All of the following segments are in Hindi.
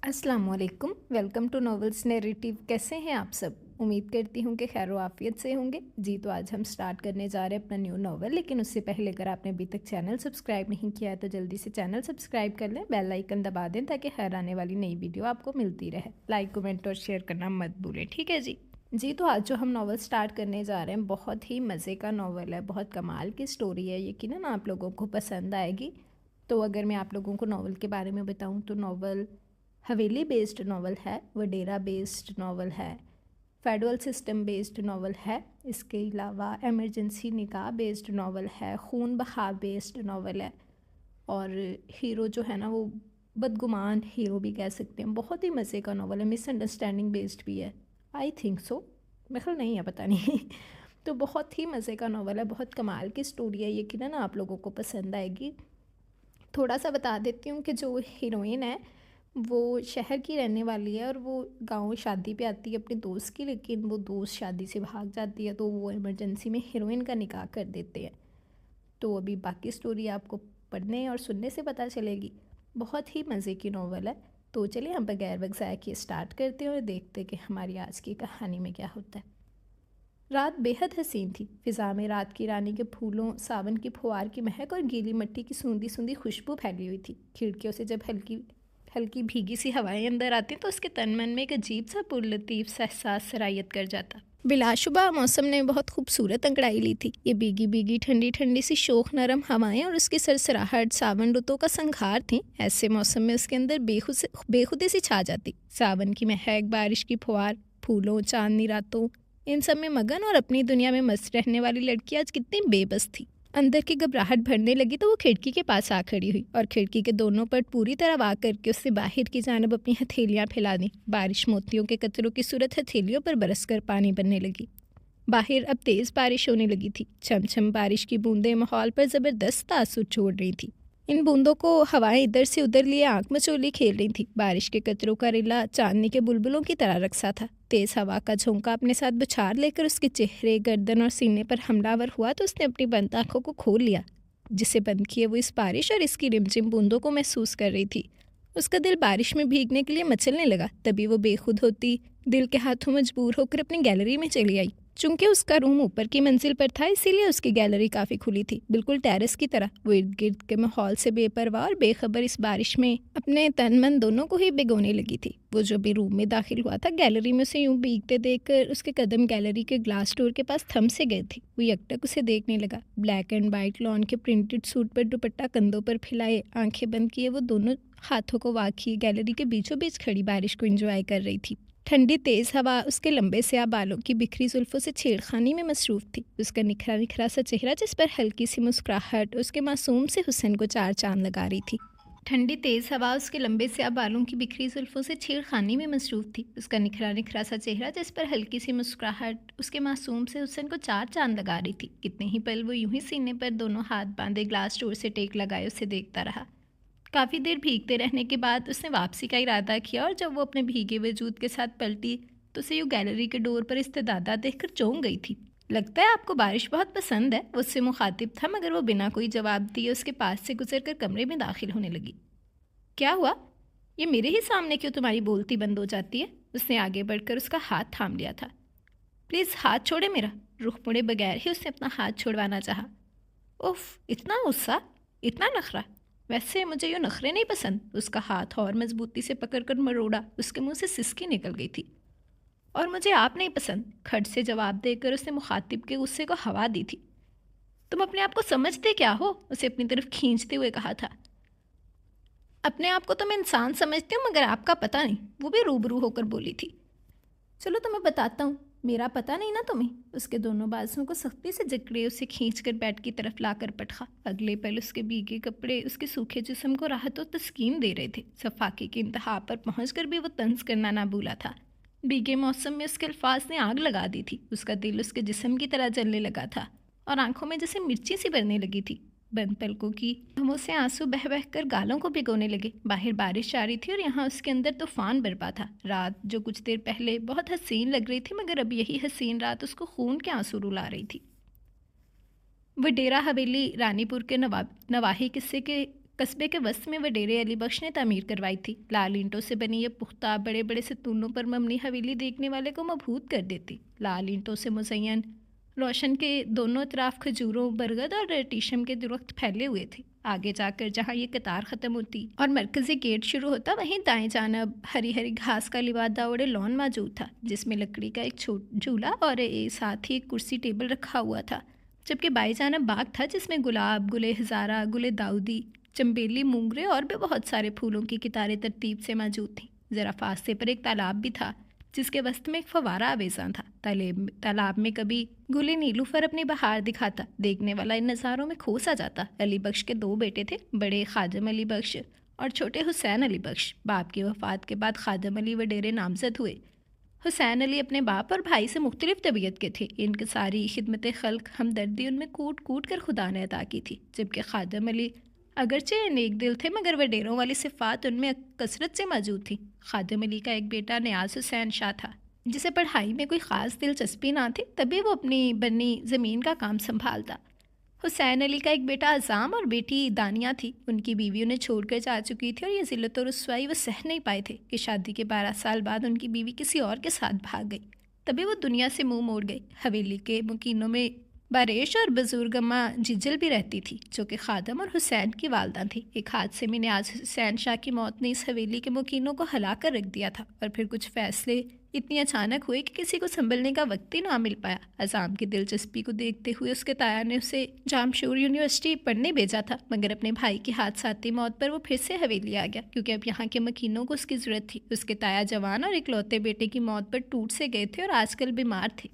अस्सलाम वालेकुम। Welcome to novels narrative. कैसे हैं आप सब? उम्मीद करती हूँ कि खैर आफियत से होंगे जी। तो आज हम स्टार्ट करने जा रहे हैं अपना न्यू नॉवल, लेकिन उससे पहले अगर आपने अभी तक चैनल सब्सक्राइब नहीं किया है तो जल्दी से चैनल सब्सक्राइब कर लें, बेल आइकन दबा दें ताकि हर आने वाली नई वीडियो आपको मिलती रहे। लाइक कमेंट और शेयर करना मत भूलें, ठीक है जी। जी, तो आज जो हम नॉवल स्टार्ट करने जा रहे हैं बहुत ही मज़े का नॉवल है, बहुत कमाल की स्टोरी है, यकीनन आप लोगों को पसंद आएगी। तो अगर मैं आप लोगों को नॉवल के बारे में बताऊं तो नॉवल हवेली बेस्ड नॉवल है, वडेरा बेस्ड नॉवल है, फेडरल सिस्टम बेस्ड नॉवल है, इसके अलावा एमरजेंसी निकाह बेस्ड नॉवल है, खून बहा बेस्ड नॉवल है, और हीरो जो है ना वो बदगुमान हीरो भी कह सकते हैं। बहुत ही मज़े का नॉवल है, मिसअंडरस्टैंडिंग बेस्ड भी है, आई थिंक सो, मेरे ख्याल नहीं है, पता नहीं तो बहुत ही मज़े का नॉवल है, बहुत कमाल की स्टोरी है, यकीनन आप लोगों को पसंद आएगी। थोड़ा सा बता देती हूँ कि जो हीरोइन है वो शहर की रहने वाली है और वो गांव शादी पे आती है अपने दोस्त की, लेकिन वो दोस्त शादी से भाग जाती है तो वो इमरजेंसी में हीरोइन का निकाह कर देते हैं। तो अभी बाकी स्टोरी आपको पढ़ने और सुनने से पता चलेगी। बहुत ही मज़े की नॉवल है। तो चलिए हम बगैर वक्त ज़ाया किए स्टार्ट करते हैं और देखते हैं कि हमारी आज की कहानी में क्या होता है। रात बेहद हसीन थी। फिज़ा में रात की रानी के फूलों, सावन की फुहार की महक और गीली मिट्टी की सूंधी सूंधी खुशबू फैली हुई थी। खिड़कियों से जब हल्की हल्की भीगी सी हवाएं अंदर आती तो उसके तन मन में एक अजीब सा पुरलतीफ सा एहसास सरायत कर जाता। बिलाशुबा मौसम ने बहुत खूबसूरत अंगड़ाई ली थी। ये भीगी भीगी ठंडी ठंडी सी शोख नरम हवाएं और उसकी सरसराहट सावन रुतों का संघार थी। ऐसे मौसम में उसके अंदर बेखुदी सी छा जाती। सावन की महक, बारिश की फुहार, फूलों, चांदनी रातों, इन सब में मगन और अपनी दुनिया में मस्त रहने वाली लड़की आज कितनी बेबस थी। अंदर की घबराहट भरने लगी तो वो खिड़की के पास आ खड़ी हुई और खिड़की के दोनों पट पूरी तरह वाक करके उससे बाहर की जानब अपनी हथेलियां फैला दी। बारिश मोतियों के कतरों की सूरत हथेलियों पर बरसकर पानी बनने लगी। बाहर अब तेज बारिश होने लगी थी। छम बारिश की बूंदें माहौल पर जबरदस्त तासुर छोड़ रही थी। इन बूंदों को हवाएं इधर से उधर लिए आंख मचोली खेल रही थी। बारिश के कतरों का रिला चांदनी के बुलबुलों की तरह रक्सा था। तेज हवा का झोंका अपने साथ बुछार लेकर उसके चेहरे, गर्दन और सीने पर हमलावर हुआ तो उसने अपनी बंद आंखों को खोल लिया। जिसे बंद किए वो इस बारिश और इसकी रिमझिम बूंदों को महसूस कर रही थी। उसका दिल बारिश में भीगने के लिए मचलने लगा। तभी वो बेखुद होती दिल के हाथों मजबूर होकर अपनी गैलरी में चली आई। चूंकि उसका रूम ऊपर की मंजिल पर था, इसीलिए उसकी गैलरी काफ़ी खुली थी, बिल्कुल टेरेस की तरह। वो इर्द गिर्द के माहौल से बेपरवाह और बेखबर इस बारिश में अपने तन मन दोनों को ही भिगोने लगी थी। वो जो भी रूम में दाखिल हुआ था, गैलरी में उसे यूं भीगते देखकर उसके कदम गैलरी के ग्लास डोर के पास थम से गए थे। वो यकटक उसे देखने लगा। ब्लैक एंड वाइट लॉन के प्रिंटेड सूट पर दुपट्टा कंधों पर फैलाए, आंखें बंद किए वो दोनों हाथों को वाकी गैलरी के बीचों बीच खड़ी बारिश को एंजॉय कर रही थी। ठंडी तेज हवा उसके लंबे स्याह बालों की बिखरी जुल्फों से छेड़खानी में मसरूफ थी। उसका निखरा निखरा सा चेहरा, जिस पर हल्की सी मुस्कुराहट उसके मासूम से हुस्न को चार चांद लगा रही थी। ठंडी तेज हवा उसके लंबे स्याह बालों की बिखरी जुल्फों से छेड़खानी में मसरूफ थी। उसका निखरा निखरा सा चेहरा, जिस पर हल्की सी मुस्कुराहट उसके मासूम से हुस्न को चार चांद लगा रही थी। कितने ही पल वो यूं ही सीने पर दोनों हाथ बांधे ग्लास डोर से टेक लगाए उसे देखता रहा। काफ़ी देर भीगते रहने के बाद उसने वापसी का इरादा किया और जब वो अपने भीगे वजूद के साथ पलटी तो उसे यूँ गैलरी के डोर पर इस्तेदादा देखकर चौंक गई थी। लगता है आपको बारिश बहुत पसंद है, वो उससे मुखातिब था, मगर वो बिना कोई जवाब दिए उसके पास से गुजरकर कमरे में दाखिल होने लगी। क्या हुआ? ये मेरे ही सामने क्यों तुम्हारी बोलती बंद हो जाती है? उसने आगे बढ़कर उसका हाथ थाम लिया था। प्लीज़ हाथ छोड़े मेरा। रुख मुड़े बगैर ही उसने अपना हाथ छुड़वाना चाहा। उफ, इतना गुस्सा, इतना नखरा। वैसे मुझे यूँ नखरे नहीं पसंद। उसका हाथ और मजबूती से पकड़कर मरोड़ा। उसके मुंह से सिसकी निकल गई थी। और मुझे आप नहीं पसंद, खट से जवाब देकर उसने मुखातिब के गुस्से को हवा दी थी। तुम अपने आप को समझते क्या हो? उसे अपनी तरफ खींचते हुए कहा था। अपने आप को तो मैं इंसान समझती हूँ, मगर आपका पता नहीं, वो भी रूबरू होकर बोली थी। चलो तुम्हें बताता हूँ, मेरा पता नहीं ना तुम्हें। उसके दोनों बाजुओं को सख्ती से जकड़े उसे खींचकर बेड की तरफ लाकर पटखा। अगले पल उसके भीगे कपड़े उसके सूखे जिस्म को राहत और तस्कीन दे रहे थे। सफाके की इंतहा पर पहुंचकर भी वो तंज करना ना भूला था। भीगे मौसम में उसके अल्फाज ने आग लगा दी थी। उसका दिल उसके जिस्म की तरह जलने लगा था और आंखों में जैसे मिर्ची सी भरने लगी थी। बंद पलकों की आंखों से आंसू बह बह कर गालों को भिगोने लगे। बाहर बारिश आ रही थी और यहाँ उसके अंदर तूफान बरपा था। रात जो कुछ देर पहले बहुत हसीन लग रही थी, मगर अब यही हसीन रात उसको खून के आंसू रुला रही थी। वडेरा हवेली रानीपुर के नवाही किस्से के कस्बे के वस्त में वडेरे अली बख्श ने तामीर करवाई थी। लाल ईंटों से बनी ये पुख्ता बड़े बड़े सितूनों पर मबनी हवेली देखने वाले को मबहूत कर देती। लाल ईंटों से मुज़य्यन रोशन के दोनों तरफ खजूरों, बरगद और टीशम के दरख्त फैले हुए थे। आगे जाकर जहाँ ये कतार ख़त्म होती और मरकज़ी गेट शुरू होता, वहीं दाएं जानब हरी हरी घास का लिबादा ओढ़े लॉन मौजूद था, जिसमें लकड़ी का एक झूला और साथ ही एक कुर्सी टेबल रखा हुआ था। जबकि बाएं जानब बाग था, जिसमें गुलाब, गुले हज़ारा, गुले दाऊदी, चंबेली, मूंगरे और भी बहुत सारे फूलों की कितारें तरतीब से मौजूद थीं। ज़रा फासले पर एक तालाब भी था, जिसके वस्त में एक फवारा आवेज़ां था। तालाब में कभी गुले नीलूफर अपनी बहार दिखाता। देखने वाला इन नज़ारों में खो सा जाता। अली बख्श के 2 बेटे थे, बड़े खादिम अली बख्श और छोटे हुसैन अली बख्श। बाप की वफ़ात के बाद खादिम अली वडेरे नामज़द हुए। हुसैन अली अपने बाप और भाई से मुख्तलिफ तबीयत के थे। इनकी सारी खिदमत खल्क, हमदर्दी उनमें कूट कूट कर खुदा ने अता की थी। जबकि खादिम अली अगरचे नेक दिल थे, मगर वडेरों वाली सिफ़ात उनमें कसरत से मौजूद थी। खादिम अली का एक बेटा नियाज़ हुसैन शाह था, जिसे पढ़ाई में कोई ख़ास दिलचस्पी ना थी, तभी वो अपनी बनी ज़मीन का काम संभालता। हुसैन अली का एक बेटा अज़ाम और बेटी दानिया थी। उनकी बीवी उन्हें छोड़कर जा चुकी थी और ये ज़िल्लत और रुसवाई वो सह नहीं पाए थे कि शादी के 12 साल बाद उनकी बीवी किसी और के साथ भाग गई। तभी वो दुनिया से मुंह मोड़ गई। हवेली के मुकीनों में बारिश और बुजुर्ग अम्मा जिजल भी रहती थी, जो कि खादम और हुसैन की वालदा थी। एक हादसे में नियाज हुसैन शाह की मौत ने इस हवेली के मुकीनों को हिला कर रख दिया था। और फिर कुछ फैसले इतनी अचानक हुए कि किसी को संभलने का वक्त ही ना मिल पाया। अज़ाम की दिलचस्पी को देखते हुए उसके ताया ने उसे जामशूर यूनिवर्सिटी पढ़ने भेजा था, मगर अपने भाई की हादसाती मौत पर वो फिर से हवेली आ गया, क्योंकि अब यहाँ के मकीनों को उसकी ज़रूरत थी। उसके ताया जवान और इकलौते बेटे की मौत पर टूट से गए थे और आजकल बीमार थे।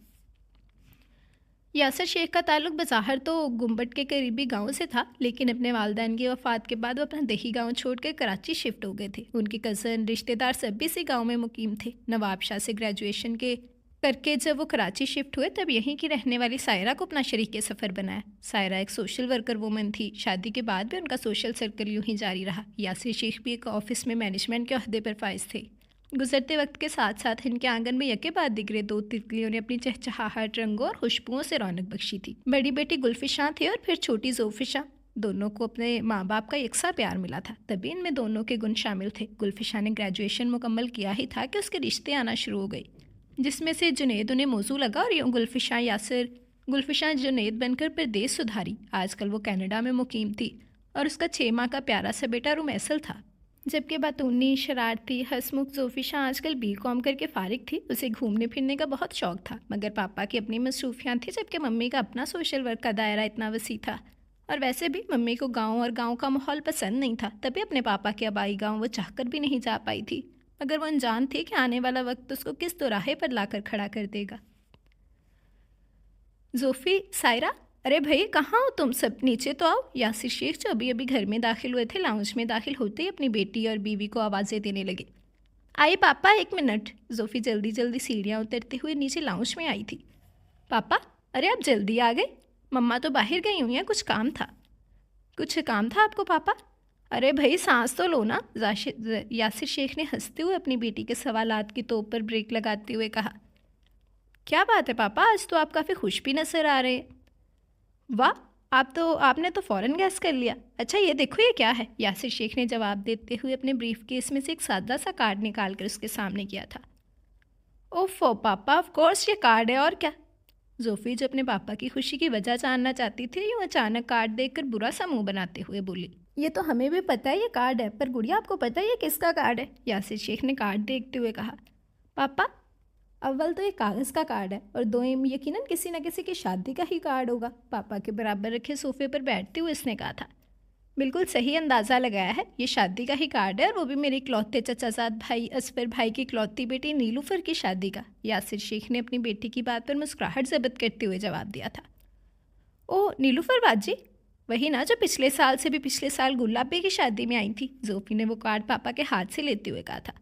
यासर शेख का ताल्लुक बज़ाहिर तो गुम्बट के करीबी गांव से था, लेकिन अपने वालिदैन की वफ़ात के बाद वो अपना दही गांव छोड़कर कराची शिफ्ट हो गए थे। उनके कज़न रिश्तेदार सब भी इसी गांव में मुकीम थे। नवाब शाह से ग्रेजुएशन करके जब वो कराची शिफ्ट हुए, तब यहीं की रहने वाली सायरा को अपना शरीक सफ़र बनाया। सायरा एक सोशल वर्कर वूमन थी। शादी के बाद भी उनका सोशल सर्कल यूँ ही जारी रहा। यासर शेख भी एक ऑफिस में मैनेजमेंट के अहदे पर फाइज थे। गुजरते वक्त के साथ साथ इनके आंगन में यके बाद दिगरे 2 तितलियों ने अपनी चहचहाहट, रंगों और खुशबुओं से रौनक बख्शी थी। बड़ी बेटी गुलफिशां थी और फिर छोटी जोफिशा। दोनों को अपने माँ बाप का यकसा प्यार मिला था, तभी इनमें दोनों के गुण शामिल थे। गुलफिशां ने ग्रेजुएशन मुकम्मल किया ही था कि उसके रिश्ते आना शुरू हो गई, जिसमें से जुनैद उन्हें मौजू लगा और यूँ गुलफिशां जुनैद बनकर परदेश सुधारी। आजकल वो कनाडा में मुकीम थी और उसका 6 माह का प्यारा सा बेटा रुमैसल था। जबकि बातूनी, शरारती, हंसमुख जोफिशा आजकल B.Com करके फ़ारिग थी। उसे घूमने फिरने का बहुत शौक़ था, मगर पापा की अपनी मसरूफियात थी, जबकि मम्मी का अपना सोशल वर्क का दायरा इतना वसी था। और वैसे भी मम्मी को गांव का माहौल पसंद नहीं था, तभी अपने पापा के आबाई गांव वो चाहकर भी नहीं जा पाई थी, मगर वो अनजान थी कि आने वाला वक्त उसको किस दोराहे पर लाकर खड़ा कर देगा। जोफ़ी, सायरा, अरे भाई कहाँ हो तुम सब, नीचे तो आओ। यासिर शेख, जो अभी अभी घर में दाखिल हुए थे, लाउंज में दाखिल होते ही अपनी बेटी और बीवी को आवाज़ें देने लगे। आए पापा, 1 मिनट। जोफ़ी जल्दी जल्दी सीढ़ियाँ उतरते हुए नीचे लाउंज में आई थी। पापा, अरे आप जल्दी आ गए। मम्मा तो बाहर गई हुई हैं, कुछ काम था आपको पापा? अरे भाई सांस तो लो ना। यासिर शेख ने हंसते हुए अपनी बेटी के सवालात की तोप पर ब्रेक लगाते हुए कहा। क्या बात है पापा, आज तो आप काफ़ी खुश भी नजर आ रहे हैं। वाह, आपने तो फ़ौरन गैस कर लिया। अच्छा ये देखो, ये क्या है? यासिर शेख ने जवाब देते हुए अपने ब्रीफ केस में से एक सादा सा कार्ड निकाल कर उसके सामने किया था। ओफो पापा, ऑफ कोर्स ये कार्ड है, और क्या? जोफ़ी, जो अपने पापा की खुशी की वजह जानना चाहती थी, यूँ अचानक कार्ड देखकर बुरा सा मुंह बनाते हुए बोली। ये तो हमें भी पता है ये कार्ड है, पर गुड़िया आपको पता है ये किसका कार्ड है? यासिर शेख ने कार्ड देखते हुए कहा। पापा, अव्वल तो ये कागज़ का कार्ड है, और दो यकीनन किसी न किसी की शादी का ही कार्ड होगा। पापा के बराबर रखे सोफे पर बैठते हुए इसने कहा था। बिल्कुल सही अंदाज़ा लगाया है, ये शादी का ही कार्ड है, और वो भी मेरे इकलौते चचाजाद भाई असफर भाई की इकलौती बेटी नीलूफर की शादी का। यासिर शेख ने अपनी बेटी की बात पर मुस्कुराहट ज़ब्त करते हुए जवाब दिया था। ओह नीलूफर बाजी, वही ना जो पिछले साल गुलाबी की शादी में आई थी। जोफ़ी ने वो कार्ड पापा के हाथ से लेते हुए कहा था।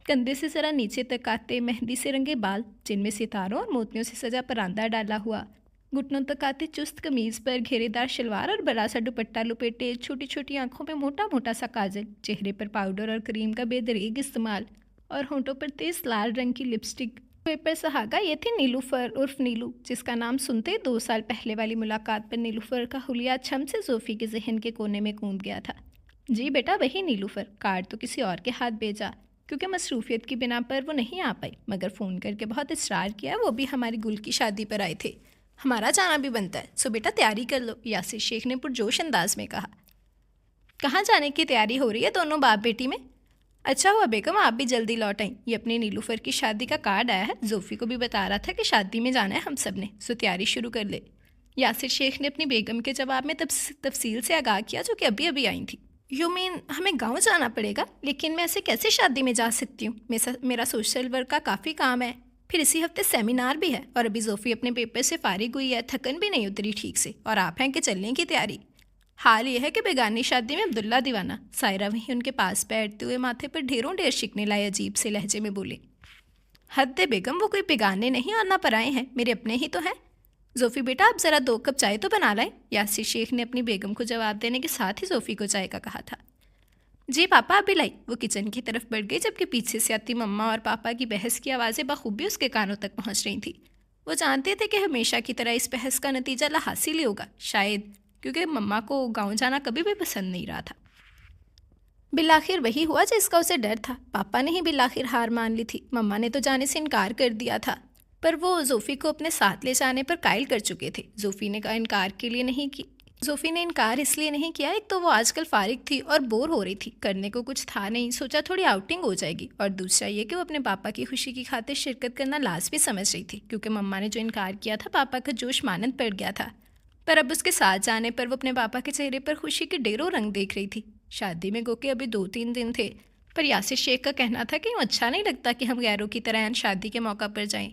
कंधे से ज़रा नीचे तक आते मेहंदी से रंगे बाल, जिनमें सितारों और मोतियों से सजा परांदा डाला हुआ, घुटनों तक आते चुस्त कमीज़ पर घेरेदार शलवार और बड़ा सा दुपट्टा लपेटे, छोटी छोटी आंखों पे मोटा मोटा सा काजल, चेहरे पर पाउडर और क्रीम का बेदरीग इस्तेमाल, और होंठों पर तेज लाल रंग की लिपस्टिक, पेपर सहागा। ये थी नीलूफर उर्फ नीलू, जिसका नाम सुनते ही 2 साल पहले वाली मुलाकात पर नीलूफर का हुलिया छम से जोफ़ी के जहन के कोने में कूद गया था। जी बेटा, वही नीलूफर। कार्ड तो किसी और के हाथ भेजा क्योंकि मसरूफियत की बिना पर वो नहीं आ पाई, मगर फ़ोन करके बहुत इसरार किया। वो भी हमारी गुल की शादी पर आए थे, हमारा जाना भी बनता है, सो बेटा तैयारी कर लो, यासिर शेख ने पुरजोश अंदाज में कहा। कहाँ जाने की तैयारी हो रही है दोनों बाप बेटी में? अच्छा हुआ बेगम आप भी जल्दी लौट आई, ये अपनी नीलूफर की शादी का कार्ड आया है। जोफ़ी को भी बता रहा था कि शादी में जाना है हम सब ने, सो तैयारी शुरू कर ले। यासिर शेख ने अपनी बेगम के जवाब में तफसील से आगाह किया, जो कि अभी अभी आई थी। यू मीन हमें गांव जाना पड़ेगा? लेकिन मैं ऐसे कैसे शादी में जा सकती हूँ? मेरा सोशल वर्क का काफ़ी काम है, फिर इसी हफ्ते सेमिनार भी है, और अभी जोफ़ी अपने पेपर से फारिग हुई है, थकन भी नहीं उतरी ठीक से, और आप हैं कि चलने की तैयारी। हाल ये है कि बेगानी शादी में अब्दुल्ला दीवाना। सायरा वहीं उनके पास बैठते हुए माथे पर ढेरों ढेर शिकने लाए अजीब से लहजे में बोले। हद दे बेगम, वो कोई बेगाने नहीं और ना पराए हैं, मेरे अपने ही तो हैं। जोफ़ी बेटा आप ज़रा 2 कप चाय तो बना लाएं, यासिर शेख ने अपनी बेगम को जवाब देने के साथ ही जोफ़ी को चाय का कहा था। जी पापा अभी लाई। वो किचन की तरफ बढ़ गई, जबकि पीछे से आती मम्मा और पापा की बहस की आवाज़ें बखूबी उसके कानों तक पहुंच रही थी। वो जानते थे कि हमेशा की तरह इस बहस का नतीजा ला हासिल ही होगा, शायद क्योंकि मम्मा को गांव जाना कभी भी पसंद नहीं रहा था। बिलाखिर वही हुआ जिसका उसे डर था। पापा ने ही बिलाखिर हार मान ली थी। मम्मा ने तो जाने से इनकार कर दिया था, पर वो जोफ़ी को अपने साथ ले जाने पर कायल कर चुके थे। जोफ़ी ने इनकार इसलिए नहीं किया, एक तो वो आजकल फारिग थी और बोर हो रही थी, करने को कुछ था नहीं, सोचा थोड़ी आउटिंग हो जाएगी, और दूसरा ये कि वो अपने पापा की खुशी की खातिर शिरकत करना लाजमी समझ रही थी, क्योंकि मम्मा ने जो इनकार किया था पापा का जोश मानंद पड़ गया था। पर अब उसके साथ जाने पर वो अपने पापा के चेहरे पर खुशी के ढेरों रंग देख रही थी। शादी में गोके अभी 2-3 दिन थे, पर यासिर शेख का कहना था कि यूँ अच्छा नहीं लगता कि हम गैरों की तरह शादी के मौका पर जाएं।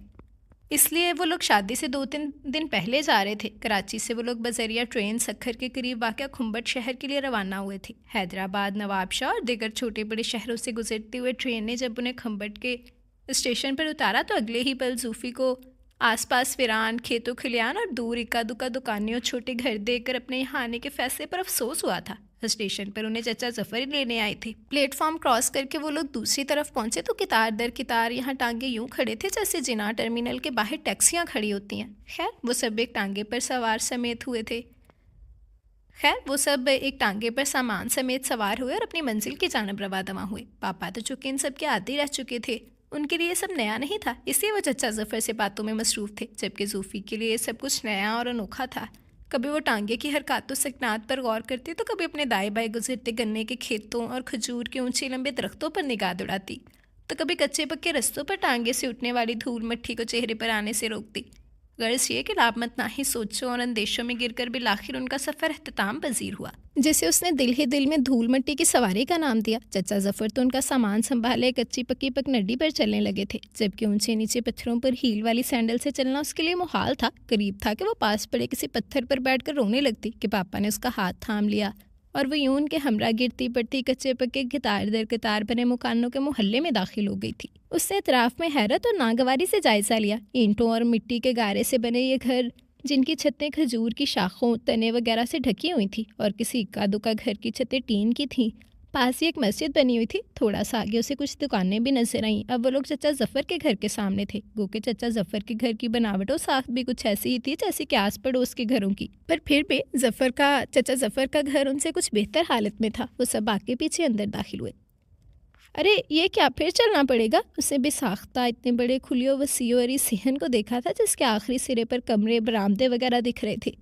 इसलिए वो लोग शादी से 2-3 दिन पहले जा रहे थे। कराची से वो लोग बजरिया ट्रेन सक्खर के करीब वाक़या खुम्बट शहर के लिए रवाना हुए थे। हैदराबाद, नवाबशाह और दीगर छोटे बड़े शहरों से गुजरते हुए ट्रेन ने जब उन्हें खम्बट के स्टेशन पर उतारा तो अगले ही पल जोफ़ी को आसपास वीरान खेतों खलियान और दूर इक्का दुक्का दुकानें और छोटे घर देखकर अपने यहाँ आने के फैसले पर अफसोस हुआ था। स्टेशन पर उन्हें चचा जफर ही लेने आए थे। प्लेटफॉर्म क्रॉस करके वो लोग दूसरी तरफ पहुंचे तो कितार दर कितार यहाँ टांगे यूं खड़े थे जैसे जिना टर्मिनल के बाहर टैक्सियां खड़ी होती हैं। खैर वो सब एक टांगे पर सामान समेत सवार हुए और अपनी मंजिल की जानब रवा दवा हुए। पापा तो चूंकि इन सब के आदी रह चुके थे, उनके लिए सब नया नहीं था, इसलिए वो चचा जफर से बातों में मसरूफ़ थे, जबकि जोफ़ी के लिए सब कुछ नया और अनोखा था। कभी वो टांगे की हरकतों सकनात पर गौर करती तो कभी अपने दाएं बाएं गुजरते गन्ने के खेतों और खजूर के ऊंचे लंबे दरख्तों पर निगाह दौड़ाती, तो कभी कच्चे पक्के रस्तों पर टांगे से उठने वाली धूल मट्टी को चेहरे पर आने से रोकती। गर्ज ये कि लाभमत ना ही सोचों और अंदेशों में गिरकर बिलाखिर उनका सफ़र अख्ताम पजीर हुआ, जिसे उसने दिल ही दिल में धूल मट्टी की सवारी का नाम दिया। चचा जफर तो उनका सामान संभाले कच्ची पक्की पगनड्डी पर चलने लगे थे, जबकि ऊंचे नीचे पत्थरों पर हील वाली सैंडल से चलना उसके लिए मुहाल था। करीब था कि वो पास पड़े किसी पत्थर पर बैठकर रोने लगती कि पापा ने उसका हाथ थाम लिया और वो यूं उनके हमरा गिरती पड़ती कच्चे पक्के कितार दर कितार बने मकानों के मोहल्ले में दाखिल हो गई थी। उसने इतराफ में हैरत और नागवारी से जायजा लिया। ईंटों और मिट्टी के गारे से बने ये घर, जिनकी छतें खजूर की शाखों तने वगैरह से ढकी हुई थी, और किसी इक्का दुक्का घर की छतें टीन की थीं। पास ही एक मस्जिद बनी हुई थी, थोड़ा सा आगे उसे कुछ दुकानें भी नजर आईं। अब वो लोग चचा जफर के घर के सामने थे। गो के चचा जफर के घर की बनावट और साख्त भी कुछ ऐसी ही थी जैसे कि आस पड़ोस के घरों की, पर फिर भी चचा जफर का घर उनसे कुछ बेहतर हालत में था। वो सब आगे पीछे अंदर दाखिल हुए। अरे ये क्या, फिर चलना पड़ेगा? उसने बेसाख्ता इतने बड़े खुलियो वसीओ और सिहन को देखा था जिसके आखिरी सिरे पर कमरे बरामदे वगैरह दिख रहे थे।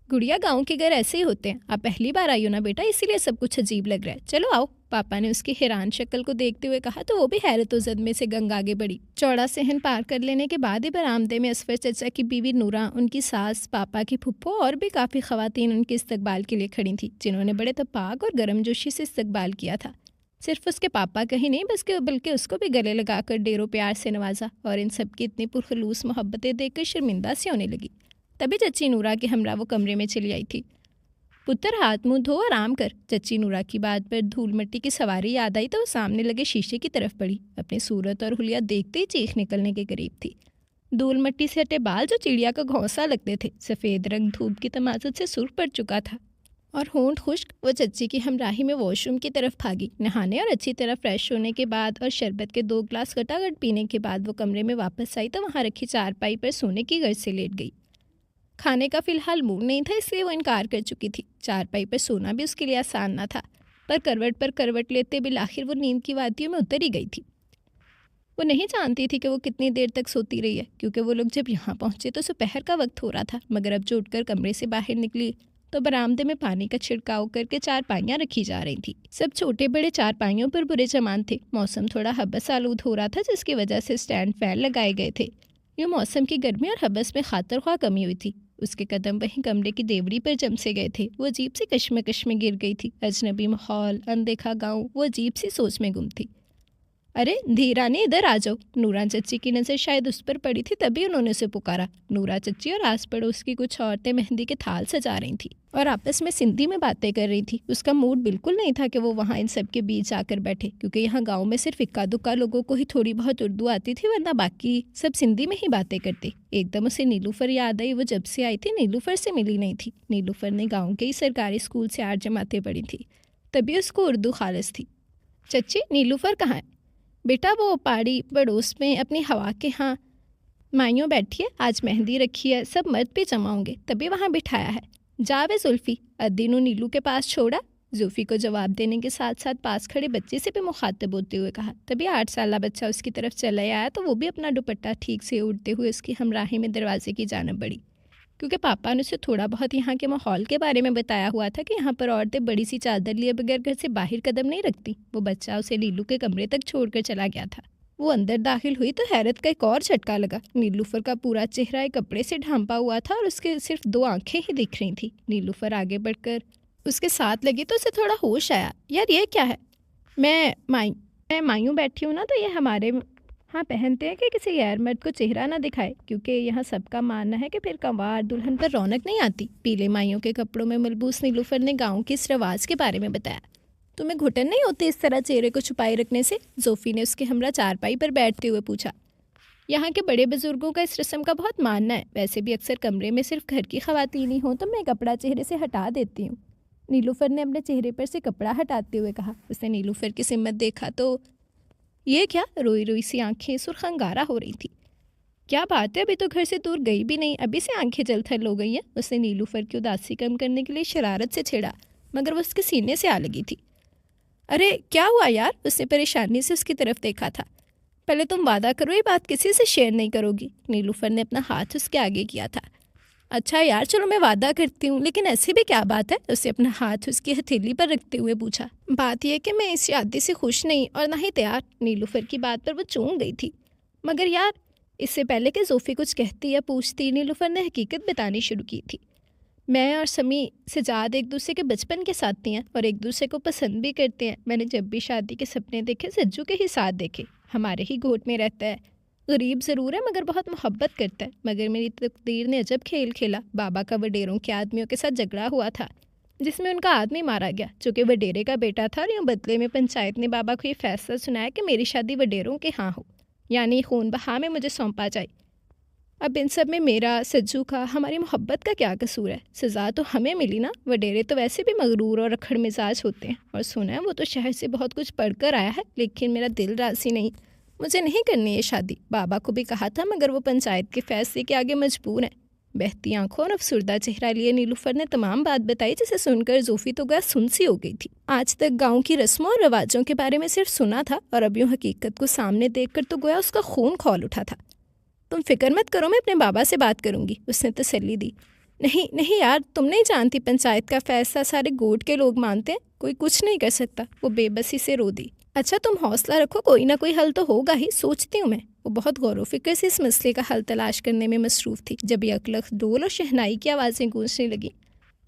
गुड़िया गांव के घर ऐसे ही होते हैं, आप पहली बार आई हो ना बेटा, इसीलिए सब कुछ अजीब लग रहा है, चलो आओ। पापा ने उसकी हैरान शक्ल को देखते हुए कहा तो वो भी हैरत ज़द में से गंग आगे बढ़ी। चौड़ा सहन पार कर लेने के बाद ही बरामदे में असफर चचा की बीवी नूरा, उनकी सास, पापा की फुप्पो और भी काफ़ी ख़वातीन उनके इस्तकबाल के लिए खड़ी थी, जिन्होंने बड़े तपाक और गर्मजोशी से इस्तकबाल किया था। सिर्फ उसके पापा का ही नहीं बल्कि उसको भी गले लगाकर ढेरों प्यार से नवाजा, और इन सब की इतनी पुरखलूस मोहब्बतें देखकर शर्मिंदा सी होने लगी। तभी चच्ची नूरा के हमरा वो कमरे में चली आई थी। पुत्र हाथ मुंह धो आराम कर। चच्ची नूरा की बात पर धूल मिट्टी की सवारी याद आई तो वो सामने लगे शीशे की तरफ पड़ी। अपनी सूरत और हुलिया देखते ही चीख निकलने के करीब थी। धूल मिट्टी से हटे बाल जो चिड़िया का घोंसला लगते थे, सफ़ेद रंग धूप की तमाजुद से सुर्ख पड़ चुका था और होंठ खुश्क। वो चच्ची की हमराही में वॉशरूम की तरफ भागी। नहाने और अच्छी तरह फ्रेश होने के बाद और शरबत के 2 गिलास गटागट पीने के बाद वो कमरे में वापस आई तो वहाँ रखी चारपाई पर सोने की गर्ज से लेट गई। खाने का फिलहाल मूड नहीं था, इसलिए वो इनकार कर चुकी थी। चारपाई पर सोना भी उसके लिए आसान ना था, पर करवट लेते बिल आखिर वो नींद की वादियों में उतर ही गई थी। वो नहीं जानती थी कि वो कितनी देर तक सोती रही है, क्योंकि वो लोग जब यहाँ पहुँचे तो दोपहर का वक्त हो रहा था। मगर अब जो उठकर कमरे से बाहर निकली तो बरामदे में पानी का छिड़काव करके चारपाइयाँ रखी जा रही थी। सब छोटे बड़े चारपाइयों पर बुरे जमान थे। मौसम थोड़ा हबस आलूद हो रहा था, जिसकी वजह से स्टैंड फैन लगाए गए थे। यूँ मौसम की गर्मी और हबस में खातर कमी हुई थी। उसके कदम वहीं कमरे की देवड़ी पर जम से गए थे। वो अजीब सी कश्मकश में गिर गई थी। अजनबी माहौल, अनदेखा गाँव, वो अजीब सी सोच में गुम थी। अरे धीरानी, इधर आ जाओ। नूरा चच्ची की नज़र शायद उस पर पड़ी थी, तभी उन्होंने उसे पुकारा। नूरा चच्ची और आस पड़ोस की कुछ औरतें मेहंदी के थाल सजा रही थी और आपस में सिंधी में बातें कर रही थी। उसका मूड बिल्कुल नहीं था कि वो वहाँ इन सब के बीच आकर बैठे, क्योंकि यहाँ गांव में सिर्फ इक्का दुक्का लोगों को ही थोड़ी बहुत उर्दू आती थी, वरना बाकी सब सिंधी में ही बातें करते। एकदम उसे नीलूफर याद आई। वो जब से आई थी नीलूफर से मिली नहीं थी। नीलूफर ने गाँव के ही सरकारी स्कूल से 8 जमातें पढ़ी थी, तभी उसको उर्दू खालिस थी। चच्ची, नीलूफर कहाँ है? बेटा वो पहाड़ी पड़ोस में अपनी हवा के यहाँ माइयों बैठी है, आज मेहंदी रखी है, सब मर्द पे जमा होंगे, तभी वहाँ बिठाया है। जावे जुल्फ़ी, अद्दी ने नीलू के पास छोड़ा। जुल्फ़ी को जवाब देने के साथ साथ पास खड़े बच्चे से भी मुखातिब होते हुए कहा। तभी 8 साला बच्चा उसकी तरफ चला आया तो वो भी अपना दुपट्टा ठीक से उड़ते हुए उसकी हमराही में दरवाजे की जानिब बढ़ी, क्योंकि पापा ने उसे थोड़ा बहुत यहाँ के माहौल के बारे में बताया हुआ था कि यहाँ पर औरतें बड़ी सी चादर लिए बगैर घर से बाहर कदम नहीं रखती। वो बच्चा उसे नीलू के कमरे तक छोड़कर चला गया था। वो अंदर दाखिल हुई तो हैरत का एक और झटका लगा। नीलूफर का पूरा चेहरा एक कपड़े से ढांपा हुआ था और उसके सिर्फ 2 आंखें ही दिख रही थी। नीलूफर आगे बढ़कर उसके साथ लगी तो उसे थोड़ा होश आया। यार ये क्या है? मैं मायूं बैठी हूँ ना, तो ये हमारे हाँ पहनते हैं कि किसी गैर मर्द को चेहरा ना दिखाए, क्योंकि यहाँ सबका मानना है कि फिर कंवार दुल्हन पर रौनक नहीं आती। पीले माइयों के कपड़ों में मलबूस नीलूफर ने गांव के इस रवाज के बारे में बताया। तुम्हें घुटन नहीं होती इस तरह चेहरे को छुपाए रखने से? जोफ़ी ने उसके हमरा चारपाई पर बैठते हुए पूछा। यहाँ के बड़े बुजुर्गों का इस रस्म का बहुत मानना है। वैसे भी अक्सर कमरे में सिर्फ घर की खवातीन ही हों तो मैं कपड़ा चेहरे से हटा देती हूँ। नीलूफर ने अपने चेहरे पर से कपड़ा हटाते हुए कहा। उसने नीलूफर की सिमत देखा तो ये क्या? रोई रोई सी आंखें सुरखंगारा हो रही थी। क्या बात है, अभी तो घर से दूर गई भी नहीं, अभी से आंखें जलथल हो गई हैं। उसने नीलूफर की उदासी कम करने के लिए शरारत से छेड़ा, मगर वो उसके सीने से आ लगी थी। अरे क्या हुआ यार? उसने परेशानी से उसकी तरफ देखा था। पहले तुम वादा करो ये बात किसी से शेयर नहीं करोगी। नीलूफर ने अपना हाथ उसके आगे किया था। अच्छा यार चलो मैं वादा करती हूँ, लेकिन ऐसी भी क्या बात है? उसे अपना हाथ उसकी हथेली पर रखते हुए पूछा। बात यह कि मैं इस शादी से खुश नहीं और ना ही तैयार। नीलूफर की बात पर वो चूक गई थी। मगर यार, इससे पहले कि जोफ़ी कुछ कहती या पूछती, नीलूफर ने हकीकत बतानी शुरू की थी। मैं और समी सजाद एक दूसरे के बचपन के साथी हैं और एक दूसरे को पसंद भी करते हैं। मैंने जब भी शादी के सपने देखे सज्जू के ही साथ देखे। हमारे ही गोद में रहता है, गरीब ज़रूर है मगर बहुत मोहब्बत करता है। मगर मेरी तकदीर ने अजब खेल खेला। बाबा का वडेरों के आदमियों के साथ झगड़ा हुआ था, जिसमें उनका आदमी मारा गया, जो कि वडेरे का बेटा था। और यूँ बदले में पंचायत ने बाबा को ये फैसला सुनाया कि मेरी शादी वडेरों के हाँ हो, यानी खून बहा में मुझे सौंपा जाए। अब इन सब में मेरा, सज्जू का, हमारी मोहब्बत का क्या कसूर है? सज़ा तो हमें मिली ना। वडेरे तो वैसे भी मगरूर और रखड़ मिजाज होते हैं, और सुना है वो तो शहर से बहुत कुछ पढ़ कर आया है, लेकिन मेरा दिल राज़ी नहीं। मुझे नहीं करनी ये शादी। बाबा को भी कहा था, मगर वो पंचायत के फैसले के आगे मजबूर है। बहती आंखों और अफसुर्दा चेहरा लिए नीलूफर ने तमाम बात बताई, जिसे सुनकर जोफ़ी तो गया सुनसी हो गई थी। आज तक गांव की रस्मों और रवाजों के बारे में सिर्फ सुना था, और अब यूँ हकीकत को सामने देखकर तो गोया उसका खून खौल उठा था। तुम फिक्र मत करो, मैं अपने बाबा से बात करूंगी, उसने तसल्ली दी। नहीं नहीं यार, तुम नहीं जानती, पंचायत का फैसला सारे गोट के लोग मानते हैं, कोई कुछ नहीं कर सकता। वो बेबसी से रो दी। अच्छा तुम हौसला रखो, कोई ना कोई हल तो होगा ही, सोचती हूँ मैं। वो बहुत गौर व फिक्र से इस मसले का हल तलाश करने में मसरूफ़ थी। जब यकलख ढोल और शहनाई की आवाज़ें गूंजने लगी,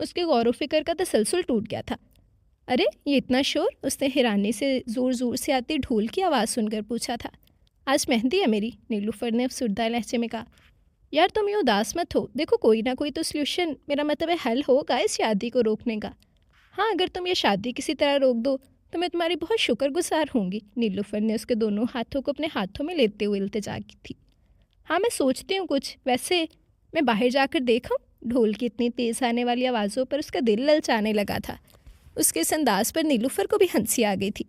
उसके गौर व फिक्र का तसलसल टूट गया था। अरे ये इतना शोर? उसने हैरानी से ज़ोर ज़ोर से आती ढोल की आवाज़ सुनकर पूछा था। आज मेहंदी है मेरी, नीलूफर ने अफसुर्दा लहजे में कहा। यार तुम ये उदास मत हो, देखो कोई ना कोई तो सल्यूशन, मेरा मतलब है हल होगा इस शादी को रोकने का। हाँ अगर तुम ये शादी किसी तरह रोक दो तो मैं तुम्हारी बहुत शुक्रगुजार होंगी। नीलूफर ने उसके दोनों हाथों को अपने हाथों में लेते हुए इल्तिजा की थी। हाँ मैं सोचती हूँ कुछ, वैसे मैं बाहर जाकर देखूँ? ढोल की इतनी तेज़ आने वाली आवाज़ों पर उसका दिल ललचाने लगा था। उसके इस अंदाज पर नीलूफर को भी हंसी आ गई थी।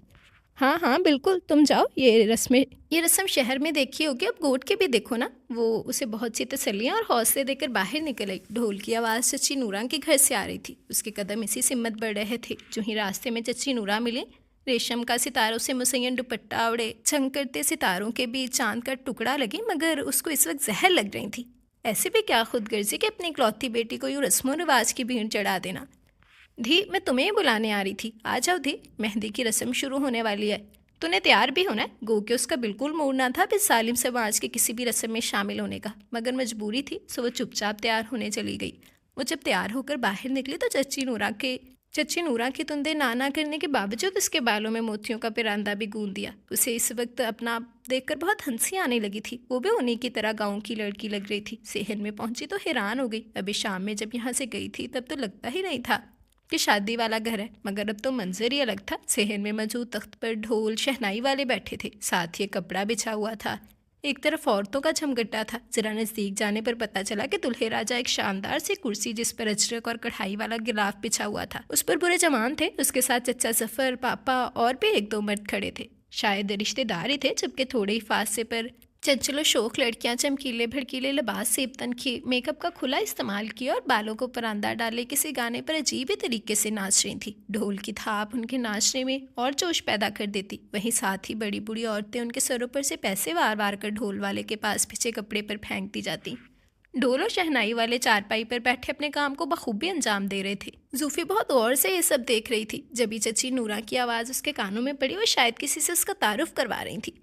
हाँ हाँ बिल्कुल, तुम जाओ, ये रस्म शहर में देखी होगी, अब गोट के भी देखो ना। वो उसे बहुत सी तसल्लियाँ और हौसले देकर बाहर निकल आई। ढोल की आवाज़ चच्ची नूरा के घर से आ रही थी। उसके कदम इसी से हिम्मत बढ़ रहे थे। जो ही रास्ते में चच्ची नूरा मिली, रेशम का सितारों से मुसय्यन दुपट्टा ओढ़े, छंग करते सितारों के बीच चांद का टुकड़ा लगी, मगर उसको इस वक्त जहर लग रही थी। ऐसे भी क्या खुदगर्जी कि अपनी इकलौती बेटी को यूँ रस्मों रिवाज की भीड़ चढ़ा देना। धी, मैं तुम्हें ही बुलाने आ रही थी, आ जाओ धी, मेहंदी की रस्म शुरू होने वाली है। तूने तैयार भी होना है। गो के उसका बिल्कुल मूड ना था इस सालिम समाज की किसी भी रस्म में शामिल होने का, मगर मजबूरी थी, सो वो चुपचाप तैयार होने चली गई। वो जब तैयार होकर बाहर निकली तो चच्ची नूरा की तुंदे नाना करने के बावजूद उसके बालों में मोतियों का पिरांदा भी गूंद दिया। उसे इस वक्त अपना आप देखकर बहुत हंसी आने लगी थी। वो भी उन्हीं की तरह गाँव की लड़की लग रही थी। सेहन में पहुंची तो हैरान हो गई। अभी शाम में जब यहाँ से गई थी तब तो लगता ही नहीं था कि शादी वाला घर है, मगर अब तो मंजर ही अलग था। सेहन में मौजूद तख्त पर ढोल शहनाई वाले बैठे थे, साथ ही कपड़ा बिछा हुआ था। एक तरफ औरतों का झमघट्टा था। जरा नजदीक जाने पर पता चला कि दुल्हे राजा एक शानदार सी कुर्सी जिस पर अजरक और कढ़ाई वाला गिलाफ बिछा हुआ था, उस पर बुरे जमान थे। उसके साथ चचा जफर, पापा और भी एक दो मर्द खड़े थे। शायद रिश्तेदार ही थे, जबकि थोड़े ही फासले पर चंचलो शौक लड़कियां चमकीले भड़कीले लिबास से इब्तन की मेकअप का खुला इस्तेमाल किया और बालों को परांदा डाले किसी गाने पर अजीब ही तरीके से नाच रही थी। ढोल की थाप उनके नाचने में और जोश पैदा कर देती। वहीं साथ ही बड़ी बूढ़ी औरतें उनके सरों पर से पैसे वार वार कर ढोल वाले के पास पीछे कपड़े पर फेंकती जाती। ढोल और शहनाई वाले चारपाई पर बैठे अपने काम को बखूबी अंजाम दे रहे थे। जूफी बहुत गौर से ये सब देख रही थी। जब ही चची नूरा की आवाज़ उसके कानों में पड़ी, वो शायद किसी से उसका तारुफ करवा रही थी।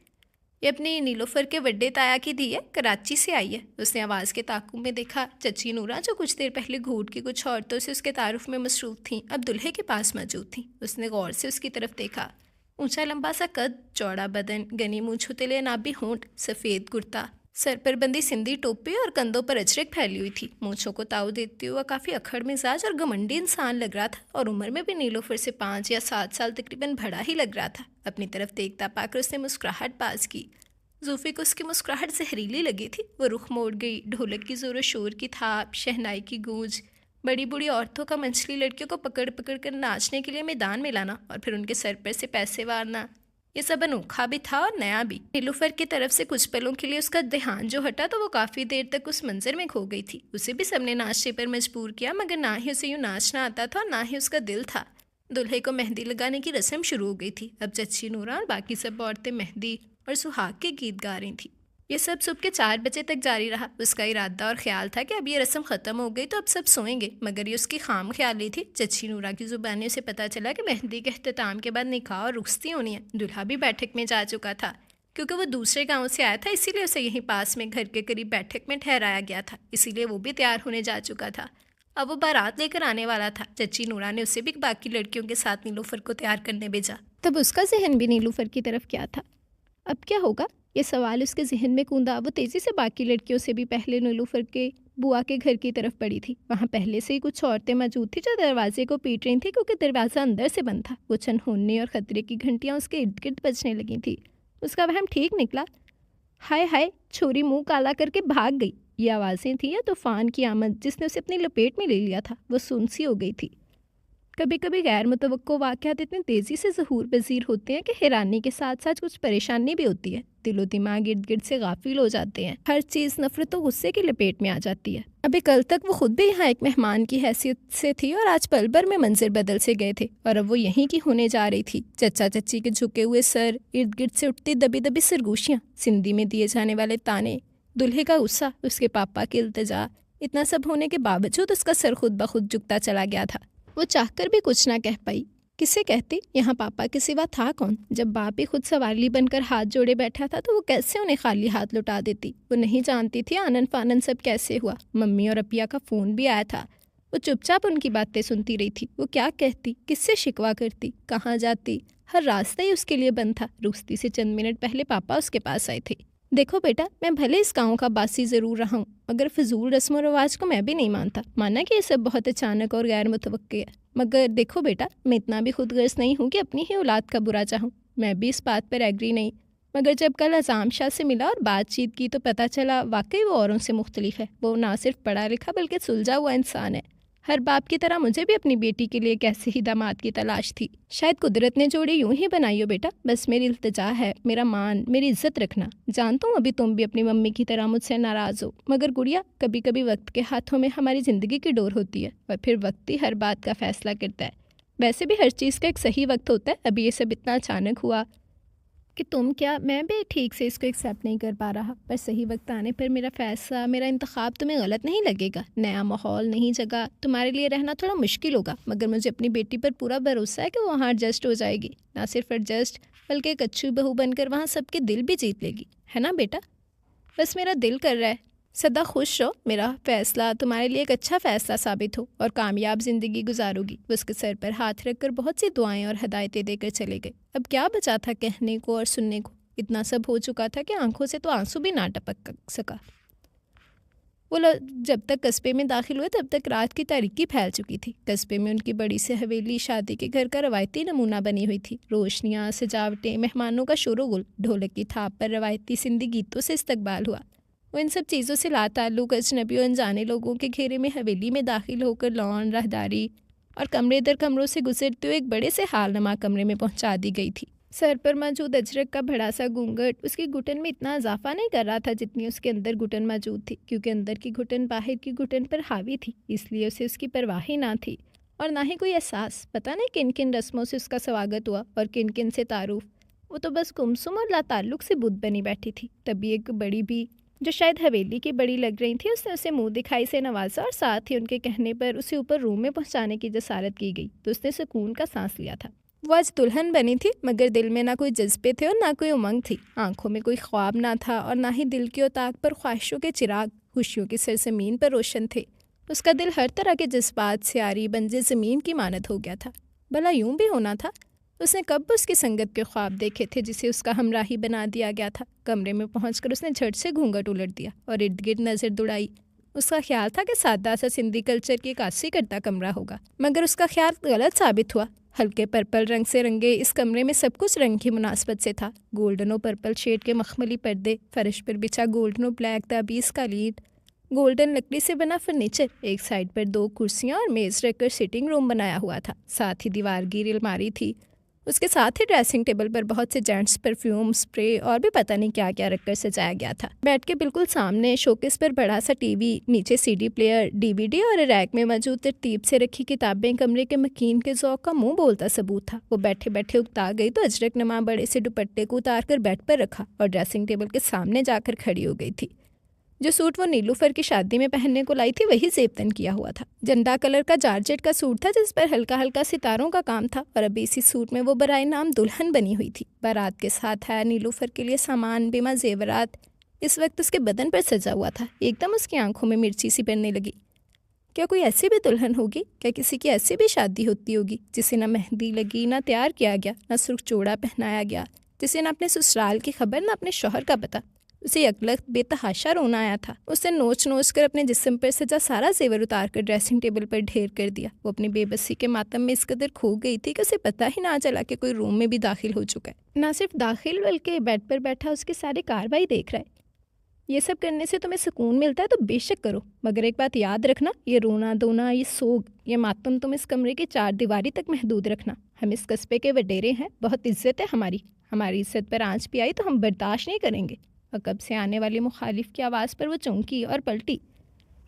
ये अपनी नीलोफर के बड्डे ताया की दी है, कराची से आई है। उसने आवाज़ के ताकुब में देखा। चची नूरा, जो कुछ देर पहले घूट की कुछ औरतों से उसके तारुफ में मसरूफ़ थीं, अब दुल्हे के पास मौजूद थीं। उसने गौर से उसकी तरफ देखा। ऊंचा लंबा सा कद, चौड़ा बदन, घनी मूंछ, उतले नाभि होंठ, सफ़ेद कुर्ता, सर पर बंदी सिंधी टोपी और कंधों पर अजरक फैली हुई थी। मूंछों को ताव देते हुए काफ़ी अखड़ मिजाज और घमंडी इंसान लग रहा था, और उम्र में भी नीलोफर से 5 या 7 साल तकरीबन बड़ा ही लग रहा था। अपनी तरफ देखता पाकर उसने मुस्कुराहट पास की। जूफी को उसकी मुस्कुराहट जहरीली लगी थी। वो रुख मोड़ गई। ढोलक की जोर शोर की थाप, शहनाई की गूंज, बड़ी बूढ़ी औरतों का मंझली लड़कियों को पकड़ पकड़ कर नाचने के लिए मैदान में लाना और फिर उनके सर पर से पैसे वारना, ये सब अनोखा भी था और नया भी। नीलूफर की तरफ से कुछ पलों के लिए उसका ध्यान जो हटा तो वो काफ़ी देर तक उस मंजर में खो गई थी। उसे भी सबने नाचने पर मजबूर किया, मगर ना ही उसे यूँ नाचना आता था और ना ही उसका दिल था। दुल्हे को मेहंदी लगाने की रस्म शुरू हो गई थी। अब चच्ची नूरा और बाकी सब औरतें मेहंदी और सुहाग के गीत गा रही थी। ये सब सुबह के 4 बजे तक जारी रहा। उसका इरादा और ख्याल था कि अब ये रस्म ख़त्म हो गई तो अब सब सोएंगे, मगर ये उसकी खाम ख्याली थी। चच्ची नूरा की ज़ुबानी उसे पता चला कि मेहंदी के अख्ताम के बाद निकाह और रुखसती होनी है। दूल्हा भी बैठक में जा चुका था। क्योंकि वो दूसरे गांव से आया था, इसीलिए उसे यहीं पास में घर के करीब बैठक में ठहराया गया था। इसीलिए वो भी तैयार होने जा चुका था। अब वो बारात लेकर आने वाला था। चच्ची नूरा ने उसे भी बाकी लड़कियों के साथ नीलूफर को तैयार करने भेजा। तब उसका जहन भी नीलूफर की तरफ क्या था। अब क्या होगा, ये सवाल उसके जहन में कूदा। वो तेज़ी से बाकी लड़कियों से भी पहले नीलूफर के बुआ के घर की तरफ बढ़ी थी। वहाँ पहले से ही कुछ औरतें मौजूद थी जो दरवाजे को पीट रही थी, क्योंकि दरवाज़ा अंदर से बंद था। कुछ अनहोनी और ख़तरे की घंटियाँ उसके इर्द गिर्द बजने लगी थी। उसका वहम ठीक निकला। हाय हाय, छोरी मुंह काला करके भाग गई। ये आवाज़ें थी या तूफ़ान की आमद जिसने उसे अपनी लपेट में ले लिया था। वो सुनसी हो गई थी। कभी कभी गैर मुतवक्को वाक़यात इतनी तेज़ी से ज़हूर पज़ीर होते हैं कि हैरानी के साथ साथ कुछ परेशानी भी होती है। दिलो दिमाग इर्द गिर्द से गाफिल हो जाते हैं। हर चीज़ नफ़रत और गुस्से की लपेट में आ जाती है। अभी कल तक वो खुद भी यहाँ एक मेहमान की हैसियत से थी और आज पल भर में मंजिल बदल से गए थे और अब वो यहीं की होने जा रही थी। चचा चच्ची के झुके हुए सर, इर्द गिर्द से उठती दबी दबी सरगोशियाँ, सिंधी में दिए जाने वाले ताने, दुल्हे का गुस्सा, उसके पापा की इल्तिजा, इतना सब होने के बावजूद उसका सर खुद ब खुद झुकता चला गया था। वो चाहकर भी कुछ ना कह पाई। किसे कहती, यहाँ पापा के सिवा था कौन। जब बाप ही खुद सवाली बनकर हाथ जोड़े बैठा था तो वो कैसे उन्हें खाली हाथ लौटा देती। वो नहीं जानती थी आनन फानन सब कैसे हुआ। मम्मी और अपिया का फ़ोन भी आया था। वो चुपचाप उनकी बातें सुनती रही थी। वो क्या कहती, किससे शिकवा करती, कहाँ जाती, हर रास्ता ही उसके लिए बंद था। रुस्ती से चंद मिनट पहले पापा उसके पास आए थे। देखो बेटा, मैं भले इस गांव का बासी ज़रूर रहा हूँ, मगर फजूल रस्म और रवाज को मैं भी नहीं मानता। माना कि ये सब बहुत अचानक और गैर मुतवक्के है, मगर देखो बेटा, मैं इतना भी खुदगर्ज नहीं हूँ कि अपनी ही औलाद का बुरा चाहूँ। मैं भी इस बात पर एग्री नहीं, मगर जब कल अज़ाम शाह से मिला और बातचीत की तो पता चला वाकई वो औरों से मुख्तलिफ है। वो ना सिर्फ पढ़ा लिखा बल्कि सुलझा हुआ इंसान है। हर बाप की तरह मुझे भी अपनी बेटी के लिए एक ऐसे ही दामाद की तलाश थी। शायद कुदरत ने जोड़ी यूं ही बनाई हो बेटा, बस मेरी इल्तिजा है मेरा मान मेरी इज्जत रखना। जानता हूँ अभी तुम भी अपनी मम्मी की तरह मुझसे नाराज़ हो, मगर गुड़िया कभी कभी वक्त के हाथों में हमारी ज़िंदगी की डोर होती है और फिर वक्त ही हर बात का फैसला करता है। वैसे भी हर चीज़ का एक सही वक्त होता है। अभी ये सब इतना अचानक हुआ कि तुम क्या मैं भी ठीक से इसको एक्सेप्ट नहीं कर पा रहा, पर सही वक्त आने पर मेरा फैसला मेरा इंतखाब तुम्हें गलत नहीं लगेगा। नया माहौल नई जगह तुम्हारे लिए रहना थोड़ा मुश्किल होगा, मगर मुझे अपनी बेटी पर पूरा भरोसा है कि वो वहाँ एडजस्ट हो जाएगी। ना सिर्फ एडजस्ट बल्कि एक अच्छी बहू बनकर वहाँ सबके दिल भी जीत लेगी, है ना बेटा? बस मेरा दिल कर रहा है सदा खुश हो, मेरा फैसला तुम्हारे लिए एक अच्छा फ़ैसला साबित हो और कामयाब ज़िंदगी गुजारोगी। वो उसके सर पर हाथ रखकर बहुत सी दुआएं और हदायतें देकर चले गए। अब क्या बचा था कहने को और सुनने को? इतना सब हो चुका था कि आंखों से तो आंसू भी ना टपक सका। वो जब तक कस्बे में दाखिल हुए तब तक रात की तारीकी फैल चुकी थी। कस्बे में उनकी बड़ी सी हवेली शादी के घर का रवायती नमूना बनी हुई थी। रोशनियाँ, सजावटें, मेहमानों का शोरगुल, ढोलक की थाप पर रवायती सिंधी गीतों से इस्तकबाल हुआ। वो इन सब चीज़ों से लाताल्लुक अजनबी और अनजाने लोगों के घेरे में हवेली में दाखिल होकर लॉन, राहदारी और कमरे दर कमरों से गुजरते हुए एक बड़े से हालनुमा कमरे में पहुंचा दी गई थी। सर पर मौजूद अजरक का बड़ा सा घूंघट उसकी घुटन में इतना इजाफा नहीं कर रहा था जितनी उसके अंदर घुटन मौजूद थी, क्योंकि अंदर की घुटन बाहर की घुटन पर हावी थी, इसलिए उसे उसकी परवाह ही ना थी और ना ही कोई एहसास। पता नहीं किन किन रस्मों से उसका स्वागत हुआ और किन किन से तारुफ। वो तो बस गुमसुम और लाताल्लुक से बुत बनी बैठी थी। तभी एक बड़ी भी जो शायद हवेली की बड़ी लग रही थी, उसने उसे मुंह दिखाई से नवाजा और साथ ही उनके कहने पर उसे ऊपर रूम में पहुंचाने की जसारत की गई तो उसने सुकून का सांस लिया था। वो आज दुल्हन बनी थी, मगर दिल में ना कोई जज्बे थे और ना कोई उमंग थी। आंखों में कोई ख्वाब ना था और ना ही दिल की उताक पर ख्वाहिशों के चिराग खुशियों की सरजमीन पर रोशन थे। उसका दिल हर तरह के जज्बात से आरी बंजे ज़मीन की मानद हो गया था। भला यूं भी होना था? उसने कब उसकी संगत के ख्वाब देखे थे जिसे उसका हमराही बना दिया गया था। कमरे में पहुंचकर उसने झट से घूंघट उलट दिया और इर्द गिर्द नज़र दौड़ाई। उसका ख्याल था कि सादा सा सिंधी कल्चर की अक्सी करता कमरा होगा, मगर उसका ख्याल गलत साबित हुआ। हल्के पर्पल रंग से रंगे इस कमरे में सब कुछ रंग की मुनासबत से था। गोल्डन और पर्पल शेड के मखमली पर्दे, फर्श पर बिछा गोल्डन और ब्लैक ताबीज़ कालीन, गोल्डन लकड़ी से बना फर्नीचर, एक साइड पर 2 कुर्सियां और मेज़ रखकर सिटिंग रूम बनाया हुआ था। साथ ही दीवार की अलमारी थी। उसके साथ ही ड्रेसिंग टेबल पर बहुत से जेंट्स परफ्यूम, स्प्रे और भी पता नहीं क्या क्या रखकर सजाया गया था। बेड के बिल्कुल सामने शोकेस पर बड़ा सा टीवी, नीचे सीडी प्लेयर, डीवीडी और रैक में मौजूद तरतीब से रखी किताबें कमरे के मकीन के ज़ौक़ का मुंह बोलता सबूत था। वो बैठे बैठे उकता गई तो अजरक नमा बड़े से दुपट्टे को उतार कर बेड पर रखा और ड्रेसिंग टेबल के सामने जाकर खड़ी हो गई थी। जो सूट वो नीलूफर की शादी में पहनने को लाई थी वही जेबतन किया हुआ था। जंडा कलर का जारजेट का सूट था जिस पर हल्का हल्का सितारों का काम था और अभी इसी सूट में वो बराए नाम दुल्हन बनी हुई थी। बारात के साथ है नीलूफर के लिए सामान, बीमा, जेवरात इस वक्त उसके बदन पर सजा हुआ था। एकदम उसकी आंखों में मिर्ची सी पड़ने लगी। क्या कोई ऐसी भी दुल्हन होगी? क्या किसी की ऐसी भी शादी होती होगी जिसे ना मेहंदी लगी, ना तैयार किया गया, ना सुर्ख चूड़ा पहनाया गया, जिसे ना अपने ससुराल की खबर ना अपने शौहर का पता? उसे यकलख्त बेतहाशा रोना आया था। उसने नोच नोच कर अपने जिस्म पर सजा सारा जेवर उतार कर ड्रेसिंग टेबल पर ढेर कर दिया। वो अपनी बेबसी के मातम में इस कदर खो गई थी कि उसे पता ही ना चला कि कोई रूम में भी दाखिल हो चुका है। ना सिर्फ दाखिल बल्कि बेड पर बैठा उसके सारे कार्रवाई देख रहा है। ये सब करने से तुम्हें सुकून मिलता है तो बेशक करो, मगर एक बात याद रखना, ये रोना धोना, ये सोग, ये मातम तुम इस कमरे की 4 दीवारी तक महदूद रखना। हम इस कस्बे के वडेरे हैं, बहुत इज्जत है हमारी इज्जत पर आंच भी आई तो हम बर्दाश्त नहीं करेंगे। और कब से आने वाली मुखालिफ की आवाज़ पर वो चौंकी और पलटी।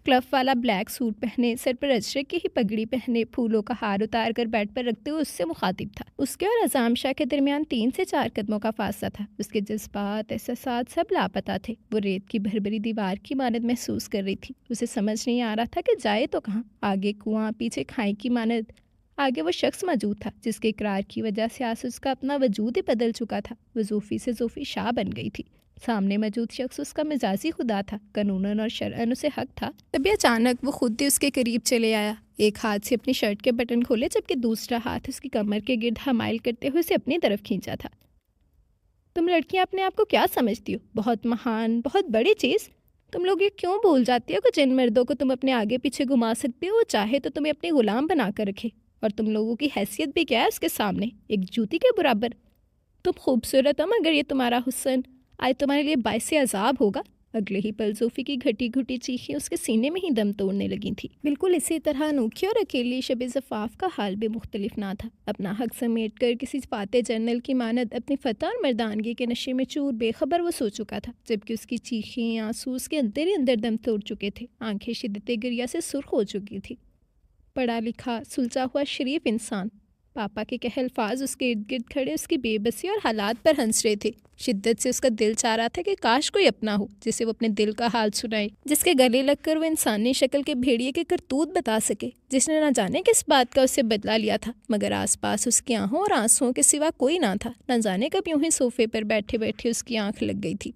क्लफ वाला ब्लैक सूट पहने, सर पर अजरक की ही पगड़ी पहने, फूलों का हार उतार कर बेड पर रखते हुए उससे मुखातिब था। उसके और अज़ाम शाह के दरमियान 3 से 4 कदमों का फासला था। उसके जज्बात, एहसासात सब लापता थे। वो रेत की भरभरी दीवार की मानद महसूस कर रही थी। उसे समझ नहीं आ रहा था कि जाए तो कहाँ। आगे कुआं, पीछे खाई की मानद। आगे वो शख्स मौजूद था जिसके इकरार की वजह से आज उसका अपना वजूद ही बदल चुका था। वो ज़ूफ़ी से ज़ूफ़ी शाह बन गई थी। सामने मौजूद शख्स उसका मिजाजी खुदा था, कानूनन और शरअन उसे हक था। तभी अचानक वो खुद ही उसके करीब चले आया। एक हाथ से अपनी शर्ट के बटन खोले जबकि दूसरा हाथ उसकी कमर के गिर्द हमाइल करते हुए उसे अपनी तरफ खींचा था। तुम लड़कियां अपने आप को क्या समझती हो? बहुत महान, बहुत बड़ी चीज़? तुम लोग ये क्यों भूल जाती हो कि जिन मर्दों को तुम अपने आगे पीछे घुमा सकते हो वो चाहे तो तुम्हें अपनी गुलाम बना कर रखे, और तुम लोगों की हैसियत भी क्या है उसके सामने? एक जूती के बराबर। तुम खूबसूरत हो, मगर ये तुम्हारा हुस्न आज तुम्हारे लिए बाइसे अजाब होगा। अगले ही पल ज़ोफ़ी की घटी घटी चीखें उसके सीने में ही दम तोड़ने लगी थी। बिल्कुल इसी तरह अनोखी और अकेली शब ज़फ़ाफ़ का हाल भी मुख्तलिफ ना था। अपना हक समेट कर किसी फाते जर्नल की मानद अपनी फ़तह और मर्दानगी के नशे में चूर बेखबर वो सो चुका था, जबकि उसकी चीखें आंसू उसके अंदर ही अंदर दम तोड़ चुके थे। आंखें शिद्दत गिरिया से सुर्ख हो चुकी थी। पढ़ा लिखा सुलझा हुआ शरीफ इंसान, पापा के कहे अल्फाज उसके इर्द गिर्द खड़े उसकी बेबसी और हालात पर हंस रहे थे। शिद्दत से उसका दिल चाह रहा था कि काश कोई अपना हो जिसे वो अपने दिल का हाल सुनाए, जिसके गले लगकर वो इंसानी शक्ल के भेड़िए के करतूत बता सके, जिसने ना जाने किस बात का उससे बदला लिया था, मगर आसपास उसकी आहों और आंसुओं के सिवा कोई ना था। न जाने कब यूं ही सोफे पर बैठे बैठे उसकी आंख लग गई थी।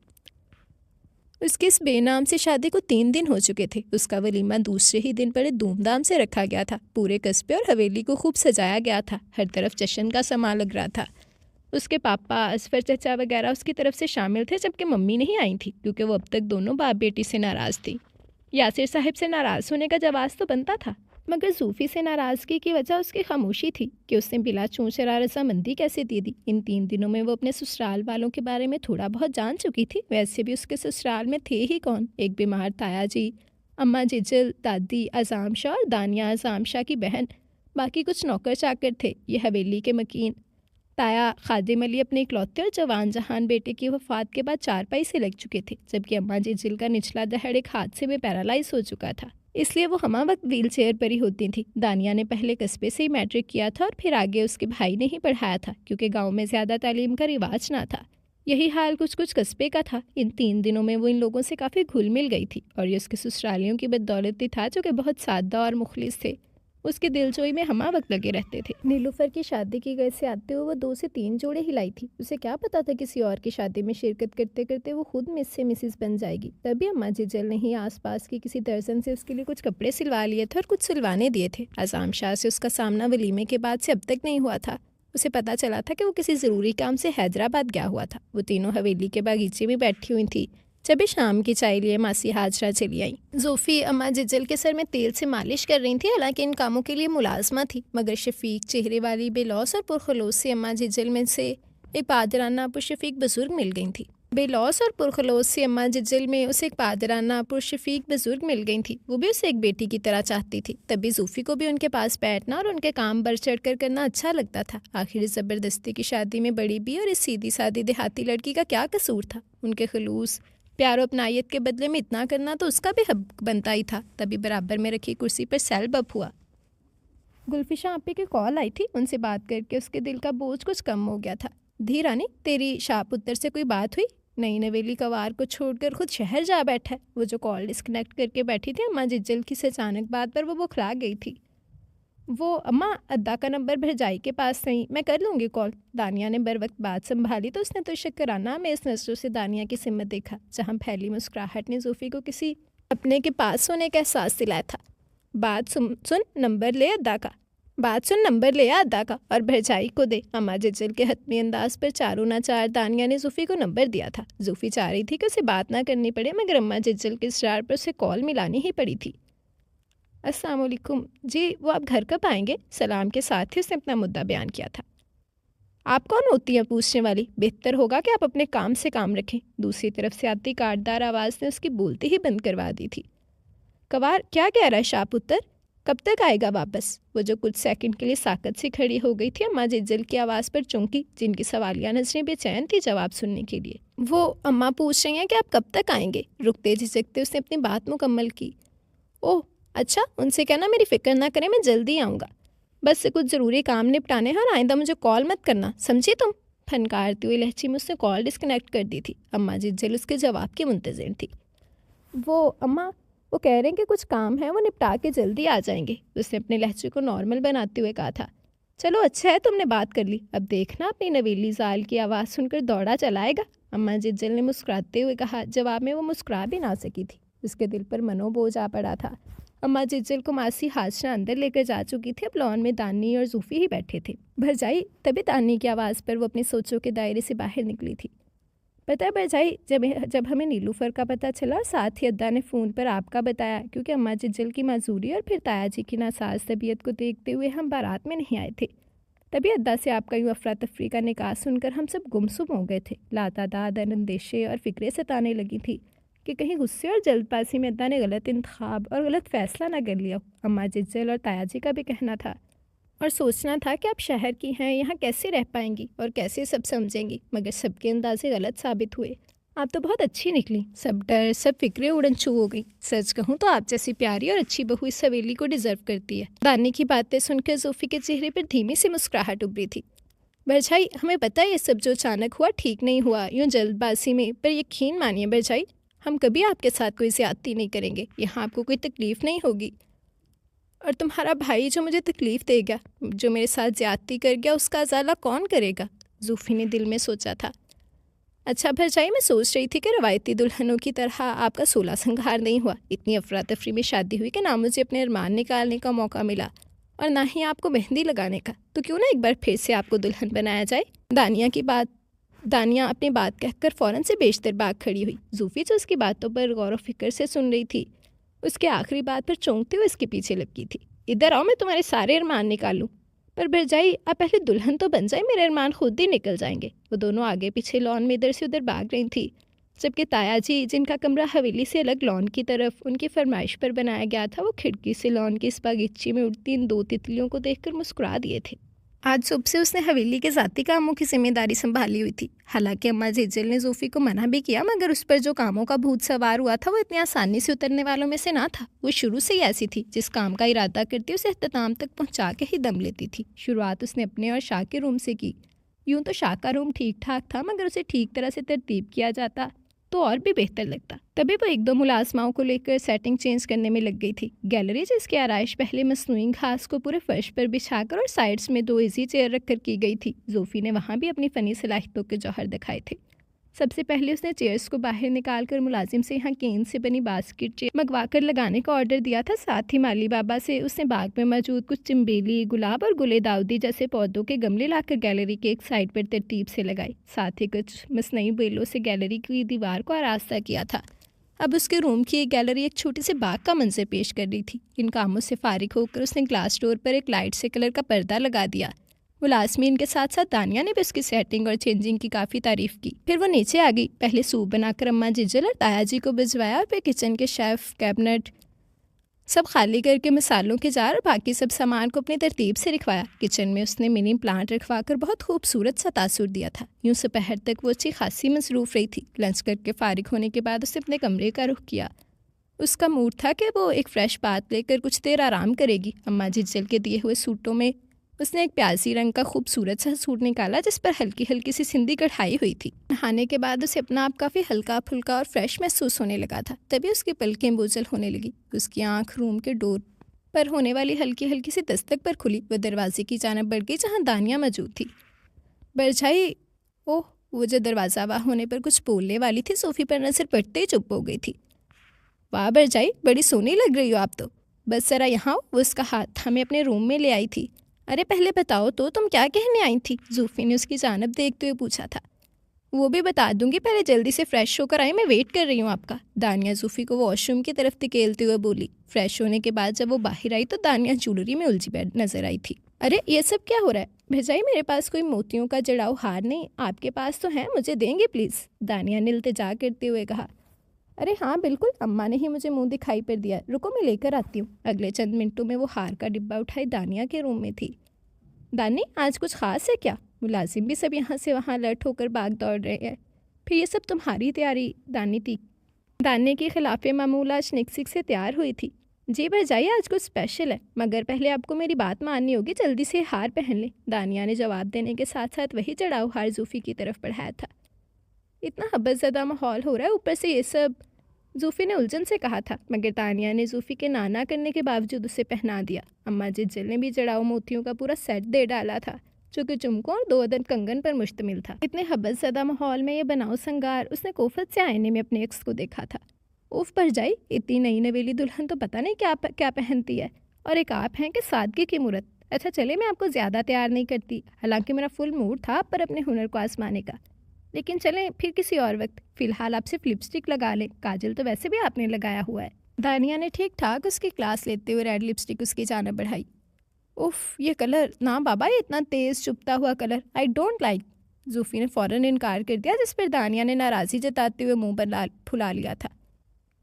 उसकी इस बेनाम से शादी को 3 दिन हो चुके थे। उसका वलीमा दूसरे ही दिन बड़े धूमधाम से रखा गया था। पूरे कस्बे और हवेली को खूब सजाया गया था। हर तरफ जश्न का समा लग रहा था। उसके पापा, असफर चचा वगैरह उसकी तरफ से शामिल थे, जबकि मम्मी नहीं आई थी क्योंकि वो अब तक दोनों बाप बेटी से नाराज़ थी। यासिर साहब से नाराज़ होने का जवाब तो बनता था, मगर सूफ़ी से नाराज़गी की वजह उसकी खामोशी थी कि उसने बिला चूंचरा रजामंदी कैसे दे दी। इन 3 दिनों में वो अपने ससुराल वालों के बारे में थोड़ा बहुत जान चुकी थी। वैसे भी उसके ससुराल में थे ही कौन, एक बीमार ताया जी, अम्मा जिजल, दादी अज़ाम शाह और दानिया अज़ाम शाह की बहन, बाकी कुछ नौकर चाकर थे। ये हवेली के मकीन ताया खादिम अली अपने इकलौते और जवान जहान बेटे की वफ़ात के बाद चारपाई से लग चुके थे, जबकि अम्मा जिजल का निचला दहड़ एक हादसे में पैरालाइज हो चुका था, इसलिए वो हमा वक्त व्हील चेयर पर ही होती थी। दानिया ने पहले कस्बे से ही मैट्रिक किया था और फिर आगे उसके भाई ने ही पढ़ाया था, क्योंकि गांव में ज़्यादा तालीम का रिवाज ना था। यही हाल कुछ कुछ कस्बे का था। इन 3 दिनों में वो इन लोगों से काफ़ी घुल मिल गई थी, और ये उसके ससुरालियों की बदौलत ही था, जो कि बहुत सादा और मुखलिस थे। उसके दिलजोई में हमा वक्त लगे रहते थे। नीलूफर की शादी की घर से आते हुए वो 2 से 3 जोड़े हिलाई थी। उसे क्या पता था किसी और की शादी में शिरकत करते करते वो खुद मिस से मिसिस बन जाएगी। तभी अम्मा जिजल ने ही आसपास की किसी दर्जन से उसके लिए कुछ कपड़े सिलवा लिए थे और कुछ सिलवाने दिए थे। अज़ाम शाह से उसका सामना वलीमे के बाद से अब तक नहीं हुआ था। उसे पता चला था कि वो किसी ज़रूरी काम से हैदराबाद गया हुआ था। वो तीनों हवेली के बागीचे में बैठी हुई थी जब शाम की चाय लिए मासी हाजरा चली आई। ज़ोफ़ी अम्मा जिजल के सर में तेल से मालिश कर रही थी। हालांकि इन कामों के लिए मुलाजमा थी, मगर शफीक चेहरे वाली बेलौस और पुरखलूस से अम्मा जिजल में से एक पादराना पुरशफीक बुजुर्ग मिल गई थी। बेलौस और पुरखलूस से अम्मा जिजल में उसे एक पादराना पुरशफीक बुजुर्ग मिल गई थी। वो भी उसे एक बेटी की तरह चाहती थी। तभी ज़ोफ़ी को भी उनके पास बैठना और उनके काम बढ़ चढ़ कर करना अच्छा लगता था। आखिर ज़बरदस्ती की शादी में बड़ी भी और इस सीधी सादी देहाती लड़की का क्या कसूर था। उनके खलूस प्यारो अपनायत के बदले में इतना करना तो उसका भी हक बनता ही था। तभी बराबर में रखी कुर्सी पर सैल बप हुआ। गुलफिशा आपी की कॉल आई थी। उनसे बात करके उसके दिल का बोझ कुछ कम हो गया था। धी रानी, तेरी शाहपुत्र से कोई बात हुई? नई नवेली कवार को छोड़कर खुद शहर जा बैठा है। वो जो कॉल डिस्कनेक्ट करके बैठी थी अम्मा जिज्जल की से अचानक बात पर वो बुखला गई थी। वो अम्मा अद्दा का नंबर भरजाई के पास नहीं, मैं कर लूँगी कॉल। दानिया ने बर वक्त बात संभाली तो उसने तो शक्राना में इस नजरों से दानिया की सिमत देखा, जहाँ फैली मुस्कुराहट ने ज़ोफ़ी को किसी अपने के पास होने का एहसास दिलाया था। बात सुन नंबर ले अद्दा का, बात सुन नंबर ले आ अद्दा का और भरजाई को दे। अम्मा जिज्जल के हतमी अंदाज पर चारों ना चार दानिया ने ज़ोफ़ी को नंबर दिया था। ज़ोफ़ी चाह रही थी कि उसे बात ना करनी पड़े, मगर अम्मा जिज्जल के इसरार पर उसे कॉल मिलानी ही पड़ी थी। अस्सलाम वालेकुम जी, वो आप घर कब आएंगे? सलाम के साथ ही उसने अपना मुद्दा बयान किया था। आप कौन होती हैं पूछने वाली? बेहतर होगा कि आप अपने काम से काम रखें। दूसरी तरफ से आती काटदार आवाज़ ने उसकी बोलती ही बंद करवा दी थी। कवार क्या कह रहा है शाहपुत्र? कब तक आएगा वापस? वो जो कुछ सेकंड के लिए साकत से खड़ी हो गई थी अम्मा जिज्जल की आवाज़ पर चौंकी, जिनकी सवालिया नजरें बेचैन थी जवाब सुनने के लिए। वो अम्मा पूछ रही हैं कि आप कब तक आएंगे? रुकते झिझकते उसने अपनी बात मुकम्मल की। ओह अच्छा, उनसे कहना मेरी फ़िक्र ना करें, मैं जल्दी आऊँगा। बस कुछ ज़रूरी काम निपटाने हैं और आइंदा मुझे कॉल मत करना, समझी तुम? फनकारती हुई लहजे में उसने कॉल डिस्कनेक्ट कर दी थी। अम्मा जिज्जल उसके जवाब की मुंतज़िर थी। वो अम्मा, वो कह रहे हैं कि कुछ काम है, वो निपटा के जल्दी आ जाएंगे। उसने अपने लहजे को नॉर्मल बनाते हुए कहा था। चलो अच्छा है तुमने बात कर ली, अब देखना अपनी नवीली ज़ाल की आवाज़ सुनकर दौड़ा चलाएगा। अम्मा जिज्जल ने मुस्कुराते हुए कहा। जवाब में वो मुस्कुरा भी ना सकी थी। उसके दिल पर मनोबोझ आ पड़ा था। अम्मा जिज्जल को मासी हाजरा अंदर लेकर जा चुकी थी। अब लॉन में दानी और ज़ोफ़ी ही बैठे थे। भरजाई, तभी दानी की आवाज़ पर वो अपनी सोचों के दायरे से बाहर निकली थी। पता है भरजाई, जब हमें नीलूफर का पता चला, साथ ही अद्दा ने फ़ोन पर आपका बताया, क्योंकि अम्मा जिज्जल की माजूरी और फिर ताया जी की नासाज तबीयत को देखते हुए हम बारात में नहीं आए थे। तभी अद्दा से आपका यूँ अफरा तफरी का निकाह सुनकर हम सब गुमसुम हो गए थे। लातादाद अंदेशे और फ़िक्रें सताने लगी थी कि कहीं गुस्से और जल्दबाजी में अद्दा ने गलत इंतखाब और गलत फैसला ना कर लिया हो। अम्मा जिज्जल और ताया जी का भी कहना था और सोचना था कि आप शहर की हैं, यहाँ कैसे रह पाएंगी और कैसे सब समझेंगी, मगर सबके अंदाजे गलत साबित हुए। आप तो बहुत अच्छी निकली, सब डर सब फिक्रें उड़न छू हो गई। सच कहूँ तो आप जैसी प्यारी और अच्छी बहू इस हवेली को डिजर्व करती है। दानी की बातें सुनकर जोफ़ी के चेहरे पर धीमी सी मुस्कुराहट उभरी थी। बरछाई, हमें पता है ये सब जो अचानक हुआ ठीक नहीं हुआ, यूँ जल्दबाजी में, पर यकीन मानिए बरछाई, हम कभी आपके साथ कोई ज़्यादती नहीं करेंगे। यहाँ आपको कोई तकलीफ़ नहीं होगी। और तुम्हारा भाई जो मुझे तकलीफ़ देगा, जो मेरे साथ ज़्यादती कर गया, उसका अजाला कौन करेगा? जोफ़ी ने दिल में सोचा था। अच्छा भरजाई, मैं सोच रही थी कि रवायती दुल्हनों की तरह आपका 16 संहार नहीं हुआ। इतनी अफरा तफरी में शादी हुई कि ना मुझे अपने अरमान निकालने का मौका मिला और ना ही आपको मेहंदी लगाने का। तो क्यों ना एक बार फिर से आपको दुल्हन बनाया जाए। दानिया अपनी बात कहकर फ़ौरन से बेशतर भाग खड़ी हुई। जोफ़ी जो उसकी बातों पर गौर व फिक्र से सुन रही थी, उसके आखिरी बात पर चौंकते हुए इसके पीछे लपकी थी। इधर आओ, मैं तुम्हारे सारे अरमान निकालूं। पर भरजाई, आप पहले दुल्हन तो बन जाए, मेरे अरमान खुद ही निकल जाएंगे। वो दोनों आगे पीछे लॉन में इधर से उधर भाग रही थी, जबकि ताया जी, जिनका कमरा हवेली से अलग लॉन की तरफ उनकी फरमाइश पर बनाया गया था, वो खिड़की से लॉन की इस बागीचे में उड़ती इन 2 तितलियों को देखकर मुस्कुरा दिए थे। आज सुबह से उसने हवेली के ज़ाती कामों की जिम्मेदारी संभाली हुई थी। हालांकि अम्मा जिज्जल ने जोफ़ी को मना भी किया, मगर उस पर जो कामों का भूत सवार हुआ था वो इतनी आसानी से उतरने वालों में से ना था। वो शुरू से ही ऐसी थी, जिस काम का इरादा करती उसे अख्ताम तक पहुंचा के ही दम लेती थी। शुरुआत उसने अपने और शाह के रूम से की। यूँ तो शाह का रूम ठीक ठाक था, मगर उसे ठीक तरह से तरतीब किया जाता तो और भी बेहतर लगता। तभी वो 1-2 मुलाजमाओं को लेकर सेटिंग चेंज करने में लग गई थी। गैलरी, जिसकी आराइश पहले मसनूई घास को पूरे फर्श पर बिछाकर और साइड्स में 2 इजी चेयर रखकर की गई थी, जोफ़ी ने वहाँ भी अपनी फ़नी सलाहियतों के जौहर दिखाए थे। सबसे पहले उसने चेयर्स को बाहर निकालकर मुलाजिम से यहाँ केन से बनी बास्केट चेयर मंगवा कर लगाने का ऑर्डर दिया था। साथ ही माली बाबा से उसने बाग में मौजूद कुछ चिम्बेली, गुलाब और गुले दाऊदी जैसे पौधों के गमले लाकर गैलरी के एक साइड पर तरतीब से लगाए। साथ ही कुछ मसनई बेलों से गैलरी की दीवार को आरास्ता किया था। अब उसके रूम की एक गैलरी एक छोटे से बाग का मंजर पेश कर रही थी। इन कामों से फारिग होकर उसने ग्लास डोर पर एक लाइट से कलर का पर्दा लगा दिया। मुलाजमीन के साथ साथ दानिया ने भी उसकी सेटिंग और चेंजिंग की काफ़ी तारीफ की। फिर वो नीचे आ गई। पहले सूप बनाकर अम्मा जिज्जल और ताया जी को भिजवाया और फिर किचन के शेफ, कैबिनेट सब खाली करके मसालों के जार और बाकी सब सामान को अपनी तरतीब से रखवाया। किचन में उसने मिनी प्लांट रखवा कर बहुत खूबसूरत सा तासुर दिया था। यूँ दोपहर तक वो अच्छी खासी मसरूफ़ रही थी। लंच करके फारिग होने के बाद उसने अपने कमरे का रुख किया। उसका मूड था कि वो एक फ़्रेश बात लेकर कुछ देर आराम करेगी। अम्मा जिज्जल के दिए हुए सूटों में उसने एक प्याजी रंग का खूबसूरत सा सूट निकाला, जिस पर हल्की हल्की सी सिंधी कढ़ाई हुई थी। नहाने के बाद उसे अपना आप काफ़ी हल्का फुल्का और फ्रेश महसूस होने लगा था। तभी उसकी पलकें बोझल होने लगी। उसकी आंख रूम के डोर पर होने वाली हल्की हल्की सी दस्तक पर खुली। वह दरवाजे की जानब बढ़ गई जहाँ दानिया मौजूद थी। बरछाई, ओह, वो जो दरवाज़ा वाह होने पर कुछ बोलने वाली थी, सोफ़ी पर नजर पड़ते ही चुप हो गई थी। वाह बरछाई, बड़ी सोनी लग रही हो आप तो। बस ज़रा यहाँ आओ। वो उसका हाथ हमें अपने रूम में ले आई थी। अरे पहले बताओ तो, तुम क्या कहने आई थी? जोफ़ी ने उसकी जानब देखते हुए पूछा था। वो भी बता दूंगी, पहले जल्दी से फ्रेश होकर आई, मैं वेट कर रही हूँ आपका। दानिया जोफ़ी को वॉशरूम की तरफ धकेलते हुए बोली। फ्रेश होने के बाद जब वो बाहर आई तो दानिया ज्वेलरी में उलझी बैठ नजर आई थी। अरे ये सब क्या हो रहा है? भरजाई, मेरे पास कोई मोतियों का जड़ाऊ हार नहीं, आपके पास तो है, मुझे देंगे प्लीज़? दानिया ने इल्तिजा करते हुए कहा। अरे हाँ बिल्कुल, अम्मा ने ही मुझे मुंह दिखाई पर दिया। रुको, मैं लेकर आती हूँ। अगले चंद मिनटों में वो हार का डिब्बा उठाई दानिया के रूम में थी। दानी, आज कुछ ख़ास है क्या? मुलाजिम भी सब यहाँ से वहाँ अलर्ट होकर भाग दौड़ रहे हैं। फिर ये सब तुम्हारी तैयारी? दानी थी। दाने के खिलाफ मामूल आज निकसिक से तैयार हुई थी। जी भरजाई, आज कुछ स्पेशल है, मगर पहले आपको मेरी बात माननी होगी। जल्दी से हार पहन लें। दानिया ने जवाब देने के साथ साथ वही चढ़ाऊ हार जोफ़ी की तरफ बढ़ाया था। इतना हबसज़दा माहौल हो रहा है, ऊपर से ये सब, जोफ़ी ने उलझन से कहा था, मगर तानिया ने जोफ़ी के नाना करने के बावजूद उसे पहना दिया। अम्मा जिज्जल ने भी जड़ाऊ मोतियों का पूरा सेट दे डाला था, जो कि झुमकों और 2 अदद कंगन पर मुश्तमिल था। इतने हबसज़दा माहौल में ये बनाओ संगार उसने कोफत से आईने में अपने एक्स को देखा था। उफ भरजाई, इतनी नई नवेली दुल्हन तो पता नहीं क्या पहनती है, और एक आप हैं कि सादगी की मूरत। अच्छा चले, मैं आपको ज़्यादा तैयार नहीं करती। हालांकि मेरा फुल मूड था पर अपने हुनर को आजमाने का, लेकिन चलें फिर किसी और वक्त। फ़िलहाल आप सिर्फ लिपस्टिक लगा लें, काजल तो वैसे भी आपने लगाया हुआ है। दानिया ने ठीक ठाक उसकी क्लास लेते हुए रेड लिपस्टिक उसकी जानब बढ़ाई। उफ, ये कलर ना बाबा, ये इतना तेज़ चुभता हुआ कलर आई डोंट लाइक। जोफ़ी ने फ़ौरन इनकार कर दिया, जिस पर दानिया ने नाराज़ी जताते हुए मुंह पर फुला लिया था।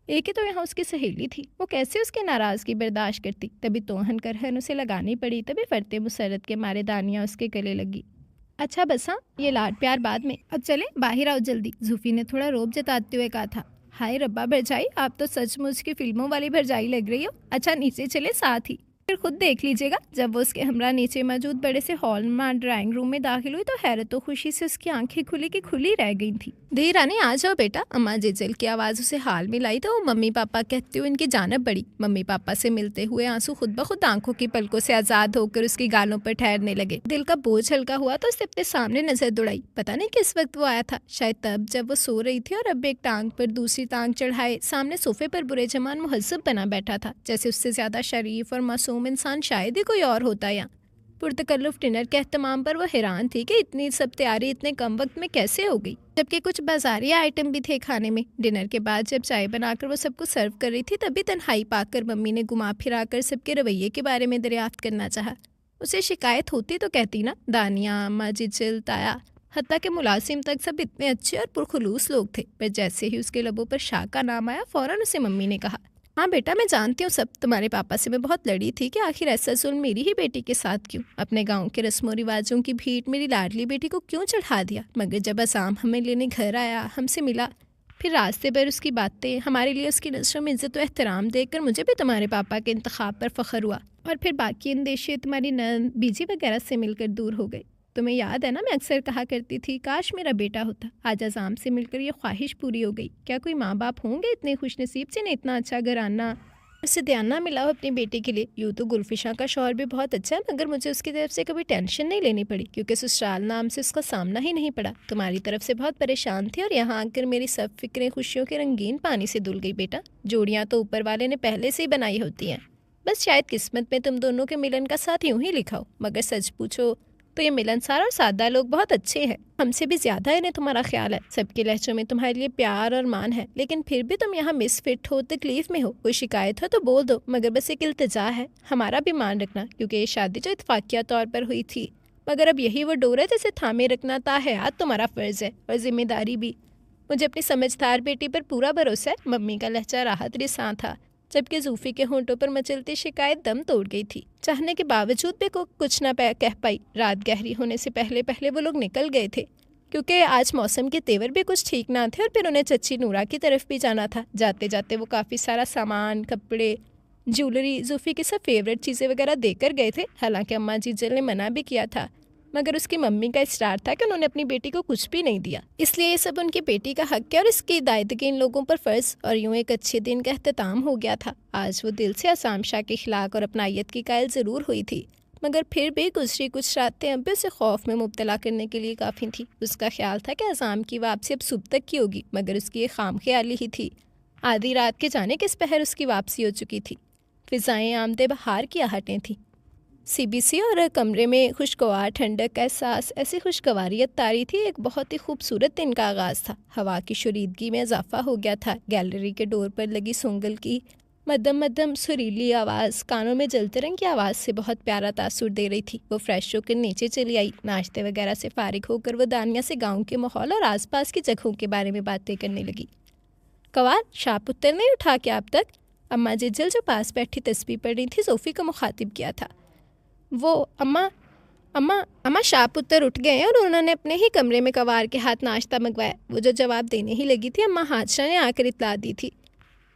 एक ही तो यहाँ उसकी सहेली थी, वो कैसे उसकी नाराज़गी बर्दाश्त करती। तभी तोहन करहन उसे लगानी पड़ी, तभी फरते मुसरत के मारे दानिया उसके गले लगी। अच्छा बस हाँ, ये लाड प्यार बाद में, अब चले बाहर आओ जल्दी, जूफी ने थोड़ा रोब जताते हुए कहा था। हाय रब्बा भरजाई, आप तो सचमुच की फिल्मों वाली भरजाई लग रही हो। अच्छा नीचे चले साथ ही, फिर खुद देख लीजिएगा। जब वो उसके हमरा नीचे मौजूद बड़े से हॉल में ड्राइंग रूम में दाखिल हुई तो हैरत और खुशी से उसकी आंखें खुली की खुली रह गई थी। दी रानी आ जाओ बेटा, अम्मा जिजल की आवाज़ उसे हाल में लाई तो वो मम्मी पापा कहते हुए इनकी जानब बढ़ी। मम्मी पापा से मिलते हुए आंसू खुद ब खुद आंखों की पलकों से आज़ाद होकर उसकी गालों पर ठहरने लगे। दिल का बोझ हल्का हुआ तो उसने अपने सामने नजर दौड़ाई। पता नहीं किस वक्त वो आया था, शायद तब जब वो सो रही थी और अब एक टांग पर दूसरी टांग चढ़ाए सामने सोफे पर बुरे जमान मुहज्जब बना बैठा था, जैसे उससे ज्यादा शरीफ और मासूम इंसान शायद ही कोई और होता। या पुरतकल्लुफ डिनर के अहतमाम पर वो हैरान थी कि इतनी सब तैयारी इतने कम वक्त में कैसे हो गई, जबकि कुछ बाजारी आइटम भी थे खाने में। डिनर के बाद जब चाय बनाकर वो सबको सर्व कर रही थी तभी तन्हाई पाकर मम्मी ने घुमा फिराकर सबके रवैये के बारे में दरियाफ्त करना चाहा। उसे शिकायत होती तो कहती ना, दानिया, अम्मा, जिजल, ताया, हत्ता के मुलाजिम तक सब इतने अच्छे और पुरखुलूस लोग थे। पर जैसे ही उसके लबों पर शाह का नाम आया फौरन उसे मम्मी ने कहा, हाँ बेटा मैं जानती हूँ सब, तुम्हारे पापा से मैं बहुत लड़ी थी कि आखिर ऐसा जुल्म मेरी ही बेटी के साथ क्यों, अपने गांव के रस्मों रिवाजों की भीड़ मेरी लाडली बेटी को क्यों चढ़ा दिया। मगर जब असाम हमें लेने घर आया, हमसे मिला, फिर रास्ते पर उसकी बातें, हमारे लिए उसकी नस्रों में इज्जत और एहतराम देखकर मुझे भी तुम्हारे पापा के इंतखाब पर फ़ख्र हुआ। और फिर बाकी अंदेशे तुम्हारी नन बीजी वगैरह से मिलकर दूर हो गए। तुम्हें याद है ना, मैं अक्सर कहा करती थी काश मेरा बेटा होता। आज अज़ाम से मिलकर ये ख्वाहिश पूरी हो गई। क्या कोई माँ बाप होंगे इतने खुशनसीब जिन्हें इतना अच्छा घराना उससे ध्यान मिला हो अपनी बेटी के लिए। यूँ तो गुलफिशा का शौहर भी बहुत अच्छा है, मगर मुझे उसकी तरफ से कभी टेंशन नहीं लेनी पड़ी, क्योंकि ससुराल नाम से उसका सामना ही नहीं पड़ा। तुम्हारी तरफ से बहुत परेशान थी और यहाँ आकर मेरी सब फिक्रें खुशियों के रंगीन पानी से धुल गई। बेटा जोड़ियाँ तो ऊपर वाले ने पहले से ही बनाई होती हैं, बस शायद किस्मत में तुम दोनों के मिलन का साथ यूं ही लिखा हो। मगर सच पूछो तो ये मिलनसार और सादा लोग बहुत अच्छे हैं, हमसे भी ज्यादा इन्हें तुम्हारा ख्याल है। सबके लहजों में तुम्हारे लिए प्यार और मान है, लेकिन फिर भी तुम यहाँ मिसफिट हो, तकलीफ में हो, कोई शिकायत हो तो बोल दो, मगर बस एक इल्तिजा है, हमारा भी मान रखना, क्योंकि ये शादी जो इत्फाकिया तौर पर हुई थी, मगर अब यही वो डोर है जिसे थामे रखना ताहयात तुम्हारा फर्ज है और जिम्मेदारी भी। मुझे अपनी समझदार बेटी पर पूरा भरोसा है। मम्मी का लहजा राहत रिसां था, जबकि जूफी के होंठों पर मचलती शिकायत दम तोड़ गई थी। चाहने के बावजूद भी कुछ ना कह पाई। रात गहरी होने से पहले पहले वो लोग निकल गए थे, क्योंकि आज मौसम के तेवर भी कुछ ठीक ना थे और फिर उन्हें चच्ची नूरा की तरफ भी जाना था। जाते जाते वो काफ़ी सारा सामान, कपड़े, ज्वेलरी, जूफी की सब फेवरेट चीज़ें वगैरह देकर गए थे। हालांकि अम्मा जीजल ने मना भी किया था, मगर उसकी मम्मी का इसरार था कि उन्होंने अपनी बेटी को कुछ भी नहीं दिया, इसलिए ये सब उनकी बेटी का हक है और इसकी हिदायतगी इन लोगों पर फ़र्ज। और यूँ एक अच्छे दिन का अख्ताम हो गया था। आज वो दिल से आसाम शाह के खिलाक और अपनायत की कायल ज़रूर हुई थी, मगर फिर भी गुजरी कुछ रातें अब भी उसे खौफ में मुब्तला करने के लिए काफ़ी थी। उसका ख्याल था कि आसाम की वापसी अब सुबह तक की होगी, मगर उसकी ये खाम ख्याली ही थी। आधी रात के जाने किस पहर उसकी वापसी हो चुकी थी। फ़िज़ाएँ आमदे बहार की आहटें थीं। सीबीसी और कमरे में खुशगवार ठंडक का एहसास, ऐसी खुशगवारियत तारी थी। एक बहुत ही खूबसूरत दिन का आगाज़ था। हवा की शुरीदगी में इजाफा हो गया था। गैलरी के डोर पर लगी सोंगल की मध्यम मध्यम सुरीली आवाज़ कानों में जलते रंग की आवाज़ से बहुत प्यारा तासुर दे रही थी। वो फ्रेश होकर नीचे चली आई। नाश्ते वगैरह से फारिग होकर वो दानिया से गाँव के माहौल और आसपास की जगहों के बारे में बातें करने लगी। कवार, शाह पुत्र नहीं उठा के आप तक? अम्मा जिजल जो पास बैठी तस्बीह पढ़ रही थी जोफ़ी को मुखातिब किया था। वो अम्मा अम्मा अम्मा शाह पुत्र उठ गए हैं और उन्होंने अपने ही कमरे में कवार के हाथ नाश्ता मंगवाया। वो जो जवाब देने ही लगी थी, अम्मा हादशा ने आकर इतला दी थी,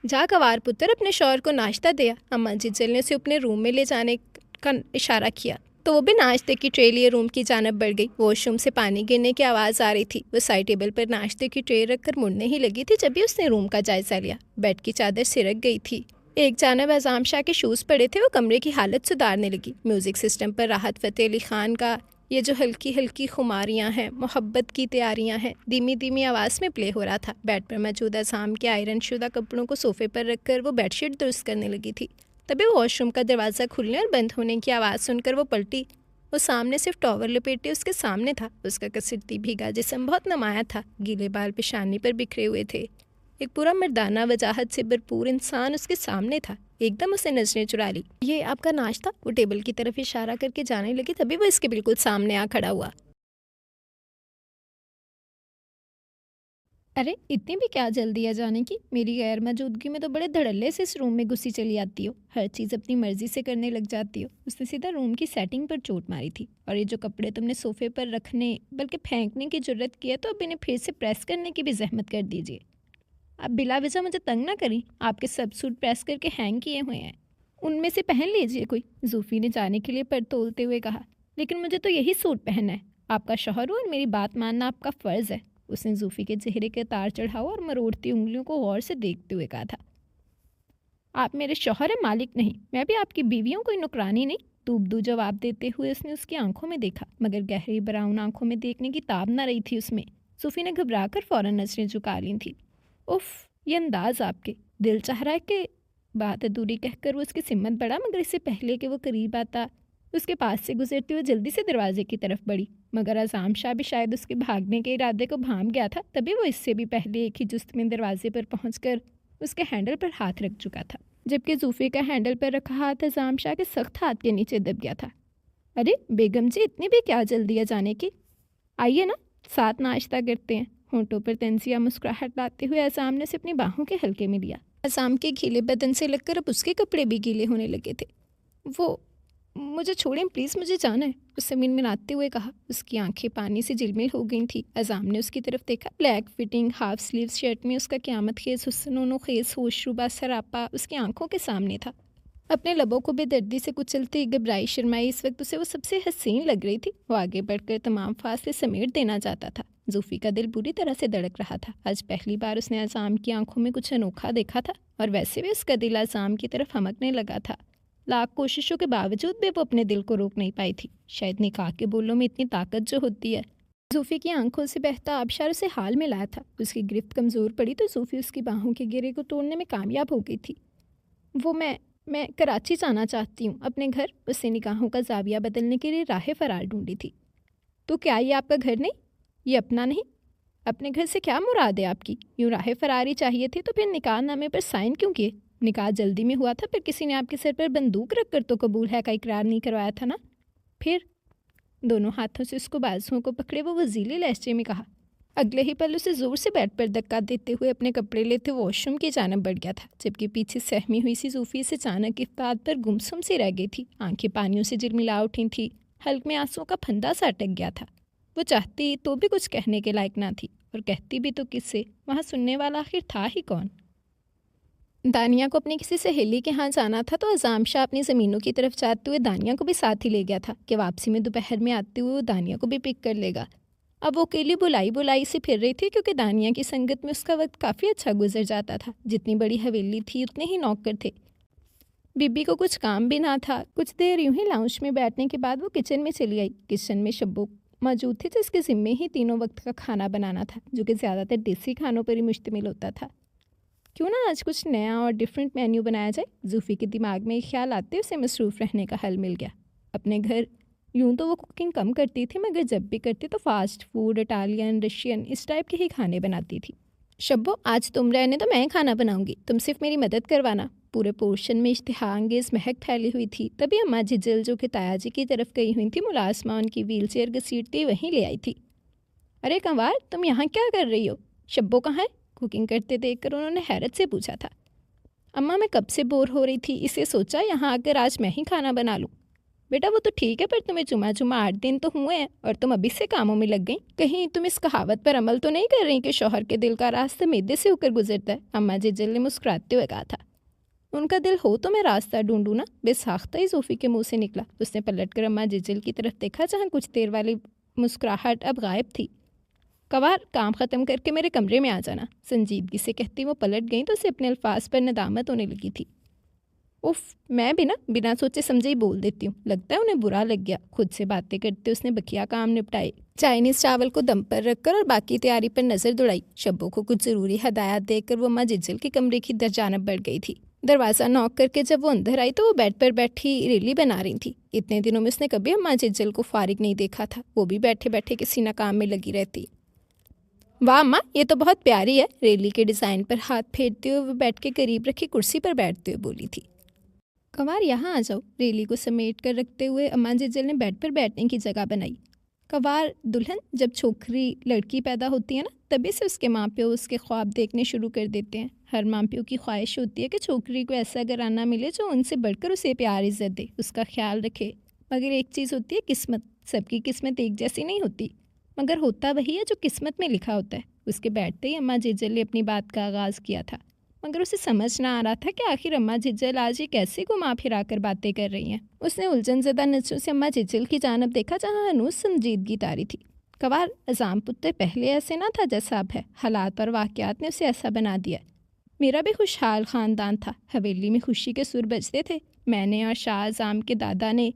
जा कवार पुत्र अपने शौहर को नाश्ता दिया। अम्मा जिजल ने उसे अपने रूम में ले जाने का इशारा किया तो वो भी नाश्ते की ट्रे लिए रूम की जानब बढ़ गई। वॉशरूम से पानी गिरने की आवाज़ आ रही थी। वो साइड टेबल पर नाश्ते की ट्रे रखकर मुड़ने ही लगी थी जब भी उसने रूम का जायजा लिया। बेड की चादर सिरक गई थी। एक जानब आज़ाम शाह के शूज़ पड़े थे। वो कमरे की हालत सुधारने लगी। म्यूज़िक सिस्टम पर राहत फ़तेह अली ख़ान का ये जो हल्की हल्की खुमारियाँ हैं, मोहब्बत की तैयारियाँ हैं, धीमी धीमी आवाज़ में प्ले हो रहा था। बेड पर मौजूद आज़ाम के आयरन शुदा कपड़ों को सोफ़े पर रखकर वो बेडशीट दुरुस्त करने लगी थी। तभी वॉशरूम का दरवाज़ा खुलने और बंद होने की आवाज़ सुनकर वो पलटी। वो सामने सिर्फ टॉवल लपेटे उसके सामने था। उसका कसीरती भीगा जिस्म बहुत नमाया था। गीले बाल पेशानी पर बिखरे हुए थे। एक पूरा मर्दाना वजाहत से भरपूर इंसान उसके सामने था। एकदम उसे नजरें चुरा ली। ये आपका नाश्ता? वो टेबल की तरफ इशारा करके जाने लगी, तभी वो इसके बिल्कुल सामने आ खड़ा हुआ। अरे इतनी भी क्या जल्दी है जाने की? मेरी गैर मौजूदगी में तो बड़े धड़ल्ले से इस रूम में घुसी चली आती हो, हर चीज़ अपनी मर्जी से करने लग जाती हो। उसने सीधा रूम की सेटिंग पर चोट मारी थी। और ये जो कपड़े तुमने सोफे पर रखने बल्कि फेंकने की जरूरत की है तो अब इन्हें फिर से प्रेस करने की भी जहमत कर दीजिए। आप बिला वजह मुझे तंग ना करें, आपके सब सूट प्रेस करके हैंग किए हुए हैं, उनमें से पहन लीजिए कोई। जूफी ने जाने के लिए पर तोलते हुए कहा। लेकिन मुझे तो यही सूट पहनना है, आपका शौहर हूँ और मेरी बात मानना आपका फ़र्ज़ है। उसने जूफी के चेहरे के तार चढ़ाओ और मरोड़ती उंगलियों को गौर से देखते हुए कहा था। आप मेरे शौहर हैं, मालिक नहीं। मैं भी आपकी बीवियों कोई नुकरानी नहीं। दूबदू जवाब देते हुए उसने उसकी आंखों में देखा, मगर गहरी ब्राउन आंखों में देखने की ताब न रही थी उसमें। सूफी ने घबराकर फौरन नजरें झुका ली थी। उफ, ये अंदाज आपके। दिल चाह रहा है कि बात अधूरी कहकर वो उसकी सिम्मत बढ़ा, मगर इससे पहले कि वो करीब आता उसके पास से गुजरते हुए जल्दी से दरवाजे की तरफ बढ़ी। मगर अज़ाम शाह भी शायद उसके भागने के इरादे को भांप गया था, तभी वो इससे भी पहले एक ही जुस्त में दरवाजे पर पहुंचकर उसके हैंडल पर हाथ रख चुका था, जबकि जूफी का हैंडल पर रखा हाथ अज़ाम शाह के सख्त हाथ के नीचे दब गया था। अरे बेगम जी, इतनी भी क्या जल्दी है जाने की? आइए ना, साथ नाश्ता करते हैं। होंठों पर तंजिया मुस्कुराहट लाते हुए अज़ाम ने उसे अपनी बाहों के हल्के में लिया। अज़ाम के गीले बदन से लगकर अब उसके कपड़े भी गीले होने लगे थे। वो, मुझे छोड़ें प्लीज़, मुझे जाना है, उससे मिनमिनाते हुए कहा। उसकी आंखें पानी से झिलमिल हो गई थी। अज़ाम ने उसकी तरफ देखा। Black fitting half sleeves shirt में उसका क़यामत खेज हुस्न खेज होशरुबा सरापा उसकी आंखों के सामने था। अपने लबों को बेदर्दी से कुचलती घबराई शर्माई इस वक्त उसे वो सबसे हसीन लग रही थी। वो आगे बढ़कर तमाम फासले समेट देना चाहता था। जूफी का दिल बुरी तरह से धड़क रहा था। आज पहली बार उसने अज़ाम की आंखों में कुछ अनोखा देखा था, और वैसे भी उसका दिल अज़ाम की तरफ हमकने लगा था। लाख कोशिशों के बावजूद भी वो अपने दिल को रोक नहीं पाई थी। शायद निकाह के बोलों में इतनी ताकत जो होती है। जूफी की आंखों से बहता आबशार उसे हाल में लाया था। उसकी गिरफ्त कमज़ोर पड़ी तो जूफी उसकी बाहों के घेरे को तोड़ने में कामयाब हो गई थी। वो मैं कराची जाना चाहती हूँ, अपने घर। उससे निगाहों का जाविया बदलने के लिए राह फरार ढूंढी थी। तो क्या ये आपका घर नहीं? ये अपना नहीं? अपने घर से क्या मुराद है आपकी? यूँ राह फरारी चाहिए थी तो फिर निकाह नामे पर साइन क्यों किए? निकाह जल्दी में हुआ था, पर किसी ने आपके सर पर बंदूक रखकर तो कबूल है का इकरार नहीं करवाया था ना? फिर दोनों हाथों से उसको बाजुओं को पकड़े वो वजीले लहजे में कहा। अगले ही पल उसे जोर से बेड पर धक्का देते हुए अपने कपड़े लेते वॉशरूम की जानब बढ़ गया था, जबकि पीछे सहमी हुई सी सूफी से अचानक इफ्ताद पर गुमसुम सी रह गई थी। आंखें पानियों से झिलमिला उठी थी। हल्क में आंसुओं का फंदा सा अटक गया था। वो चाहती तो भी कुछ कहने के लायक ना थी, और कहती भी तो किससे? वहाँ सुनने वाला आखिर था ही कौन? दानिया को अपनी किसी सहेली के यहाँ जाना था, तो अज़ाम शाह अपनी ज़मीनों की तरफ जाते हुए दानिया को भी साथ ही ले गया था कि वापसी में दोपहर में आते हुए वो दानिया को भी पिक कर लेगा। अब वो अकेली बुलाई से फिर रही थी, क्योंकि दानिया की संगत में उसका वक्त काफ़ी अच्छा गुजर जाता था। जितनी बड़ी हवेली थी उतने ही नौकर थे। बीबी को कुछ काम भी ना था। कुछ देर यूं ही लाउंज में बैठने के बाद वो किचन में चली आई। किचन में शब्बो मौजूद थे, जिसके ज़िम्मे ही तीनों वक्त का खाना बनाना था, जो कि ज़्यादातर देसी खानों पर ही मुश्तमिल होता था। क्यों ना आज कुछ नया और डिफरेंट मेन्यू बनाया जाए? जूफी के दिमाग में एक ख्याल आते उसे मसरूफ़ रहने का हल मिल गया। अपने घर यूं तो वो कुकिंग कम करती थी, मगर जब भी करती तो फास्ट फूड, इटालियन, रशियन इस टाइप के ही खाने बनाती थी। शब्बो, आज तुम रहने तो मैं खाना बनाऊंगी, तुम सिर्फ मेरी मदद करवाना। पूरे पोर्शन में इश्तिहाअंगेज़ महक फैली हुई थी। तभी अम्मा झिझल, जो कि तायाजी की तरफ गई हुई थी, मुलाजमा उनकी व्हील चेयर घसीटती वहीं ले आई थी। अरे कंवार, तुम यहाँ क्या कर रही हो? शब्बो कहाँ है? कुकिंग करते देखकर उन्होंने हैरत से पूछा था। अम्मा, मैं कब से बोर हो रही थी, इसे सोचा यहाँ आकर आज मैं ही खाना बना लूँ। बेटा वो तो ठीक है, पर तुम्हें जुमा 8 दिन तो हुए हैं और तुम अभी से कामों में लग गई। कहीं तुम इस कहावत पर अमल तो नहीं कर रही कि शौहर के दिल का रास्ता मैदे से होकर गुजरता है? अम्मा जिजल ने मुस्कुराते हुए कहा था। उनका दिल हो तो मैं रास्ता ढूंढूं ना, बेसाख्ता ही जोफी के मुंह से निकला। उसने पलटकर अम्मा जिजल की तरफ देखा, जहाँ कुछ देर वाली मुस्कुराहट अब गायब थी। कवार, काम ख़त्म करके मेरे कमरे में आ जाना, संजीदगी से कहती वो पलट गई तो उसे अपने अल्फाज पर नदामत होने लगी थी। उफ, मैं भी ना बिना सोचे समझे ही बोल देती हूँ, लगता है उन्हें बुरा लग गया। खुद से बातें करते उसने बकिया काम निपटाए। चाइनीज़ चावल को दम पर रखकर और बाकी तैयारी पर नज़र दौड़ाई। शब्बों को कुछ ज़रूरी हदायत देकर वो अम्मा जिज्जल के कमरे की जानब बढ़ गई थी। दरवाज़ा नॉक करके जब वो अंदर आई तो वो बेड पर बैठी रेली बना रही थी। इतने दिनों में उसने कभी अम्मा जिज्जल को फारिग नहीं देखा था। वो भी बैठे बैठे किसी न काम में लगी रहती। वाह अम्मा, ये तो बहुत प्यारी है। रेली के डिज़ाइन पर हाथ फेरते हुए वो बेड के करीब रखी कुर्सी पर बैठते हुए बोली थी। कंवार, यहाँ आ जाओ। रेली को समेट कर रखते हुए अम्मा जिज्जल ने बेड पर बैठने की जगह बनाई। कंवार दुल्हन, जब छोकरी लड़की पैदा होती है ना, तभी से उसके माँ प्यो उसके ख्वाब देखने शुरू कर देते हैं। हर माँ प्यो की ख्वाहिश होती है कि छोकरी को ऐसा घराना मिले जो उनसे बढ़कर उसे प्यार इज्जत दे, उसका ख्याल रखे। मगर एक चीज़ होती है किस्मत। सबकी किस्मत एक जैसी नहीं होती, मगर होता वही है जो किस्मत में लिखा होता है। उसके बैठते ही अम्मा जिज्जल ने अपनी बात का आगाज़ किया था, मगर उसे समझ ना आ रहा था कि आखिर अम्मा जिज्जल आज ये कैसे घुमा फिरा कर बातें कर रही हैं। उसने उलझन ज़दा नज़रों से अम्मा जिज्जल की जानब देखा जहाँ हनूज संजीदगी तारी थी। कवार अजाम पुत्र पहले ऐसे ना था जैसा अब है। हालात और वाक़यात ने उसे ऐसा बना दिया। मेरा भी खुशहाल ख़ानदान था। हवेली में खुशी के सुर बजते थे। मैंने और शाह अज़ाम के दादा ने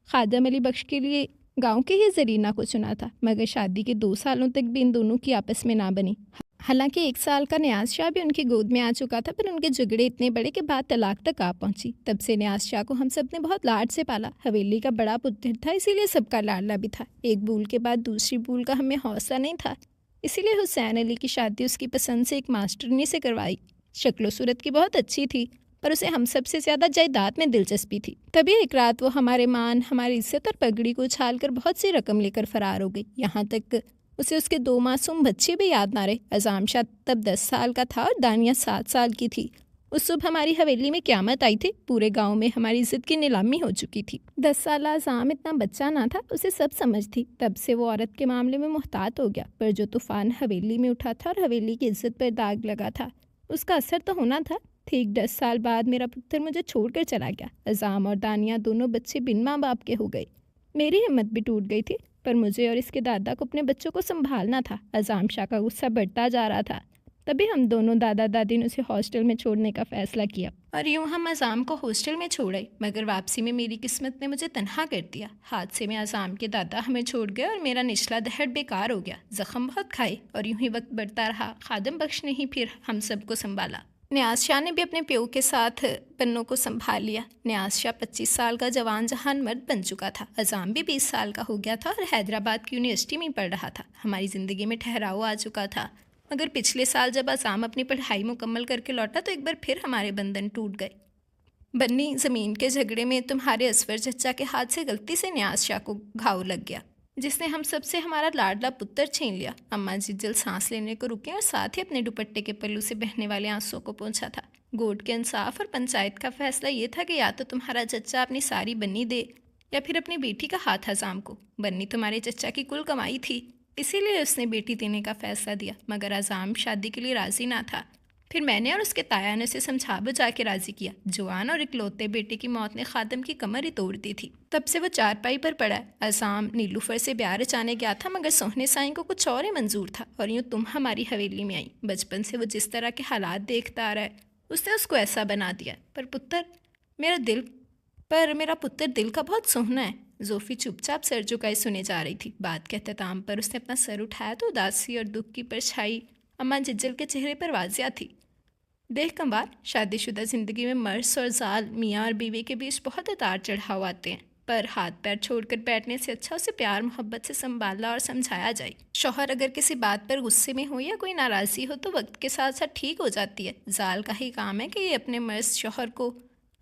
खादम अली बख्श के लिए गांव के ही ज़रीना को चुना था, मगर शादी के 2 सालों तक भी इन दोनों की आपस में ना बनी। हालांकि 1 साल का न्याज शाह भी उनकी गोद में आ चुका था, पर उनके झगड़े इतने बड़े कि बात तलाक तक आ पहुंची। तब से न्याज शाह को हम सब ने बहुत लाड से पाला। हवेली का बड़ा पुत्र था, इसीलिए सबका लाडला भी था। एक बूल के बाद दूसरी बूल का हमें हौसला नहीं था, इसीलिए हुसैन अली की शादी उसकी पसंद से एक मास्टरनी से करवाई। शक्लो सूरत की बहुत अच्छी थी, पर उसे हम सब से ज़्यादा जायदाद में दिलचस्पी थी। तभी एक रात वो हमारे मान, हमारी इज्जत और पगड़ी को उछाल कर बहुत सी रकम लेकर फरार हो गई। यहाँ तक उसे उसके 2 मासूम बच्चे भी याद ना रहे। अज़ाम शाह तब 10 साल का था और दानिया 7 साल की थी। उस सुबह हमारी हवेली में क़यामत आई थी। पूरे गांव में हमारी इज्जत की नीलामी हो चुकी थी। 10 साल अज़ाम इतना बच्चा ना था, उसे सब समझ थी। तब से वो औरत के मामले में मुहतात हो गया, पर जो तूफ़ान हवेली में उठा था और हवेली की इज्जत पर दाग लगा था, उसका असर तो होना था। ठीक 10 साल बाद मेरा पुत्र मुझे छोड़कर चला गया। अज़ाम और दानिया दोनों बच्चे बिन माँ बाप के हो गए। मेरी हिम्मत भी टूट गई थी, पर मुझे और इसके दादा को अपने बच्चों को संभालना था। अज़ाम शाह का गुस्सा बढ़ता जा रहा था। तभी हम दोनों दादा दादी ने उसे हॉस्टल में छोड़ने का फ़ैसला किया और यूँ हम अज़ाम को हॉस्टल में छोड़े। मगर वापसी में मेरी किस्मत ने मुझे तन्हा कर दिया। हादसे में अज़ाम के दादा हमें छोड़ गए और मेरा निचला दहर बेकार हो गया। ज़ख्म बहुत खाए और यूँ ही वक्त बढ़ता रहा। खादम बख्श ने ही फिर हम सबको संभाला। न्याज शाह ने भी अपने प्यो के साथ पन्नों को संभाल लिया। न्याज शाह 25 साल का जवान जहान मर्द बन चुका था। अज़ाम भी 20 साल का हो गया था और हैदराबाद की यूनिवर्सिटी में पढ़ रहा था। हमारी ज़िंदगी में ठहराव आ चुका था। मगर पिछले साल जब अज़ाम अपनी पढ़ाई मुकम्मल करके लौटा तो एक बार फिर हमारे बंधन टूट गए। बन्नी ज़मीन के झगड़े में तुम्हारे असवर चचा के हाथ से गलती से न्याज शाह को घाव लग गया, जिसने हम सबसे हमारा लाडला पुत्र छीन लिया। अम्मा जिज्जल सांस लेने को रुके और साथ ही अपने दुपट्टे के पल्लू से बहने वाले आंसुओं को पोंछा था। कोर्ट के इंसाफ और पंचायत का फैसला ये था कि या तो तुम्हारा चचा अपनी सारी बन्नी दे या फिर अपनी बेटी का हाथ अज़ाम को। बन्नी तुम्हारे चचा की कुल कमाई थी, इसीलिए उसने बेटी देने का फैसला दिया, मगर अज़ाम शादी के लिए राज़ी ना था। फिर मैंने और उसके ताया ने उसे समझा बुझा के राज़ी किया। जवान और इकलौते बेटे की मौत ने खादम की कमर ही तोड़ दी थी। तब से वो चारपाई पर पड़ा है। अज़ाम नीलूफर से ब्याह रचाने गया था, मगर सोहने साईं को कुछ और ही मंजूर था और यूँ तुम हमारी हवेली में आई। बचपन से वो जिस तरह के हालात देखता आ रहा है, उसने उसको ऐसा बना दिया। पर मेरा पुत्र दिल का बहुत सोहना है। जोफ़ी चुपचाप सर झुकाए सुने जा रही थी। बात के अख्ताम पर उसने अपना सर उठाया तो उदासी और दुख की परछाई अम्मा जिज्जल के चेहरे पर वाजिया थी। देख कंवार, शादीशुदा ज़िंदगी में मर्स और ज़ाल, मियाँ और बीवी के बीच बहुत उतार चढ़ाव आते हैं, पर हाथ पैर छोड़कर बैठने से अच्छा उसे प्यार मोहब्बत से संभाला और समझाया जाए। शौहर अगर किसी बात पर गुस्से में हो या कोई नाराज़गी हो तो वक्त के साथ साथ ठीक हो जाती है। ज़ाल का ही काम है कि ये अपने मर्स शौहर को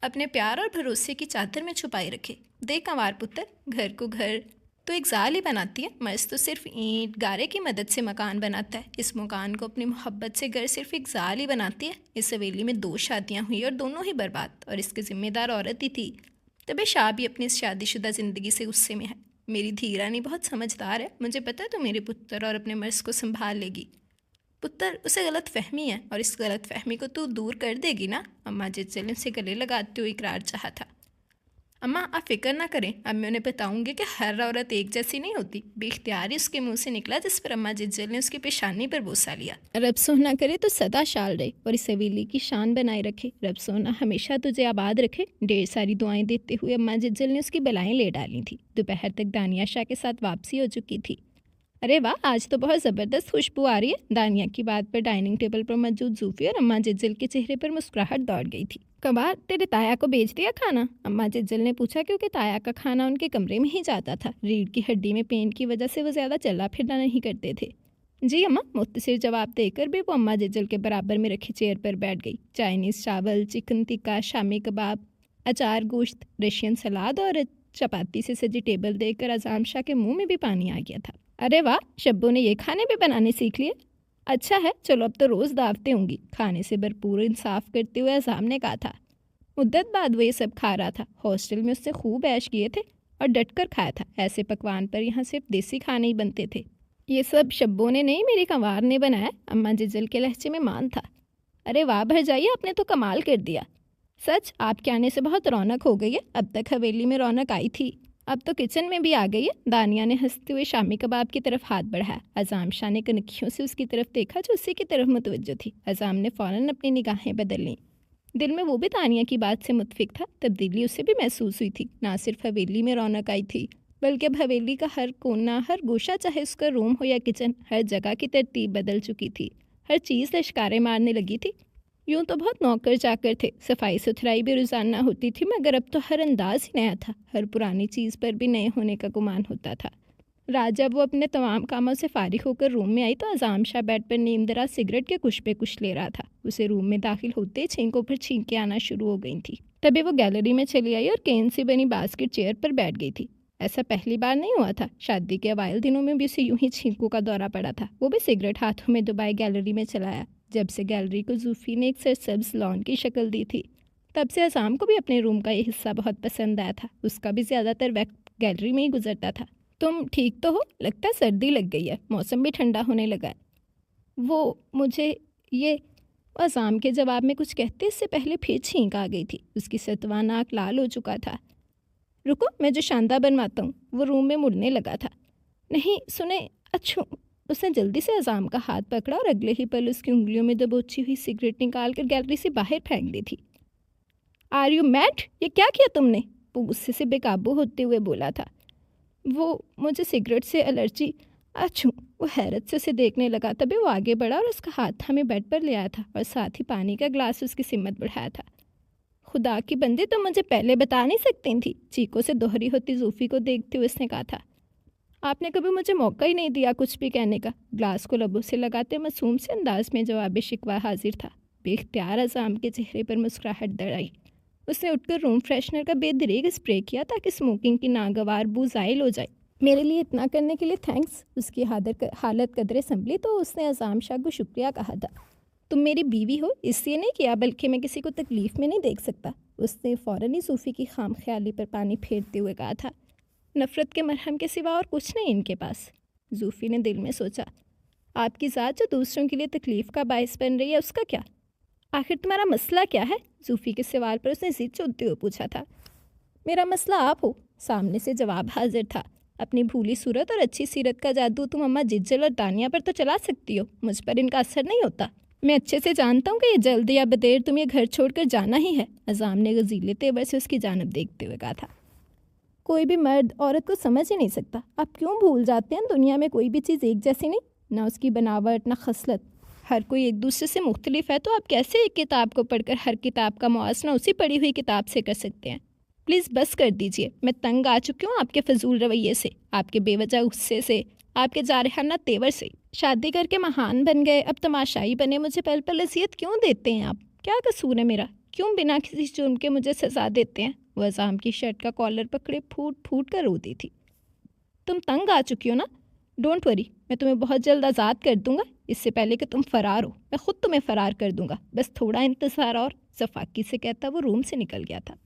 अपने प्यार और भरोसे की चादर में छुपाए रखे। देख कंवार पुत्र, घर को घर तो एक ज़ाल ही बनाती है, मर्स तो सिर्फ ईंट गारे की मदद से मकान बनाता है। इस मकान को अपनी मोहब्बत से घर सिर्फ एक ज़ाल ही बनाती है। इस हवेली में 2 शादियाँ हुई और दोनों ही बर्बाद, और इसकी ज़िम्मेदार औरत ही थी। तभी शाह भी अपनी इस शादीशुदा ज़िंदगी से गुस्से में है। मेरी धीरानी बहुत समझदार है, मुझे पता है तो मेरे पुत्र और अपने मर्स को संभाल लेगी। पुत्र, उसे गलत फहमी है और इस गलत फहमी को तू दूर कर देगी ना? अम्मा जिज्जल ने उसे गले लगाते हुए इकरार चाहा था। अम्मा आप फिक्र ना करें, अब मैं उन्हें बताऊंगी कि हर औरत एक जैसी नहीं होती। बेख्तियारी उसके मुंह से निकला, जिस पर अम्मा जिज्जल ने उसकी पेशानी पर बोसा लिया। रब सोना करे तो सदा शाल रहे और इस हवेली की शान बनाए रखे। रब सोना हमेशा तुझे आबाद रखे। ढेर सारी दुआएं देते हुए अम्मा जिज्जल ने उसकी बलाएं ले डाली थी। दोपहर तक दानिया शाह के साथ वापसी हो चुकी थी। अरे वाह, आज तो बहुत ज़बरदस्त खुशबू आ रही है। दानिया की बात पर डाइनिंग टेबल पर मौजूद जूफी और अम्मा जिज्जल के चेहरे पर मुस्कुराहट दौड़ गई थी। कबार, तेरे ताया को भेज दिया खाना? अम्मा जिज्जल ने पूछा, क्योंकि ताया का खाना उनके कमरे में ही जाता था। रीढ़ की हड्डी में पेन की वजह से वो ज़्यादा चला फिरना नहीं करते थे। जी अम्मा, मुख्तसर जवाब देकर भी वो अम्मा जिज्जल के बराबर में रखी चेयर पर बैठ गई। चाइनीज़ चावल, चिकन टिक्का, शामी कबाब, अचार, गोश्त, रशियन सलाद और चपाती से सजी टेबल देखकर अज़ाम शाह के मुंह में भी पानी आ गया था। अरे वाह, शब्बो ने ये खाने भी बनाने सीख लिए। अच्छा है, चलो अब तो रोज़ दावतें होंगी, खाने से भरपूर इंसाफ करते हुए अज़ाम ने कहा था। मुद्दत बाद वो ये सब खा रहा था। हॉस्टल में उससे खूब ऐश किए थे और डटकर खाया था। ऐसे पकवान पर यहाँ सिर्फ देसी खाने ही बनते थे। ये सब शब्बों ने नहीं, मेरी कंवार ने बनाया, अम्मा जिजल के लहजे में मान था। अरे वाह भरजाई, आपने तो कमाल कर दिया। सच, आपके आने से बहुत रौनक हो गई है। अब तक हवेली में रौनक आई थी, अब तो किचन में भी आ गई है। दानिया ने हंसते हुए शामी कबाब की तरफ हाथ बढ़ाया। अजाम शाह ने कनखियों से उसकी तरफ देखा जो उसी की तरफ मुतवज्जो थी। अजाम ने फ़ौरन अपनी निगाहें बदल लीं। दिल में वो भी तानिया की बात से मुतफिक था। तब्दीली उसे भी महसूस हुई थी। ना सिर्फ हवेली में रौनक आई थी, बल्कि अब हवेली का हर कोना, हर गोशा, चाहे उसका रूम हो या किचन, हर जगह की तरतीब बदल चुकी थी। हर चीज़ लश्कारे मारने लगी थी। यूं तो बहुत नौकर चाकर थे, सफाई सुथराई भी रोज़ाना होती थी, मगर अब तो हर अंदाज ही नया था। हर पुरानी चीज़ पर भी नए होने का गुमान होता था। रात जब वो अपने तमाम कामों से फारिग होकर रूम में आई तो अज़ाम शाह बेड पर नींदरा सिगरेट के कुछ पे कुछ ले रहा था। उसे रूम में दाखिल होते ही छींकों पर छींकें आना शुरू हो गई थी। तभी वो गैलरी में चली आई और केन से बनी बास्केट चेयर पर बैठ गई थी। ऐसा पहली बार नहीं हुआ था। शादी के अवाइल दिनों में भी उसे यूं ही छींकों का दौरा पड़ा था। वो भी सिगरेट हाथों में दबाए गैलरी में चलाया। जब से गैलरी को जूफी ने एक सरसब्ज लॉन की शक्ल दी थी, तब से अज़ाम को भी अपने रूम का ये हिस्सा बहुत पसंद आया था। उसका भी ज़्यादातर वक्त गैलरी में ही गुजरता था। तुम ठीक तो हो? लगता है सर्दी लग गई है, मौसम भी ठंडा होने लगा है। वो मुझे ये अज़ाम के जवाब में कुछ कहते इससे पहले फिर छींक आ गई थी। उसकी सतवा नाक लाल हो चुका था। रुको, मैं जो शानदार बनवाता हूँ। वो रूम में मुड़ने लगा था। नहीं सुने, अच्छू। उसने जल्दी से अज़ाम का हाथ पकड़ा और अगले ही पल उसकी उंगलियों में दबोची हुई सिगरेट निकाल कर गैलरी से बाहर फेंक दी थी। Are you mad? ये क्या किया तुमने? वो गुस्से से बेकाबू होते हुए बोला था। वो मुझे सिगरेट से एलर्जी। अच्छू। वो हैरत से उसे देखने लगा। तभी वो आगे बढ़ा और उसका हाथ हमें बेड पर ले आया था और साथ ही पानी का ग्लास उसकी सिमत बढ़ाया था। खुदा की बंदी, तो मुझे पहले बता नहीं सकती थी? चीखों से दोहरी होती जूफी को देखते हुए उसने कहा था। आपने कभी मुझे मौका ही नहीं दिया कुछ भी कहने का। ग्लास को लबों से लगाते मासूम से अंदाज में जवाब शिकवा हाजिर था। बेख्तियार अज़ाम के चेहरे पर मुस्कुराहट दर आई। उसने उठकर रूम फ्रेशनर का बेदरीग स्प्रे किया ताकि स्मोकिंग की नागवार बू ज़ाइल हो जाए। मेरे लिए इतना करने के लिए थैंक्स। उसकी हालत कदरे संभली तो उसने अज़ाम शाह को शुक्रिया कहा था। तुम मेरी बीवी हो इसलिए नहीं किया, बल्कि मैं किसी को तकलीफ़ में नहीं देख सकता। उसने फ़ौरन ही सूफ़ी की खाम ख्याली पर पानी फेरते हुए कहा था। नफ़रत के मरहम के सिवा और कुछ नहीं इनके पास। जूफ़ी ने दिल में सोचा, आपकी ज़ात जो दूसरों के लिए तकलीफ़ का बायस बन रही है, उसका क्या? आखिर तुम्हारा मसला क्या है? जूफ़ी के सवाल पर उसने ज़िद चोदते हुए पूछा था। मेरा मसला आप हो। सामने से जवाब हाजिर था। अपनी भूली सूरत और अच्छी सीरत का जादू तुम अम्मा जिज्जल और दानिया पर तो चला सकती हो, मुझ पर इनका असर नहीं होता। मैं अच्छे से जानता हूँ कि ये जल्द या बदेर तुम्हें घर छोड़कर जाना ही है। अज़ाम ने गजीले तेवर से उसकी जानब देखते हुए कहा था। कोई भी मर्द औरत को समझ ही नहीं सकता। आप क्यों भूल जाते हैं दुनिया में कोई भी चीज़ एक जैसी नहीं, ना उसकी बनावट ना खसलत। हर कोई एक दूसरे से मुख्तलिफ है, तो आप कैसे एक किताब को पढ़कर हर किताब का मुआसना उसी पढ़ी हुई किताब से कर सकते हैं? प्लीज़ बस कर दीजिए। मैं तंग आ चुकी हूँ आपके फजूल रवैये से, आपके बेवजह गुस्से से, आपके जारहाना तेवर से। शादी करके महान बन गए, अब तमाशाई बने मुझे पल पल अज़ियत क्यों देते हैं आप? क्या कसूर है मेरा? क्यों बिना किसी जुर्म के मुझे सज़ा देते हैं? वह अज़ाम की शर्ट का कॉलर पकड़े फूट फूट कर रोती थी। तुम तंग आ चुकी हो ना? डोंट वरी, मैं तुम्हें बहुत जल्द आज़ाद कर दूंगा। इससे पहले कि तुम फ़रार हो, मैं ख़ुद तुम्हें फ़रार कर दूंगा। बस थोड़ा इंतज़ार और। सफाकी से कहता वो रूम से निकल गया था।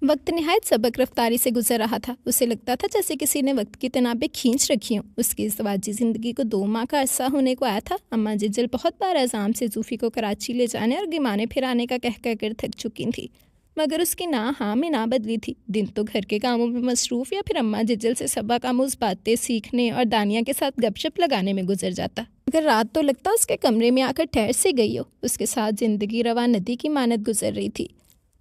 वक्त नहायत सबक रफ्तारी से गुजर रहा था। उसे लगता था जैसे किसी ने वक्त की तनाबें खींच रखी हों। उसकी इज़्वाजी ज़िंदगी को 2 माह का अरसा होने को आया था। अम्मा जिज्जल बहुत बार अज़ाम से जूफ़ी को कराची ले जाने और गिमाने फिराने का कह कर थक चुकी थी, मगर उसकी ना हाँ में ना बदली थी। दिन तो घर के कामों में मसरूफ़ या फिर अम्मा जिज्जल से सबक आमूज़ बातें सीखने और दानिया के साथ गपशप लगाने में गुजर जाता। मगर रात तो लगता उसके कमरे में आकर ठहर से गई हो। उसके साथ ज़िंदगी रवा नदी की मानद गुजर रही थी।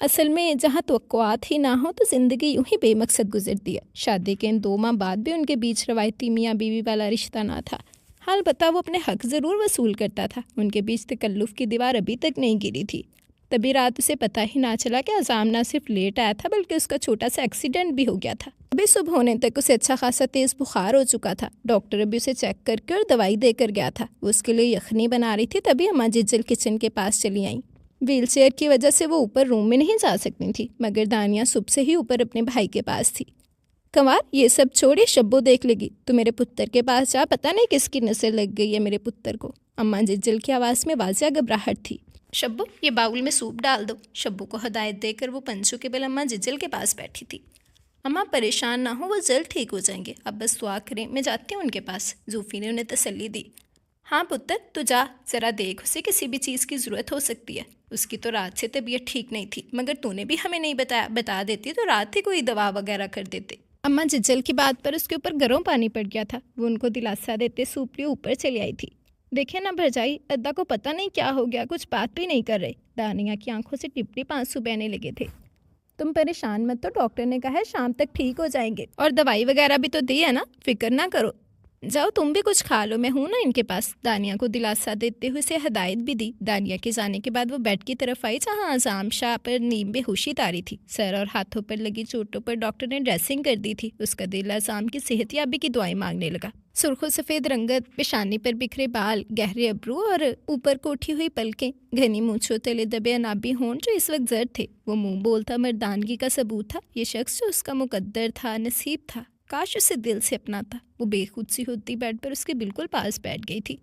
असल में जहाँ तवक्कुआत ही ना हो तो ज़िंदगी यूं ही बेमकसद गुजरती है। शादी के इन 2 माह बाद भी उनके बीच रवायती मियाँ बीवी वाला रिश्ता ना था। हाल बता वो अपने हक ज़रूर वसूल करता था। उनके बीच तकल्लुफ़ की दीवार अभी तक नहीं गिरी थी। तभी रात उसे पता ही ना चला कि अज़ाम ना सिर्फ लेट आया था, बल्कि उसका छोटा सा एक्सीडेंट भी हो गया था। अभी सुबह होने तक उसे अच्छा खासा तेज़ बुखार हो चुका था। डॉक्टर अभी उसे चेक करके और दवाई देकर गया था। वो उसके लिए यखनी बना रही थी, तभी अम्मा जिज्जल किचन के पास चली आई। व्हीलचेयर की वजह से वो ऊपर रूम में नहीं जा सकती थी, मगर दानिया सुबह से ही ऊपर अपने भाई के पास थी। कंवार, ये सब छोड़िए, शब्बो देख लेगी। तो मेरे पुत्र के पास जा, पता नहीं किसकी नज़र लग गई है मेरे पुत्र को। अम्मा जिज्जल की आवाज़ में वाज़िया घबराहट थी। शब्बू, ये बाउल में सूप डाल दो। शब्बू को हदायत देकर वो पंचों के बल अम्मा जिज्जल के पास बैठी थी। अम्मा परेशान ना हो, वो जल्द ठीक हो जाएंगे, अब बस दुआ करें, मैं जाती हूँ उनके पास। जूफ़ी ने उन्हें तसल्ली दी। हाँ पुत्र, तू जा, ज़रा देख, उसे किसी भी चीज़ की ज़रूरत हो सकती है। उसकी तो रात से तबीयत ठीक नहीं थी, मगर तूने भी हमें नहीं बताया, बता देती तो रात ही कोई दवा वगैरह कर देते। अम्मा जिज्जल की बात पर उसके ऊपर गर्म पानी पड़ गया था। वो उनको दिलासा देते सूप लिए ऊपर चली आई थी। देखे ना भरजाई, अद्दा को पता नहीं क्या हो गया, कुछ बात भी नहीं कर रहे। दानिया की आंखों से टिप टिप आंसू बहने लगे थे। तुम परेशान मत, तो डॉक्टर ने कहा है शाम तक ठीक हो जाएंगे, और दवाई वगैरह भी तो दी है ना, फिक्र ना करो। जाओ तुम भी कुछ खा लो, मैं हूं ना इनके पास। दानिया को दिलासा देते हुए उसे हदायत भी दी। दानिया के जाने के बाद वो बेड की तरफ आई जहां आज़ाम शाह पर नीम बेहोशी तारी थी। सर और हाथों पर लगी चोटों पर डॉक्टर ने ड्रेसिंग कर दी थी। उसका दिल आज़ाम की सेहतयाबी की दुआएं मांगने लगा। सुर्खो सफ़ेद रंगत, पेशानी पर बिखरे बाल, गहरे अब्रू और ऊपर कोठी हुई पलकें, घनी मूंछों तले दबे अनाबी होंठ जो इस वक्त जर्द थे। वो मुंह बोलता मर्दानगी का सबूत था। ये शख्स जो उसका मुकद्दर था, नसीब था, काश उसे दिल से अपना था। वो बेखुद सी होती बेड पर उसके बिल्कुल पास बैठ गई थी,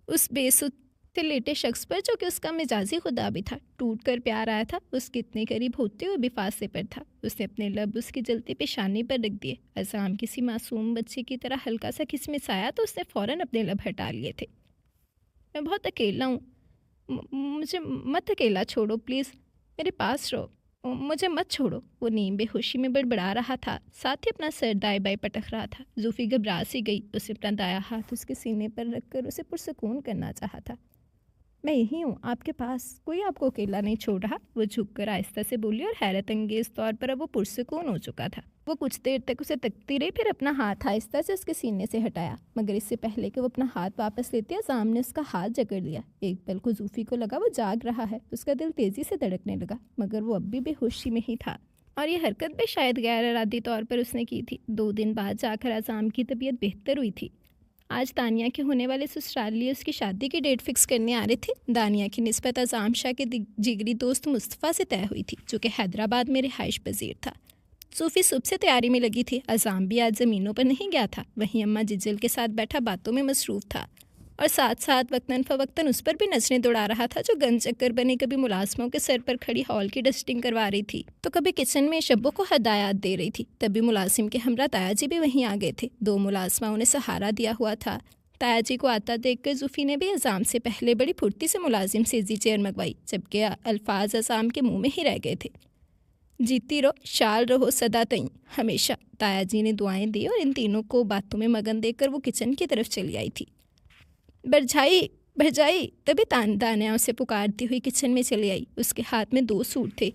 उस बेसुध से लेटे शख्स पर जो कि उसका मिजाजी खुदा भी था। टूट कर प्यार आया था, उसके इतने करीब होते हुए भी फासले पर था। उसने अपने लब उसकी जलती पेशानी पर रख दिए। अज़ाम किसी मासूम बच्चे की तरह हल्का सा खिसमिसाया तो उसने फ़ौरन अपने लब हटा लिए थे। मैं बहुत अकेला हूँ, मुझे मत अकेला छोड़ो प्लीज़, मेरे पास रहो, मुझे मत छोड़ो। वो नीम बेहोशी में बड़बड़ा रहा था, साथ ही अपना सर दाएं बाएं पटक रहा था। जूफ़ी घबरा सी गई। उसे अपना दाया हाथ उसके सीने पर रखकर उसे पुरसकून करना चाहा था। मैं यही हूँ आपके पास, कोई आपको अकेला नहीं छोड़ रहा। वो झुककर आहिस्ता से बोली और हैरत अंगेज तौर पर अब वो पुरसकून हो चुका था। वो कुछ देर तक उसे तकती रही, फिर अपना हाथ आहिस्ता से उसके सीने से हटाया। मगर इससे पहले कि वो अपना हाथ वापस लेते अज़ाम ने उसका हाथ जकड़ लिया। एक पल को जूफ़ी को लगा वो जाग रहा है। उसका दिल तेज़ी से धड़कने लगा, मगर वो अब भी बेहोशी में ही था, और ये हरकत भी शायद गैर इरादी तौर पर उसने की थी। 2 दिन बाद जाकर अज़ाम की तबीयत बेहतर हुई थी। आज दानिया के होने वाले ससुराल लिए उसकी शादी की डेट फिक्स करने आ रहे थे। दानिया की निस्बत अज़ाम शाह के जिगरी दोस्त मुस्तफ़ा से तय हुई थी, जो कि हैदराबाद में रिहाइश पजीर था। सूफ़ी सुबह से तैयारी में लगी थी। अज़ाम भी आज ज़मीनों पर नहीं गया था। वहीं अम्मा जिज्जल के साथ बैठा बातों में मसरूफ़ था, और साथ साथ वक्तन फ़वक्तन उस पर भी नज़रें दौड़ा रहा था, जो गन चक्कर बने कभी मुलाजमों के सर पर खड़ी हॉल की डस्टिंग करवा रही थी, तो कभी किचन में शब्बों को हदायत दे रही थी। तभी मुलाजिम के हमरा ताया जी भी वहीं आ गए थे। 2 मुलाजमा उन्हें सहारा दिया हुआ था। ताया जी को आता देखकर जूफ़ी ने भी अज़ाम से पहले बड़ी फुर्ती से मुलाजिम से इजी चेयर मंगवाई, जबकि अल्फाज अज़ाम के मुंह में ही रह गए थे। जीती रहो, शाल रहो सदा तई, हमेशा। ताया जी ने दुआएं दी और इन तीनों को बातों में मगन देकर वो किचन की तरफ चली आई थी। भरजाई, भरजाई, तभी दानिया उसे पुकारती हुई किचन में चली आई। उसके हाथ में 2 सूट थे।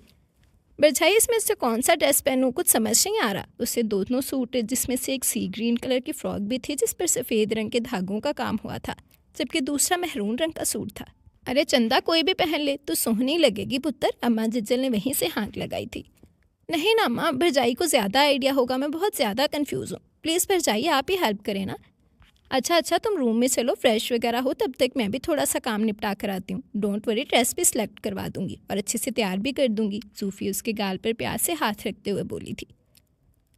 भरजाई, इसमें से कौन सा ड्रेस पहनूं, कुछ समझ नहीं आ रहा। उससे दोनों सूट, जिसमें से एक सी ग्रीन कलर की फ्रॉक भी थी जिस पर सफ़ेद रंग के धागों का काम हुआ था, जबकि दूसरा महरून रंग का सूट था। अरे चंदा, कोई भी पहन ले तो सोहनी लगेगी पुत्र, अम्मा जिज्जल ने वहीं से हाँक लगाई थी। नहीं ना अम्मा, भरजाई को ज़्यादा आइडिया होगा, मैं बहुत ज़्यादा कन्फ्यूज़ हूँ। प्लीज़ भरजाई, आप ही हेल्प करें ना। अच्छा, तुम रूम में चलो, फ्रेश वगैरह हो, तब तक मैं भी थोड़ा सा काम निपटा कर आती हूँ। डोंट वरी, ड्रेस भी सिलेक्ट करवा दूंगी और अच्छे से तैयार भी कर दूंगी। सूफ़ी उसके गाल पर प्यार से हाथ रखते हुए बोली थी।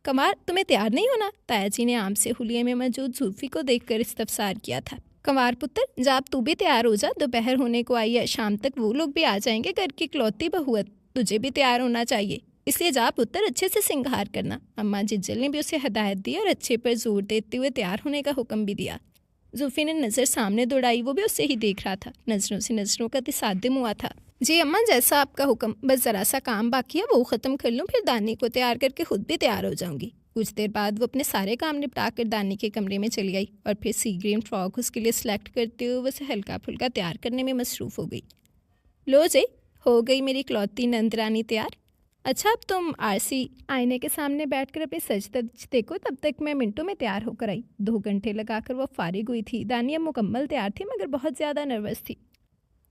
कमार, तुम्हें तैयार नहीं होना? ताया जी ने आम से हुलिये में मौजूद सूफ़ी को देखकर इस्तफसार किया था। कंवार पुत्र, जा तू भी तैयार हो जा, दोपहर होने को आई है, शाम तक वो लोग भी आ जाएंगे, घर की इकलौती बहू है, तुझे भी तैयार होना चाहिए, इसलिए जा पुत्र, अच्छे से सिंगार करना। अम्मा जिज्जल ने भी उसे हदायत दी और अच्छे पर जोर देते हुए तैयार होने का हुक्म भी दिया। जूफ़ी ने नज़र सामने दौड़ाई, वो भी उससे ही देख रहा था। नज़रों से नज़रों का तसादम हुआ था। जी अम्मा, जैसा आपका हुक्म, बस ज़रा सा काम बाकी है, वो ख़त्म कर लूँ, फिर दानी को तैयार करके खुद भी तैयार हो जाऊँगी। कुछ देर बाद वो अपने सारे काम निपटा कर दानी के कमरे में चली आई और फिर सी ग्रीन फ्रॉक उसके लिए सिलेक्ट करते हुए उसे हल्का फुल्का तैयार करने में मसरूफ़ हो गई। लो जी, हो गई मेरी इकलौती नंदरानी तैयार। अच्छा, अब तुम आरसी आईने के सामने बैठकर अपनी सज धज देखो, तब तक मैं मिनटों में तैयार होकर आई। 2 घंटे लगाकर वो फारिग हुई थी। दानिया मुकम्मल तैयार थी, मगर बहुत ज़्यादा नर्वस थी।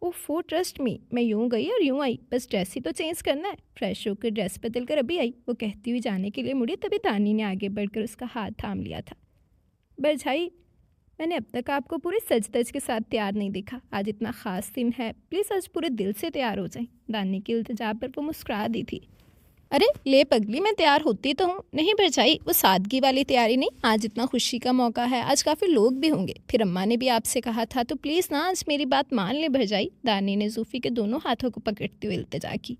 ओफो, ट्रस्ट मी, मैं यूँ गई और यूँ आई, बस ड्रेस ही तो चेंज करना है। फ्रेश होकर ड्रेस बदल कर अभी आई, वो कहती हुई जाने के लिए मुड़ी, तभी दानी ने आगे बढ़कर उसका हाथ थाम लिया था। भरजाई, मैंने अब तक आपको पूरे सज धज के साथ तैयार नहीं देखा, आज इतना ख़ास दिन है, प्लीज़ आज पूरे दिल से तैयार हो जाएं। दानी की इल्तिजा पर वो मुस्कुरा दी थी। अरे ले पगली, मैं तैयार होती तो हूँ। नहीं भरजाई, वो सादगी वाली तैयारी नहीं, आज इतना खुशी का मौका है, आज काफ़ी लोग भी होंगे। फिर अम्मा ने भी आपसे कहा था तो प्लीज़ ना आज मेरी बात मान ले भरजाई। दानी ने जूफ़ी के दोनों हाथों को पकड़ते हुए इल्तिजा की।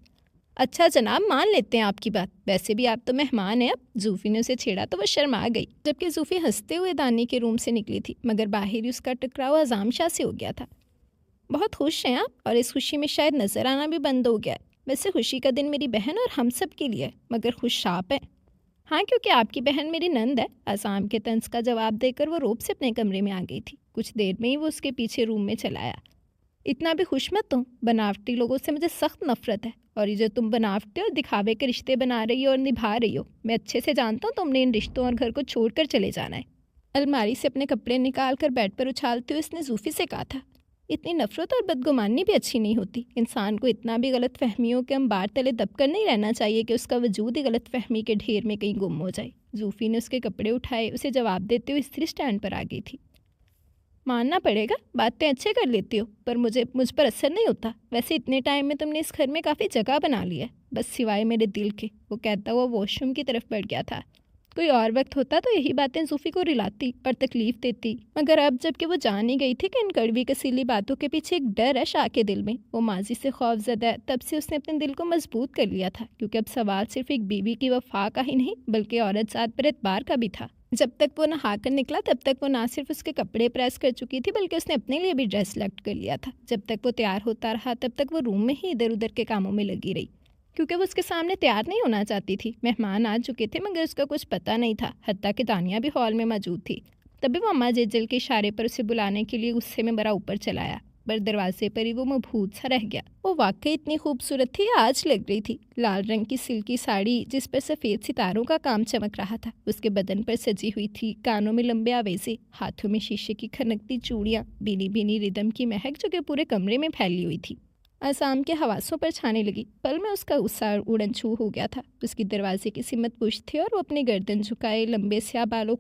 अच्छा जनाब, मान लेते हैं आपकी बात, वैसे भी आप तो मेहमान हैं अब। जूफ़ी ने उसे छेड़ा तो वह शर्मा गई, जबकि जूफ़ी हंसते हुए दानी के रूम से निकली थी, मगर बाहर ही उसका टकराव अज़ाम शाह से हो गया था। बहुत खुश हैं आप, और इस खुशी में शायद नज़र आना भी बंद हो गया है। वैसे खुशी का दिन मेरी बहन और हम सब के लिए है, मगर खुश आप हैं। हाँ, क्योंकि आपकी बहन मेरी नंद है। असाम के तंज का जवाब देकर वो रोब से अपने कमरे में आ गई थी। कुछ देर में ही वो उसके पीछे रूम में चला आया। इतना भी खुश मत हो, बनावटी लोगों से मुझे सख्त नफरत है, और ये जो तुम बनावटी और दिखावे के रिश्ते बना रही हो और निभा रही हो, मैं अच्छे से जानता हूँ तुमने इन रिश्तों और घर को छोड़कर चले जाना है। अलमारी से अपने कपड़े निकाल कर बेड पर उछालते हुए उसने जूफी से कहा था। इतनी नफरत और बदगुमानी भी अच्छी नहीं होती। इंसान को इतना भी गलत फहमियों के अंबार तले दबकर नहीं रहना चाहिए कि उसका वजूद ही गलत फहमी के ढेर में कहीं गुम हो जाए। जूफी ने उसके कपड़े उठाए, उसे जवाब देते हुए स्त्री स्टैंड पर आ गई थी। मानना पड़ेगा, बातें अच्छे कर लेती हो, पर मुझ पर असर नहीं होता। वैसे इतने टाइम में तुमने इस घर में काफ़ी जगह बना ली है, बस सिवाय मेरे दिल के। वो कहता हुआ वॉशरूम की तरफ बढ़ गया था। कोई और वक्त होता तो यही बातें जूफी को रिलाती और तकलीफ देती, मगर अब जबकि वो जान ही गई थी कि इन कड़वी कसीली बातों के पीछे एक डर है शाह के दिल में, वो माजी से खौफजदा है, तब से उसने अपने दिल को मजबूत कर लिया था, क्योंकि अब सवाल सिर्फ एक बीवी की वफा का ही नहीं बल्कि औरत जात पर एतबार का भी था। जब तक वो नहा कर निकला तब तक वो ना सिर्फ उसके कपड़े प्रेस कर चुकी थी बल्कि उसने अपने लिए भी ड्रेस सेलेक्ट कर लिया था। जब तक वो तैयार होता रहा तब तक वो रूम में ही इधर उधर के कामों में लगी रही, क्योंकि वो उसके सामने तैयार नहीं होना चाहती थी। मेहमान आ चुके थे मगर उसका कुछ पता नहीं था, हत्ता कि दानिया भी हॉल में मौजूद थी। तभी वो अम्मा जेजल के इशारे पर उसे बुलाने के लिए गुस्से में बड़ा ऊपर चलाया, पर दरवाजे पर ही वो मबहूत सा रह गया। वो वाकई इतनी खूबसूरत थी, आज लग रही थी। लाल रंग की सिल्की साड़ी जिस पर सफ़ेद सितारों का काम चमक रहा था, उसके बदन पर सजी हुई थी, कानों में लंबे आवेज़े, हाथों में शीशे की खनकती चूड़ियाँ, भीनी भीनी रिदम की महक जो कि पूरे कमरे में फैली हुई थी, आसाम के हवासों पर छाने लगी। पल में उसका गुस्सा उड़न छू हो गया था। उसकी दरवाजे की सिमत पुश थी और वो अपने गर्दन झुकाए लंबे स्याह बालों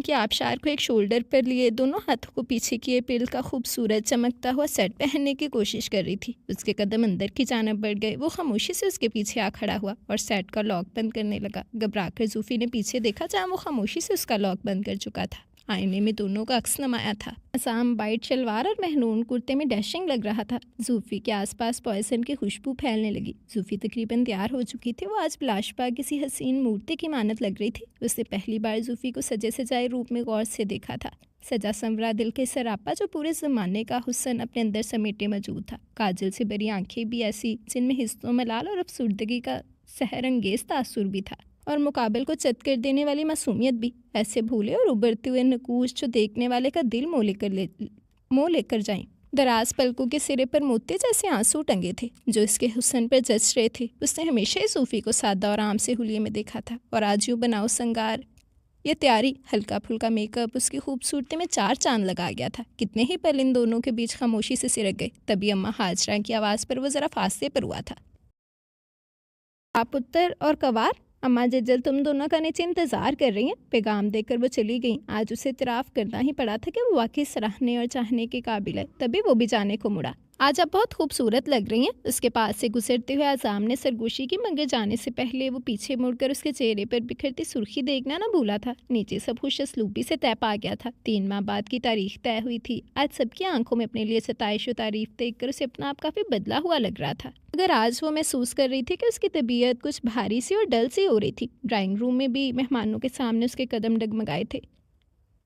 की आबशार को एक शोल्डर पर लिए, दोनों हाथों को पीछे किए पिल का खूबसूरत चमकता हुआ सेट पहनने की कोशिश कर रही थी। उसके कदम अंदर की जानब बढ़ गए। वो खामोशी से उसके पीछे आ खड़ा हुआ और सेट का लॉक बंद करने लगा। घबराकर जूफी ने पीछे देखा जहाँ वो खामोशी से उसका लॉक बंद कर चुका था। आईने में दोनों का अक्स नमाया था। असाम वाइट शलवार और महनून कुर्ते में डैशिंग लग रहा था। जूफी के आसपास पॉइजन की खुशबू फैलने लगी। जूफी तकरीबन तैयार हो चुकी थी। वो आज बिलाशबा किसी हसीन मूर्ति की मानत लग रही थी। उसने पहली बार जूफी को सजे सजाए रूप में गौर से देखा था। सजा संवरा दिल के सरापा जो पूरे ज़माने का हुस्न अपने अंदर समेटे मौजूद था। काजल से भरी आंखें भी ऐसी जिनमें हिस्सों मलाल और अफसुर्दगी का सहरंगेज तासुर भी था, और मुकाबल को चत कर देने वाली मासूमियत भी। ऐसे भूले और उभरते हुए नकूश जो देखने वाले का दिल मोह लेकर जाएं। दराज पलकों के सिरे पर मोती जैसे आंसू टंगे थे जो इसके हुस्न पर जच रहे थे। उसने हमेशा ही सूफी को सादा और आम से हुलिये में देखा था, और आज यूँ बनाओ संगार, ये तैयारी, हल्का फुल्का मेकअप उसकी खूबसूरती में चार चांद लगा गया था। कितने ही पल इन दोनों के बीच खामोशी से सिरक गए। तभी अम्मा हाजरा की आवाज़ पर वो ज़रा फासले पर हुआ था। आप पुत्र और कवार, अम्मा जज्जल तुम दोनों का नीचे इंतज़ार कर रही हैं। पैगाम देकर वो चली गई। आज उसे इतराफ़ करना ही पड़ा था कि वो वाकई सराहने और चाहने के काबिल है। तभी वो भी जाने को मुड़ा। आज आप बहुत खूबसूरत लग रही हैं। उसके पास से गुजरते हुए आज़ाम ने सरगोशी की, मगर जाने से पहले वो पीछे मुड़कर उसके चेहरे पर बिखरती सुर्खी देखना ना भूला था। नीचे सब खुश असलूबी से तय पा गया था। 3 माह बाद की तारीख तय हुई थी। आज सबकी आंखों में अपने लिए सताइश और तारीफ देखकर उसे अपना आप काफ़ी बदला हुआ लग रहा था। अगर आज वो महसूस कर रही थी कि उसकी तबीयत कुछ भारी सी और डल सी हो रही थी। ड्राइंग रूम में भी मेहमानों के सामने उसके कदम डगमगाए थे।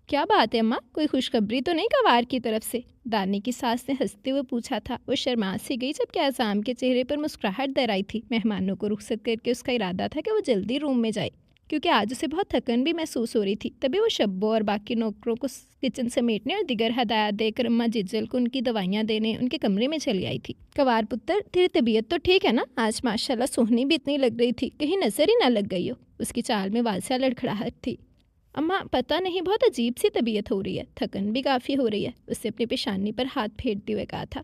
क्या बात है अम्मा, कोई खुशखबरी तो नहीं कवार की तरफ से? दानी की सास ने हंसते हुए पूछा था। वो शर्मा सी गई जबकि आज़ाम के चेहरे पर मुस्कुराहट दर आई थी। मेहमानों को रुखसत करके उसका इरादा था कि वो जल्दी रूम में जाए, क्योंकि आज उसे बहुत थकन भी महसूस हो रही थी। तभी वो शब्बों और बाकी नौकरों को किचन समेटने और दिगर हदायत देकर अम्मा जिज्जल को उनकी दवाइयाँ देने उनके कमरे में चली आई थी। कवार पुत्र, तेरी तबीयत तो ठीक है ना? आज माशाल्लाह सोहनी भी इतनी लग रही थी, कहीं नजर ही ना लग गई हो। उसकी चाल में वाज़ा लड़खड़ाहट थी। अम्मा पता नहीं, बहुत अजीब सी तबीयत हो रही है, थकन भी काफ़ी हो रही है। उससे अपनी पेशानी पर हाथ फेरते हुए कहा था।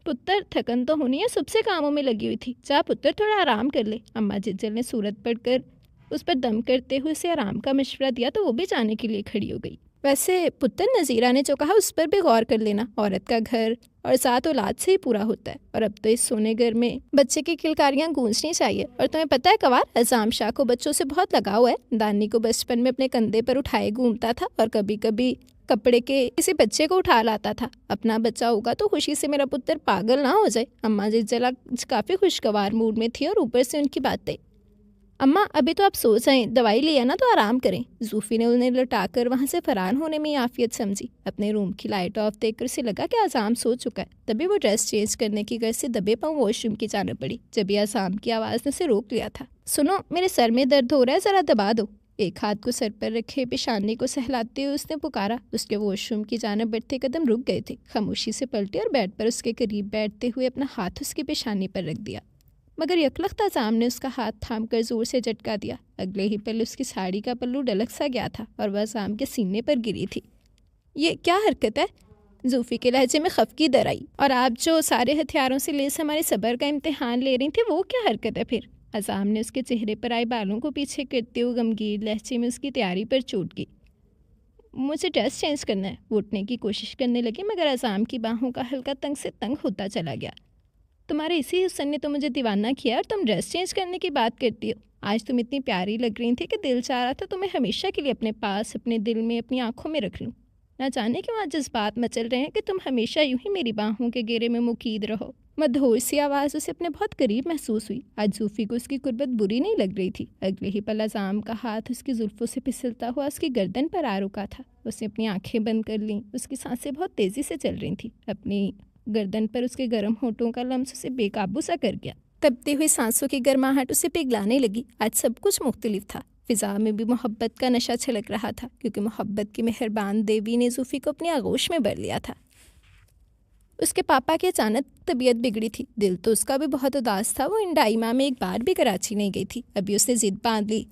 पुत्र, थकन तो होनी है, सबसे कामों में लगी हुई थी। जा पुत्र, थोड़ा आराम कर ले। अम्मा जिज्जल ने सूरत पढ़कर उस पर दम करते हुए उसे आराम का मशवरा दिया तो वो भी जाने के लिए खड़ी हो गई। वैसे पुत्र, नज़ीरा ने जो कहा उस पर भी गौर कर लेना। औरत का घर और 7 औलाद से ही पूरा होता है। और अब तो इस सोने घर में बच्चे की किलकारियां गूंजनी चाहिए। और तुम्हें पता है कवार, अज़ाम शाह को बच्चों से बहुत लगाव है। दानी को बचपन में अपने कंधे पर उठाए घूमता था और कभी कभी कपड़े के किसी बच्चे को उठा लाता था। अपना बच्चा होगा तो खुशी से मेरा पुत्र पागल ना हो जाए। अम्मा जिज्जला काफ़ी खुशगवार मूड में थी और ऊपर से उनकी बातें। अम्मा अभी तो आप सो जाएं, दवाई लिया ना तो आराम करें। जूफी ने उन्हें लौटाकर वहाँ से फरार होने में आफियत समझी। अपने रूम की लाइट ऑफ देखकर उसे लगा कि आसाम सो चुका है। तभी वो ड्रेस चेंज करने की गर्ज से दबे पाँव वॉशरूम की जाने पड़ी। जब यह आसाम की आवाज़ ने उसे रोक लिया था। सुनो, मेरे सर में दर्द हो रहा है, ज़रा दबा दो। एक हाथ को सर पर रखे पेशानी को सहलाते हुए उसने पुकारा। उसके वॉशरूम की जानिब बढ़ते कदम रुक गए थे। खामोशी से पलटे और बेड पर उसके करीब बैठते हुए अपना हाथ उसकी पेशानी पर रख दिया। मगर यकलख्त आज़ाम ने उसका हाथ थाम कर जोर से झटका दिया। अगले ही पल उसकी साड़ी का पल्लू डलक सा गया था और वह आज़ाम के सीने पर गिरी थी। ये क्या हरकत है? जूफ़ी के लहजे में खफकी दर आई। और आप जो सारे हथियारों से लेस हमारे सब्र का इम्तिहान ले रही थी, वो क्या हरकत है फिर? आज़ाम ने उसके चेहरे पर आए बालों को पीछे करते हुए गमगीन लहजे में उसकी तैयारी पर चोट की। मुझे ड्रेस चेंज करना है। वो उठने की कोशिश करने लगी मगर आज़ाम की बाहों का हल्का तंग से तंग होता चला गया। तुम्हारे इसी हुस्न ने तो मुझे दीवाना किया और तुम ड्रेस चेंज करने की बात करती हो। आज तुम इतनी प्यारी लग रही थी कि दिल चाह रहा था तुम्हें हमेशा के लिए अपने पास, अपने दिल में, अपनी आंखों में रख लूं। ना जाने क्यों आज जज्बात मचल रहे हैं कि तुम हमेशा यूं ही मेरी बाहों के घेरे में मुकीद रहो। मधुर सी आवाज़ उसे अपने बहुत करीब महसूस हुई। आज जूफ़ी को उसकी कुर्बत बुरी नहीं लग रही थी। अगले ही पल आज़ाम का हाथ उसकी जुल्फ़ों से फिसलता हुआ उसकी गर्दन पर आ रुका था। उसने अपनी आंखें बंद कर लीं। उसकी सांसें बहुत तेज़ी से चल रही थी। अपनी गर्दन पर उसके गर्म होठों का लम्स उसे बेकाबू सा कर गया। तपती हुई सांसों की गर्माहट उसे पिघलाने लगी। आज सब कुछ मुख्तलिफ था। फ़िज़ा में भी मोहब्बत का नशा छलक रहा था क्योंकि मोहब्बत की मेहरबान देवी ने जूफ़ी को अपनी आगोश में भर लिया था। उसके पापा की अचानक तबीयत बिगड़ी थी। दिल तो उसका भी बहुत उदास था। वो इन डाइमा में एक बार भी कराची नहीं गई थी। अभी उसने ज़िद बांध ली।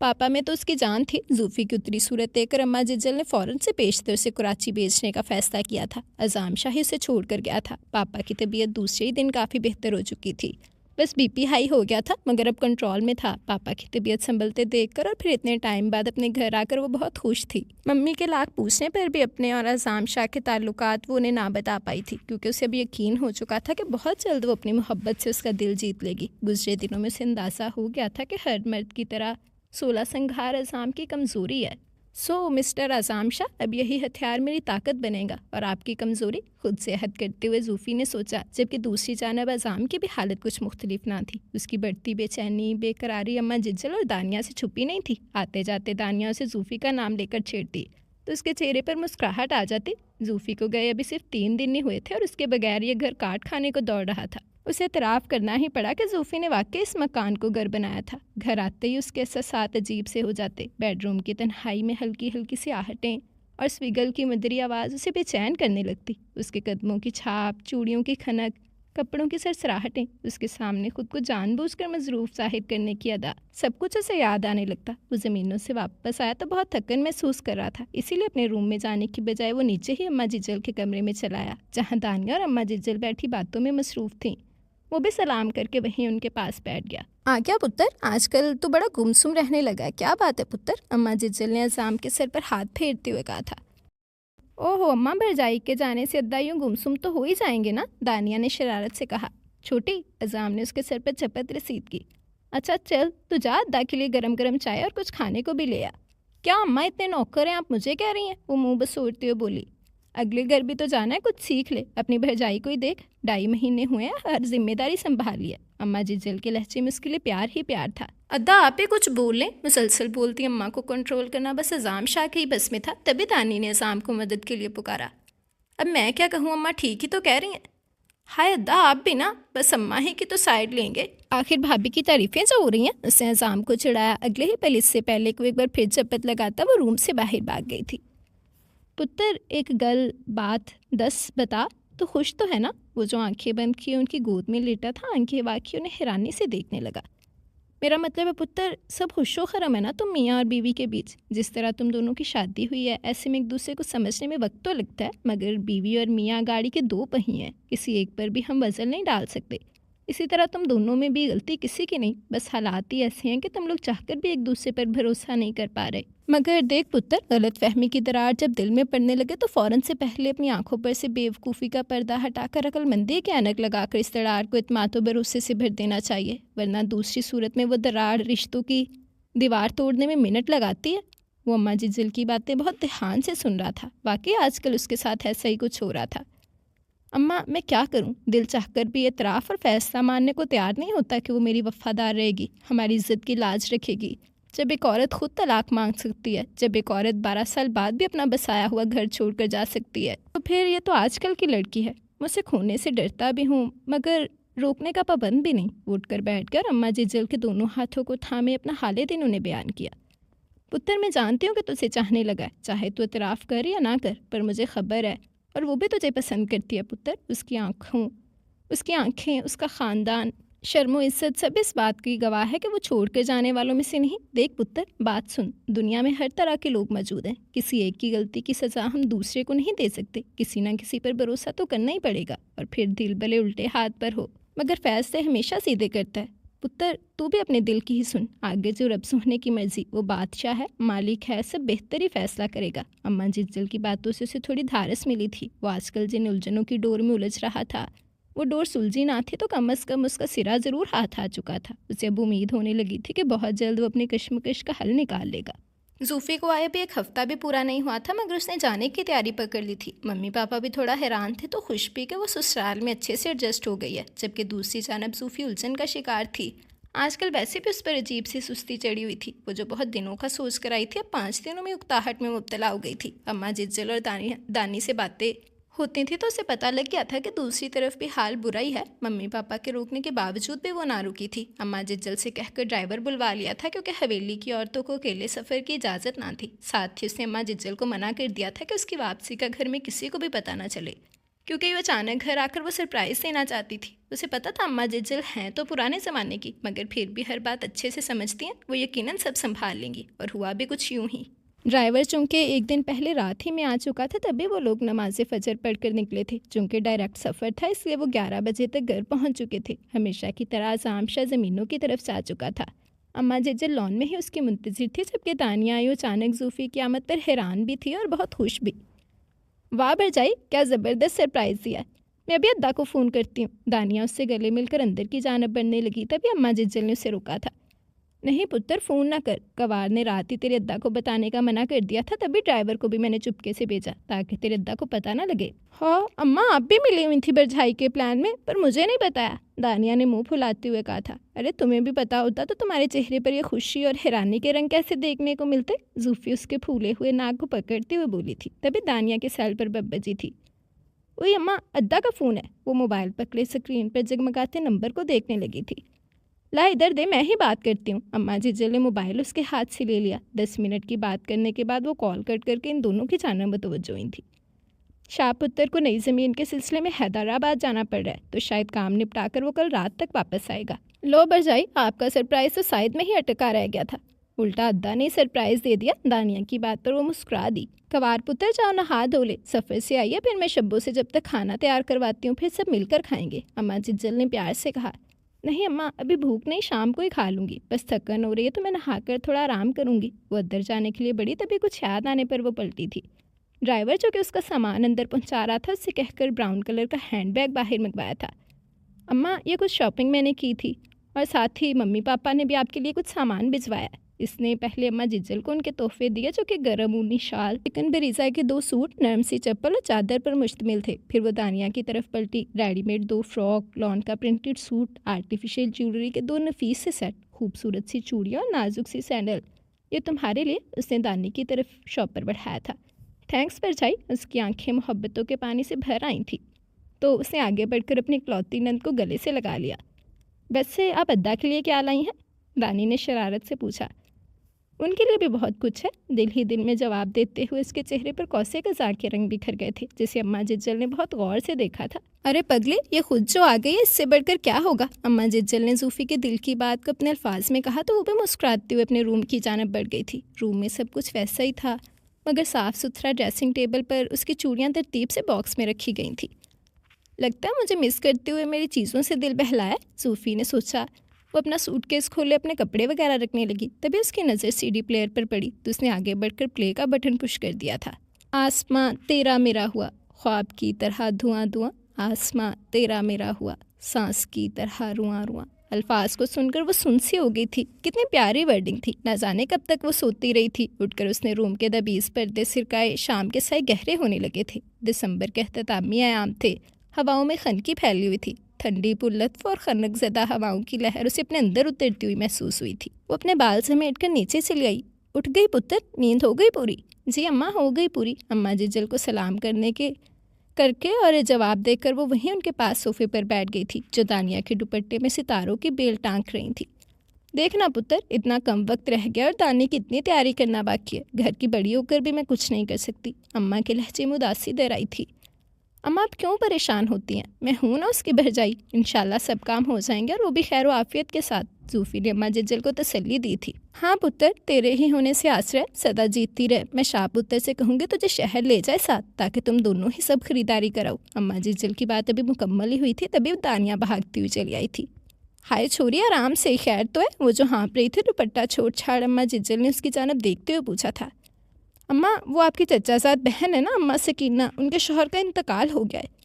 पापा में तो उसकी जान थी। जूफ़ी की उतरी सूरत देखकर अम्मा जिज्जल ने फ़ौरन से पेशतर उसे कराची भेजने का फ़ैसला किया था। अज़ाम शाही उसे छोड़ कर गया था। पापा की तबीयत दूसरे ही दिन काफ़ी बेहतर हो चुकी थी। बस बीपी हाई हो गया था मगर अब कंट्रोल में था। पापा की तबीयत संभलते देखकर और फिर इतने टाइम बाद अपने घर आकर वो बहुत खुश थी। मम्मी के लाख पूछने पर भी अपने और अज़ाम शाह के ताल्लुकात वो उन्हें ना बता पाई थी क्योंकि उसे अब यकीन हो चुका था कि बहुत जल्द वो अपनी मोहब्बत से उसका दिल जीत लेगी। गुजरे दिनों में उसे अंदाज़ा हो गया था कि हर मर्द की तरह 16 संघार अज़ाम की कमज़ोरी है। सो मिस्टर आज़ाम शाह, अब यही हथियार मेरी ताकत बनेगा और आपकी कमज़ोरी। खुद से अहद करते हुए जूफ़ी ने सोचा, जबकि दूसरी जानब अज़ाम की भी हालत कुछ मुख्तलिफ ना थी। उसकी बढ़ती बेचैनी, बेकरारी अम्मा जिज्जल और दानिया से छुपी नहीं थी। आते जाते दानिया उसे जूफ़ी का नाम लेकर छेड़ती तो उसके चेहरे पर मुस्कुराहट आ जाती। जूफ़ी को गए अभी सिर्फ 3 दिन ही हुए थे और उसके बगैर ये घर काट खाने को दौड़ रहा था। उसे इतराफ़ करना ही पड़ा कि जूफ़ी ने वाकई इस मकान को घर बनाया था। घर आते ही उसके एहसासात अजीब से हो जाते। बेडरूम की तन्हाई में हल्की हल्की सी आहटें और स्विगल की मधुरी आवाज़ उसे बेचैन करने लगती। उसके कदमों की छाप, चूड़ियों की खनक, कपड़ों की सरसराहटें, उसके सामने खुद को जानबूझकर मजरूफ जाहिर करने की अदा, सब कुछ उसे याद आने लगता। वो ज़मीनों से वापस आया तो बहुत थकन महसूस कर रहा था। इसीलिए अपने रूम में जाने की बजाय वो नीचे ही अम्मा जिज्जल के कमरे में चला आया जहाँ दानिया और अम्मा जिज्जल बैठी बातों में मसरूफ़ थीं। वो भी सलाम करके वहीं उनके पास बैठ गया। आ क्या पुत्र, आजकल तो बड़ा गुमसुम रहने लगा है। क्या बात है पुत्र? अम्मा जिज्जल ने अज़ाम के सर पर हाथ फेरते हुए कहा था। ओहो अम्मा, भरजाई के जाने से अद्दा यूँ गुमसुम तो हो ही जाएंगे ना, दानिया ने शरारत से कहा। छोटी, अज़ाम ने उसके सर पर चपत रसीद की। अच्छा चल, तू जा, अद्दा के लिए गरम गरम चाय और कुछ खाने को भी ले आ। क्या अम्मा, इतने नौकर हैं, आप मुझे कह रही हैं? वो मुँह बसोरते हुए बोली। अगले घर भी तो जाना है, कुछ सीख ले। अपनी भरजाई को ही देख, 2.5 महीने हुए हैं, हर जिम्मेदारी संभाली है। अम्मा जिज्जल के लहजे में उसके लिए प्यार ही प्यार था। अद्दा आप ही कुछ बोलें, मुसलसल बोलती अम्मा को कंट्रोल करना बस अज़ाम शाह के ही बस में था। तभी दानी ने अज़ाम को मदद के लिए पुकारा। अब मैं क्या कहूँ अम्मा, ठीक ही तो कह रही हैं। हाय अद्दा, आप भी ना बस अम्मा ही की तो साइड लेंगे। आखिर भाभी की तारीफें जो हो रही हैं। उसने अज़ाम को चिढ़ाया। अगले ही पल इससे पहले को एक बार फिर चपत लगाता वो रूम से बाहर भाग गई थी। पुत्र, एक गल बात 10 बता, तो खुश तो है ना? वो जो आंखें बंद किए उनकी गोद में लेटा था, आंखें वाकई उन्हें हैरानी से देखने लगा। मेरा मतलब है पुत्र, सब खुशो खरम है ना तुम मियाँ और बीवी के बीच? जिस तरह तुम दोनों की शादी हुई है, ऐसे में एक दूसरे को समझने में वक्त तो लगता है, मगर बीवी और मियाँ गाड़ी के 2 पहिए हैं, किसी एक पर भी हम वजन नहीं डाल सकते। इसी तरह तुम दोनों में भी गलती किसी की नहीं, बस हालात ही ऐसे हैं कि तुम लोग चाहकर भी एक दूसरे पर भरोसा नहीं कर पा रहे। मगर देख पुत्र, गलत फहमी की दरार जब दिल में पड़ने लगे तो फ़ौरन से पहले अपनी आंखों पर से बेवकूफ़ी का पर्दा हटाकर अक्लमंदी के ऐनक लगाकर इस दरार को इत्मीनान भरोसे से भर देना चाहिए, वरना दूसरी सूरत में वो दरार रिश्तों की दीवार तोड़ने में मिनट लगाती है। वो अम्मा जिज्जल की बातें बहुत ध्यान से सुन रहा था। वाकई आजकल उसके साथ ऐसा ही कुछ हो रहा था। अम्मा मैं क्या करूं? दिल चाहकर भी एतराफ़ और फैसला मानने को तैयार नहीं होता कि वो मेरी वफ़ादार रहेगी, हमारी इज्जत की लाज रखेगी। जब एक औरत खुद तलाक मांग सकती है, जब एक औरत 12 साल बाद भी अपना बसाया हुआ घर छोड़कर जा सकती है, तो फिर ये तो आजकल की लड़की है। मुझसे खोने से डरता भी हूँ, मगर रोकने का पाबंद भी नहीं। उठकर बैठकर अम्मा जिज्जल के दोनों हाथों को थामे अपना हाले दिन उन्हें बयान किया। पुत्र, मैं जानती हूँ कि तुझे चाहने लगा है, चाहे तू इतराफ़ कर या ना कर, पर मुझे खबर है और वो भी तुझे पसंद करती है पुत्र। उसकी आंखें, उसका ख़ानदान, शर्मो इज़्ज़त सब इस बात की गवाह है कि वो छोड़ कर जाने वालों में से नहीं। देख पुत्र, बात सुन, दुनिया में हर तरह के लोग मौजूद हैं। किसी एक की गलती की सज़ा हम दूसरे को नहीं दे सकते। किसी न किसी पर भरोसा तो करना ही पड़ेगा, और फिर दिल भले उल्टे हाथ पर हो, मगर फैसले हमेशा सीधे करता है। पुत्र, तू भी अपने दिल की ही सुन। आगे जो रब सोहने की मर्जी, वो बादशाह है, मालिक है, सब बेहतर ही फैसला करेगा। अम्मा जिज्जल की बातों से उसे थोड़ी धारस मिली थी। वो आजकल जिन उलझनों की डोर में उलझ रहा था, वो डोर सुलझी ना थी तो कम अज़ कम उसका सिरा ज़रूर हाथ आ चुका था। उसे अब उम्मीद होने लगी थी कि बहुत जल्द वो अपनी कश्मकश का हल निकाल लेगा। जूफ़ी को आए भी एक हफ़्ता भी पूरा नहीं हुआ था, मगर उसने जाने की तैयारी पकड़ ली थी। मम्मी पापा भी थोड़ा हैरान थे तो खुश भी कि वो ससुराल में अच्छे से एडजस्ट हो गई है, जबकि दूसरी जानब जूफ़ी उलझन का शिकार थी। आजकल वैसे भी उस पर अजीब सी सुस्ती चढ़ी हुई थी। वो जो बहुत दिनों का सोच कर आई थी, अब 5 दिनों में उकताहट में मुब्तला हो गई थी। अम्मा जिज्जल और दानी से बातें होती थी तो उसे पता लग गया था कि दूसरी तरफ भी हाल बुरा ही है। मम्मी पापा के रोकने के बावजूद भी वो ना रुकी थी। अम्मा जिज्जल से कहकर ड्राइवर बुलवा लिया था, क्योंकि हवेली की औरतों को अकेले सफ़र की इजाज़त ना थी। साथ ही उसने अम्मा जिज्जल को मना कर दिया था कि उसकी वापसी का घर में किसी को भी पता ना चले, क्योंकि वो अचानक घर आकर वो सरप्राइज़ देना चाहती थी। उसे पता था अम्मा जिज्जल हैं तो पुराने ज़माने की, मगर फिर भी हर बात अच्छे से समझती हैं। वो यकीनन सब संभाल लेंगी। और हुआ भी कुछ यूं ही। ड्राइवर चूँकि एक दिन पहले रात ही में आ चुका था, तभी वो लोग नमाज फ़जर पढ़कर निकले थे। चूँकि डायरेक्ट सफ़र था, इसलिए वो 11 बजे तक घर पहुँच चुके थे। हमेशा की तरह आज़ाम शाह ज़मीनों की तरफ जा चुका था। अम्मा जिज्जल लॉन में ही उसकी मुंतज़िर थी, जबकि दानिया आई अचानक जूफ़ी की आमद पर हैरान भी थी और बहुत खुश भी। वाह भरजाई, क्या ज़बरदस्त सरप्राइज़ दिया है। मैं अभी अद्दा को फ़ोन करती हूँ। दानिया उससे गले मिलकर अंदर की जानब बढ़ने लगी, तभी अम्मा जिज्जल ने उसे रोका था। नहीं पुत्र, फ़ोन ना कर। कवार ने रात ही तेरे अद्दा को बताने का मना कर दिया था, तभी ड्राइवर को भी मैंने चुपके से भेजा, ताकि तेरे अद्दा को पता ना लगे। हाँ अम्मा, आप भी मिली हुई थी भरजाई के प्लान में, पर मुझे नहीं बताया, दानिया ने मुंह फुलाते हुए कहा था। अरे तुम्हें भी पता होता तो तुम्हारे चेहरे पर ये खुशी और हैरानी के रंग कैसे देखने को मिलते। जूफ़ी उसके फूले हुए नाक को पकड़ते हुए बोली थी। तभी दानिया के सैल पर बब्बजी थी। ओए अम्मा, अद्दा का फ़ोन है। वो मोबाइल पकड़े स्क्रीन पर जगमगाते नंबर को देखने लगी थी। ला इधर दे, मैं ही बात करती हूँ। अम्मा जिज्जल ने मोबाइल उसके हाथ से ले लिया। 10 मिनट की बात करने के बाद वो कॉल कट करके इन दोनों की जानब मुतवज्जो हुई थी। शाह पुत्र को नई ज़मीन के सिलसिले में हैदराबाद जाना पड़ रहा है, तो शायद काम निपटा कर वो कल रात तक वापस आएगा। लो भरजाई, आपका सरप्राइज़ तो शायद में ही अटका रह गया था। उल्टा अद्दा ने सरप्राइज़ दे दिया। दानिया की बात पर वो मुस्कुरा दी। कवार पुत्र, जाओ नहा धो ले, सफ़र से आइए, फिर मैं शब्बों से जब तक खाना तैयार करवाती हूँ, फिर सब मिलकर खाएंगे। अम्मा जिज्जल ने प्यार से कहा। नहीं अम्मा, अभी भूख नहीं, शाम को ही खा लूँगी। बस थकन हो रही है तो मैं नहाकर थोड़ा आराम करूँगी। वो अंदर जाने के लिए बढ़ी, तभी कुछ याद आने पर वो पलटी थी। ड्राइवर जो कि उसका सामान अंदर पहुँचा रहा था, उससे कहकर ब्राउन कलर का हैंडबैग बाहर मंगवाया था। अम्मा, ये कुछ शॉपिंग मैंने की थी, और साथ ही मम्मी पापा ने भी आपके लिए कुछ सामान भिजवाया। इसने पहले अम्मा जिज्जल को उनके तोहफे दिए, जो कि गर्म ऊनी शाल, चिकन बरीज़ा के 2 सूट, नरम सी चप्पल और चादर पर मुश्तमिल थे। फिर वो दानिया की तरफ पलटी। रेडीमेड 2 फ्रॉक, लॉन का प्रिंटेड सूट, आर्टिफिशियल ज्वेलरी के 2 नफीस से सेट, खूबसूरत सी चूड़ियाँ और नाजुक सी सैंडल, ये तुम्हारे लिए। उसने दानी की तरफ शॉप पर बढ़ाया था। थैंक्स भरजाई। उसकी आंखें मोहब्बतों के पानी से भर आई थी, तो उसने आगे बढ़कर अपनी इकलौती नंद को गले से लगा लिया। वैसे आप अद्दा के लिए क्या लाई हैं? दानी ने शरारत से पूछा। उनके लिए भी बहुत कुछ है, दिल ही दिल में जवाब देते हुए उसके चेहरे पर कौसे कज़ाक के रंग बिखर गए थे, जिसे अम्मा जिज्जल ने बहुत गौर से देखा था। अरे पगले, ये खुद जो आ गई है, इससे बढ़कर क्या होगा? अम्मा जिज्जल ने जूफ़ी के दिल की बात को अपने अल्फाज में कहा तो वो भी मुस्कुराते हुए अपने रूम की जानब बढ़ गई थी। रूम में सब कुछ वैसा ही था, मगर साफ़ सुथरा ड्रेसिंग टेबल पर उसकी चूड़ियाँ तरतीब से बॉक्स में रखी गई थी। लगता है मुझे मिस करते हुए मेरी चीज़ों से दिल बहलाया, सूफी ने सोचा। वो अपना सूटकेस खोले अपने कपड़े वगैरह रखने लगी। तभी उसकी नज़र सीडी प्लेयर पर पड़ी तो उसने आगे बढ़कर प्ले का बटन पुश कर दिया था। आसमां तेरा मेरा हुआ, ख्वाब की तरह धुआं धुआं, आसमां तेरा मेरा हुआ, सांस की तरह रुआं रुआं। अल्फाज को सुनकर वो सुनसी हो गई थी। कितनी प्यारी वर्डिंग थी। न जाने कब तक वो सोती रही थी। उठकर उसने रूम के दबीज पर्दे सिरकाए। शाम के साए गहरे होने लगे थे। दिसंबर के अख्तामी आयाम थे। हवाओं में खनकी फैली हुई थी। ठंडी पुल्लत और खनक ज़दा हवाओं की लहर उसे अपने अंदर उतरती हुई महसूस हुई थी। वो अपने बाल समेट कर नीचे चली आई। उठ गई पुत्र, नींद हो गई पूरी? जी अम्मा, हो गई पूरी। अम्मा जिजल को सलाम करके और जवाब देकर वो वहीं उनके पास सोफे पर बैठ गई थी, जो दानिया के दुपट्टे में सितारों की बेल टांक रही थी। देखना पुत्र, इतना कम वक्त रह गया और दानी की इतनी तैयारी करना बाकी है। घर की बड़ी होकर भी मैं कुछ नहीं कर सकती। अम्मा के लहजे में उदासी दे आई थी। अम्मा आप क्यों परेशान होती हैं? मैं हूँ ना उसकी भरजाई। इंशाल्लाह सब काम हो जाएंगे और वो भी खैर आफियत के साथ। जूफी ने अम्मा जिज्जल को तसल्ली दी थी। हाँ पुत्र, तेरे ही होने से आश्रय सदा जीतती रहे। मैं शाह पुत्र से कहूँगी तुझे शहर ले जाए साथ, ताकि तुम दोनों ही सब खरीदारी कराओ। अम्मा जिज्जल की बात अभी मुकम्मल ही हुई थी, तभी दानिया भागती हुई चली आई थी। हाय छोरी, आराम से, खैर तो है? वो जो हाँप रही थी दुपट्टा छोड़ छाड़ अम्मा जिज्जल ने उसकी जानब देखते हुए पूछा था। अम्मा, वो आपकी चचाजाद बहन है ना अम्मा सकीना, उनके शौहर का इंतकाल हो गया है।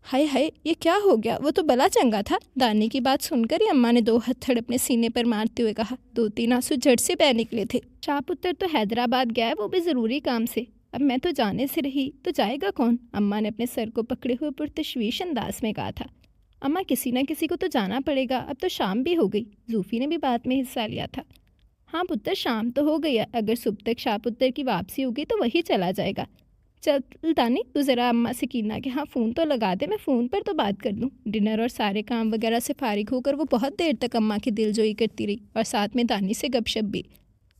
हाय हाय, ये क्या हो गया? वो तो बला चंगा था। दानी की बात सुनकर ही अम्मा ने दो हथड़ अपने सीने पर मारते हुए कहा। 2-3 आंसू झट से बह निकले थे। शाह पुत्र तो हैदराबाद गया है, वो भी ज़रूरी काम से। अब मैं तो जाने से रही तो जाएगा कौन? अम्मा ने अपने सर को पकड़े हुए पुरतशवीश अंदाज में कहा था। अम्मा, किसी ना किसी को तो जाना पड़ेगा, अब तो शाम भी हो गई। जूफी ने भी बात में हिस्सा लिया था। हाँ पुत्र, शाम तो हो गई है। अगर सुबह तक शाह पुत्र की वापसी होगी तो वही चला जाएगा। चल दानी, तू ज़रा अम्मा सकीना के हाँ फ़ोन तो लगा दे, मैं फ़ोन पर तो बात कर लूँ। डिनर और सारे काम वगैरह से फारिग होकर वो बहुत देर तक अम्मा की दिलजोई करती रही और साथ में दानी से गपशप भी।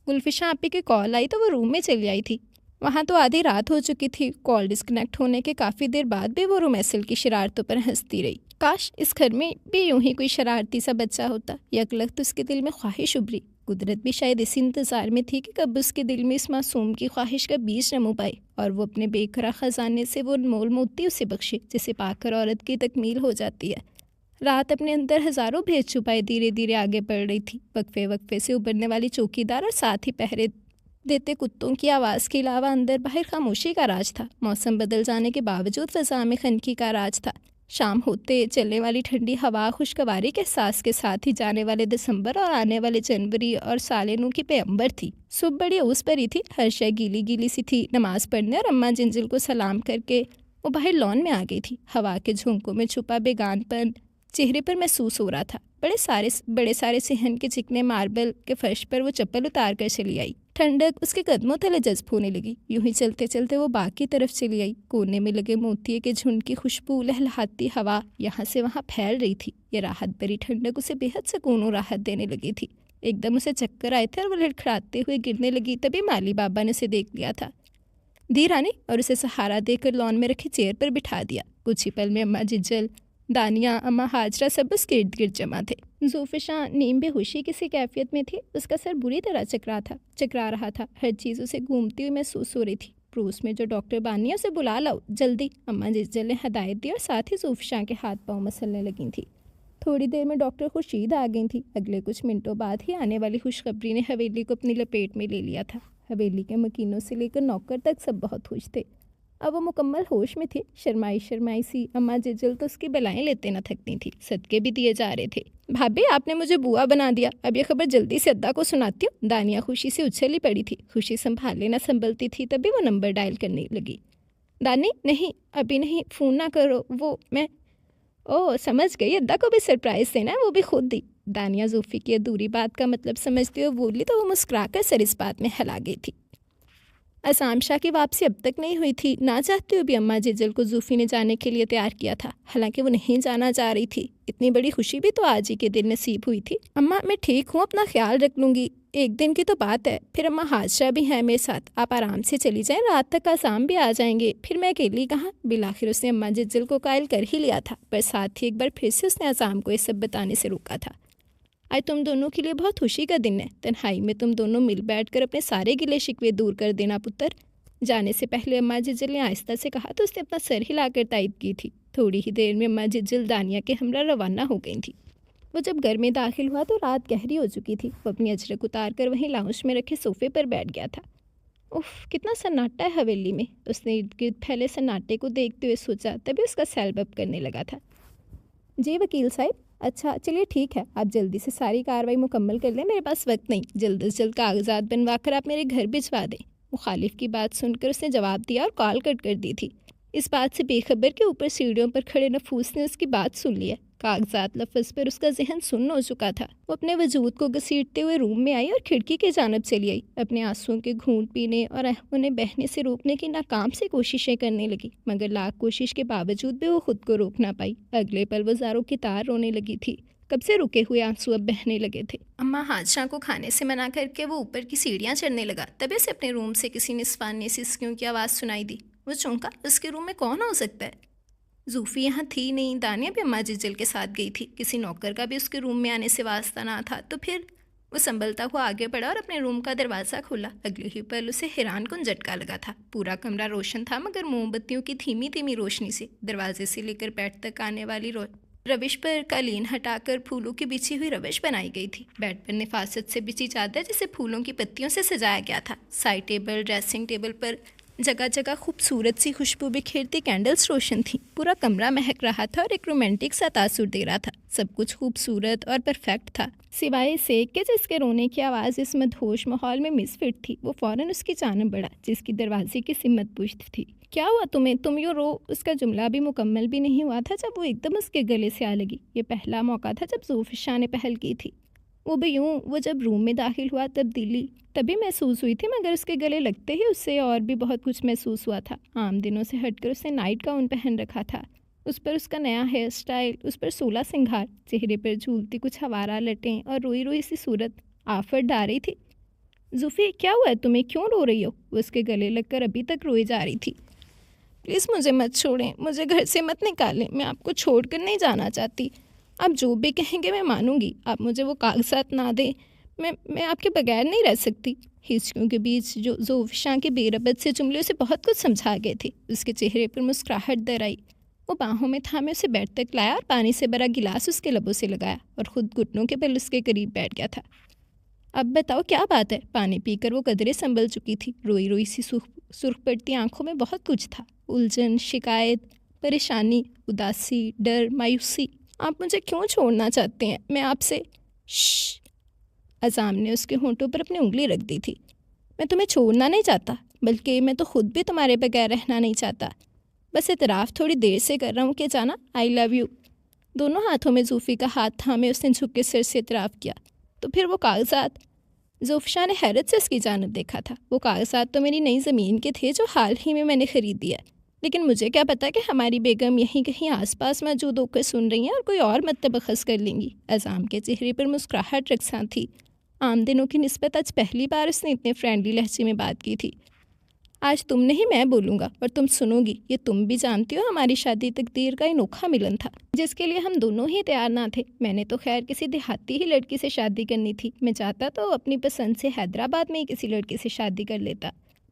गुलफिशा आपी की कॉल आई तो वो रूम में चली आई थी। वहाँ तो आधी रात हो चुकी थी। कॉल डिस्कनेक्ट होने के काफ़ी देर बाद भी वो रोमैसल की शरारतों पर हंसती रही। काश इस घर में भी यूं ही कोई शरारती सा बच्चा होता। यकलख तो उसके दिल में ख्वाहिश उभरी। कुदरत भी शायद इसी इंतज़ार में थी कि कब उसके दिल में इस मासूम की ख्वाहिश का बीज नमो पाए और वो अपने बेकरा ख़जाने से वो अनमोल मोती उसे बख्शे, जिसे पाकर औरत की तकमील हो जाती है। रात अपने अंदर हज़ारों भेद छुपाए धीरे धीरे आगे बढ़ रही थी। वक्फे वक्फे से उभरने वाली चौकीदार और साथ ही पहरे देते कुत्तों की आवाज़ के अलावा अंदर बाहर खामोशी का राज था। मौसम बदल जाने के बावजूद फ़ज़ा में खनकी का राज था। शाम होते चलने वाली ठंडी हवा खुशगवारी के एहसास के साथ ही जाने वाले दिसंबर और आने वाले जनवरी और साले नू की पैगंबर थी। सुबह बड़ी उस भरी थी। हर शय गीली गीली सी थी। नमाज पढ़ने और अम्मा जिंजिल को सलाम करके वो बाहर लॉन में आ गई थी। हवा के झोंकों में छुपा बेगानपन चेहरे पर महसूस हो रहा था। बड़े सारे सिहन के चिकने मार्बल के फर्श पर वो चप्पल उतार कर चली आई। ठंडक उसके कदमों तले जज्ब होने लगी। यूं ही चलते चलते वो बाग की तरफ चली आई। कोने में लगे मोतिये के झुंड की खुशबू लहलहाती हवा यहाँ से वहाँ फैल रही थी। ये राहत भरी ठंडक उसे बेहद सुकून और राहत देने लगी थी। एकदम उसे चक्कर आए थे और वो लड़खड़ाते हुए गिरने लगी। तभी माली बाबा ने उसे देख लिया था। धीर आने और उसे सहारा देकर लॉन में रखी चेयर पर बिठा दिया। कुछ ही पल में अम्मा जिज्जल, दानिया, अम्मा हाजरा सब उसके इर्द गिर्द जमा थे। ज़ूफ़िशा नीम बेहोशी किसी कैफियत में थी। उसका सर बुरी तरह चकरा रहा था। हर चीज़ उसे घूमती हुई महसूस हो रही थी। पड़ोस में जो डॉक्टर बानी है उसे बुला लाओ जल्दी, अम्मा जिज्जल ने हदायत दी और साथ ही ज़ूफ़िशा के हाथ पाँव मसलने लगी थी। थोड़ी देर में डॉक्टर खुर्शीद आ गई थी। अगले कुछ मिनटों बाद ही आने वाली खुशखबरी ने हवेली को अपनी लपेट में ले लिया था। हवेली के मकीनों से लेकर नौकर तक सब बहुत खुश थे। अब वो मुकम्मल होश में थे। शर्माई सी अम्मा जिज्जल तो उसकी बलाएं लेते न थकती थी। सदके भी दिए जा रहे थे। भाभी, आपने मुझे बुआ बना दिया। अब ये खबर जल्दी से अद्दा को सुनाती हूँ। दानिया खुशी से उछली पड़ी थी। खुशी संभाले न संभलती थी। तभी वो नंबर डायल करने लगी। दानी, नहीं अभी नहीं, फ़ोन ना करो। वो मैं ओह समझ गई, अद्दा को भी सरप्राइज़ देना है, वो भी खुद दी। दानिया जूफ़ी की अधूरी बात का मतलब समझते हुए बोली तो वो मुस्कुराकर सर इस बात में हिला गई थी। असाम शाह की वापसी अब तक नहीं हुई थी। ना चाहते हुए भी अम्मा जिज्जल को जूफ़ी ने जाने के लिए तैयार किया था। हालांकि वो नहीं जाना चाह रही थी। इतनी बड़ी खुशी भी तो आज ही के दिन नसीब हुई थी। अम्मा, मैं ठीक हूँ, अपना ख्याल रख लूँगी। एक दिन की तो बात है। फिर अम्मा हादसा भी है मेरे साथ। आप आराम से चली जाएं, रात तक आसाम भी आ जाएंगे। फिर मैं अकेली कहाँ। बिलाखिर उसने अम्मा जिज्जल को कायल कर ही लिया था, पर साथ ही एक बार फिर से उसने आसाम को ये सब बताने से रोका था। आज तुम दोनों के लिए बहुत खुशी का दिन है। तन्हाई में तुम दोनों मिल बैठकर अपने सारे गिले शिकवे दूर कर देना पुत्र। जाने से पहले अम्मा जिज्जल ने आहिस्ता से कहा तो उसने अपना सर हिलाकर तायद की थी। थोड़ी ही देर में अम्मा जिज्जल दानिया के हमरा रवाना हो गई थी। वो जब घर में दाखिल हुआ तो रात गहरी हो चुकी थी। वो अपनी अजरक उतार कर वहीं लाउंज में रखे सोफे पर बैठ गया था। उफ, कितना सन्नाटा है हवेली में। उसने इर्द गिर्द फैले सन्नाटे को देखते हुए सोचा, तभी उसका सैल बब करने लगा था। जी वकील साहब, अच्छा चलिए ठीक है, आप जल्दी से सारी कार्रवाई मुकम्मल कर लें, मेरे पास वक्त नहीं। जल्द से जल्द कागजात बनवा कर आप मेरे घर भिजवा दें। मुखालिफ की बात सुनकर उसने जवाब दिया और कॉल कट कर दी थी। इस बात से बेखबर के ऊपर सीढ़ियों पर खड़े नफूस ने उसकी बात सुन लिया। कागजात लफ्ज़ पर उसका जहन सुन्न हो चुका था। वो अपने वजूद को घसीटते हुए रूम में आई और खिड़की की जानब चली आई। अपने आंसुओं के घूंट पीने और उन्हें बहने से रोकने की नाकाम से कोशिशें करने लगी, मगर लाख कोशिश के बावजूद भी वो खुद को रोक ना पाई। अगले पल वो ज़ारों की तार रोने लगी थी। कब से रुके हुए आंसू अब बहने लगे थे। अम्मा हादशाह को खाने से मना करके वो ऊपर की सीढ़ियाँ चढ़ने लगा। तभी से अपने रूम से किसी निस्वाने सिसकियों की आवाज़ सुनाई दी। वो चौंका, उसके रूम में कौन हो सकता है? जूफ़ी यहाँ थी नहीं। दानिया भी अम्मा जिज्जल के साथ गई थी। किसी नौकर का भी उसके रूम में आने से वास्ता ना था। तो फिर वो संभलता हुआ आगे बढ़ा और अपने रूम का दरवाज़ा खोला। अगले ही पल उसे हैरान कुन झटका लगा था। पूरा कमरा रोशन था, मगर मोमबत्तियों की धीमी धीमी रोशनी से दरवाजे से लेकर बेड तक आने वाली रविश पर कालीन हटाकर फूलों की बिछी हुई रविश बनाई गई थी। बेड पर निफासत से बिछी चादर जिसे फूलों की पत्तियों से सजाया गया था। साइड टेबल, ड्रेसिंग टेबल पर जगह जगह खूबसूरत सी खुशबू बिखेरती कैंडल्स रोशन थी। पूरा कमरा महक रहा था और एक रोमांटिक सा तासुर दे रहा था। सब कुछ खूबसूरत और परफेक्ट था, सिवाय सेक के जिसके रोने की आवाज़ इस मदहोश माहौल में मिसफिट थी। वो फ़ौरन उसकी जानब बढ़ा, जिसकी दरवाजे की सिमत पुश्त थी। क्या हुआ तुम्हें? तुम यो रो। उसका जुमला भी मुकम्मल भी नहीं हुआ था जब वो एकदम उसके गले से आ लगी। ये पहला मौका था जब ज़ूफ़िशा ने पहल की थी। वो भी यूँ, वो जब रूम में दाखिल हुआ तब्दीली तभी महसूस हुई थी, मगर उसके गले लगते ही उससे और भी बहुत कुछ महसूस हुआ था। आम दिनों से हटकर उसने नाइट गाउन पहन रखा था। उस पर उसका नया हेयर स्टाइल, उस पर 16 सिंगार, चेहरे पर झूलती कुछ हवारा लटें और रोई रोई सी सूरत आफत डाल रही थी। जूफ़ी, क्या हुआ है तुम्हें? क्यों रो रही हो? वो उसके गले लगकर अभी तक रोई जा रही थी। प्लीज़ मुझे मत छोड़ें, मुझे घर से मत निकालें, मैं आपको छोड़कर नहीं जाना चाहती। आप जो भी कहेंगे मैं मानूंगी। आप मुझे वो कागजात ना दें, मैं आपके बगैर नहीं रह सकती। हिचकियों के बीच जो ज़ूफ़िशा के बेरबत से जुमले उसे बहुत कुछ समझा गए थे। उसके चेहरे पर मुस्कुराहट दर आई। वो बाहों में थामे उसे बेड तक लाया और पानी से भरा गिलास उसके लबों से लगाया और ख़ुद घुटनों के बल उसके करीब बैठ गया था। अब बताओ क्या बात है? पानी पीकर वो कदरे संभल चुकी थी। रोई रोई सी सुर्ख पड़ती आंखों में बहुत कुछ था। उलझन, शिकायत, परेशानी, उदासी, डर, मायूसी। आप मुझे क्यों छोड़ना चाहते हैं? मैं आपसे। श्श। अज़ाम ने उसके होंठों पर अपनी उंगली रख दी थी। मैं तुम्हें छोड़ना नहीं चाहता, बल्कि मैं तो खुद भी तुम्हारे बगैर रहना नहीं चाहता। बस इतराफ़ थोड़ी देर से कर रहा हूँ कि जाना, आई लव यू। दोनों हाथों में जूफ़ी का हाथ थामे उसने झुक के सिर से इतराफ़ किया। तो फिर वो कागजात? ज़ूफ़िशा ने हैरत से उसकी जानब देखा था। वो कागजात तो मेरी नई ज़मीन के थे जो हाल ही में मैंने ख़रीद दिया, लेकिन मुझे क्या पता कि हमारी बेगम यहीं कहीं आसपास मौजूद होकर सुन रही हैं और कोई और मतलब बखस कर लेंगी। अज़ाम के चेहरे पर मुस्कुराहट रकसा थी। आम दिनों की निस्बत आज पहली बार उसने इतने फ्रेंडली लहजे में बात की थी। आज तुम नहीं, मैं बोलूँगा और तुम सुनोगी। ये तुम भी जानती हो, हमारी शादी तकदीर का अनोखा मिलन था, जिसके लिए हम दोनों ही तैयार ना थे। मैंने तो खैर किसी देहाती ही लड़की से शादी करनी थी। मैं चाहता तो अपनी पसंद से हैदराबाद में ही किसी लड़की से शादी कर लेता,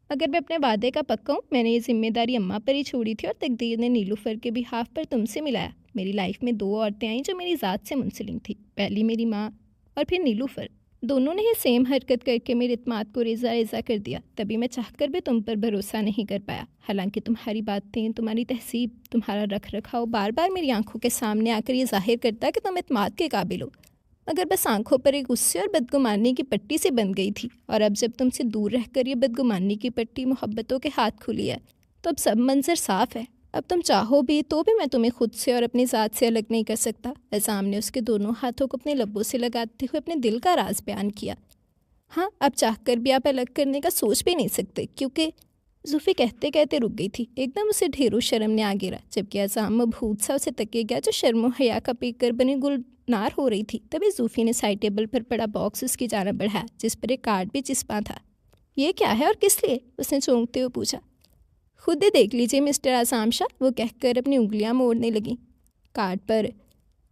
मगर मैं अपने वादे का पक्का हूँ। मैंने ये जिम्मेदारी अम्मा पर ही छोड़ी थी और तकदीर ने नीलूफर के बिहाफ पर तुमसे मिलाया। मेरी लाइफ में 2 औरतें आईं जो मेरी ज़ात से मुंसलिक थी। पहली मेरी माँ और फिर नीलूफर। दोनों ने ही सेम हरकत करके मेरे इत्मीनान को रेज़ा रेज़ा कर दिया। तभी मैं चाहकर भी तुम पर भरोसा नहीं कर पाया। हालांकि तुम्हारी बातें, तुम्हारी तहसीब, तुम्हारा रख रखाव बार बार मेरी आंखों के सामने आकर ये जाहिर करता कि तुम इत्मीनान के काबिल हो, मगर बस आंखों पर एक गुस्से और बदगुमानी की पट्टी से बन गई थी। और अब जब तुमसे दूर रहकर ये बदगुमानी की पट्टी मोहब्बतों के हाथ खुली है, तो अब सब मंजर साफ़ है। अब तुम चाहो भी तो भी मैं तुम्हें खुद से और अपनी ज़ात से अलग नहीं कर सकता। अज़ाम ने उसके दोनों हाथों को अपने लब्बों से लगाते हुए अपने दिल का राज बयान किया। हाँ, अब चाहकर भी आप अलग करने का सोच भी नहीं सकते, क्योंकि जूफ़ी कहते कहते रुक गई थी। एकदम उसे ढेरों शर्म ने आ गिरा, जबकि अज़ाम मबहूत सा उसे तके गया जो शर्म व हया का पीकर बनी गुलनार हो रही थी। तभी जूफ़ी ने साइड टेबल पर पड़ा बॉक्स उसकी जानब बढ़ाया, जिस पर एक कार्ड भी चिपका था। ये क्या है और किस लिए? उसने चौंकते हुए पूछा। खुद ही देख लीजिए मिस्टर आज़ाम शाह, वो कहकर अपनी उंगलियां मोड़ने लगी। कार्ड पर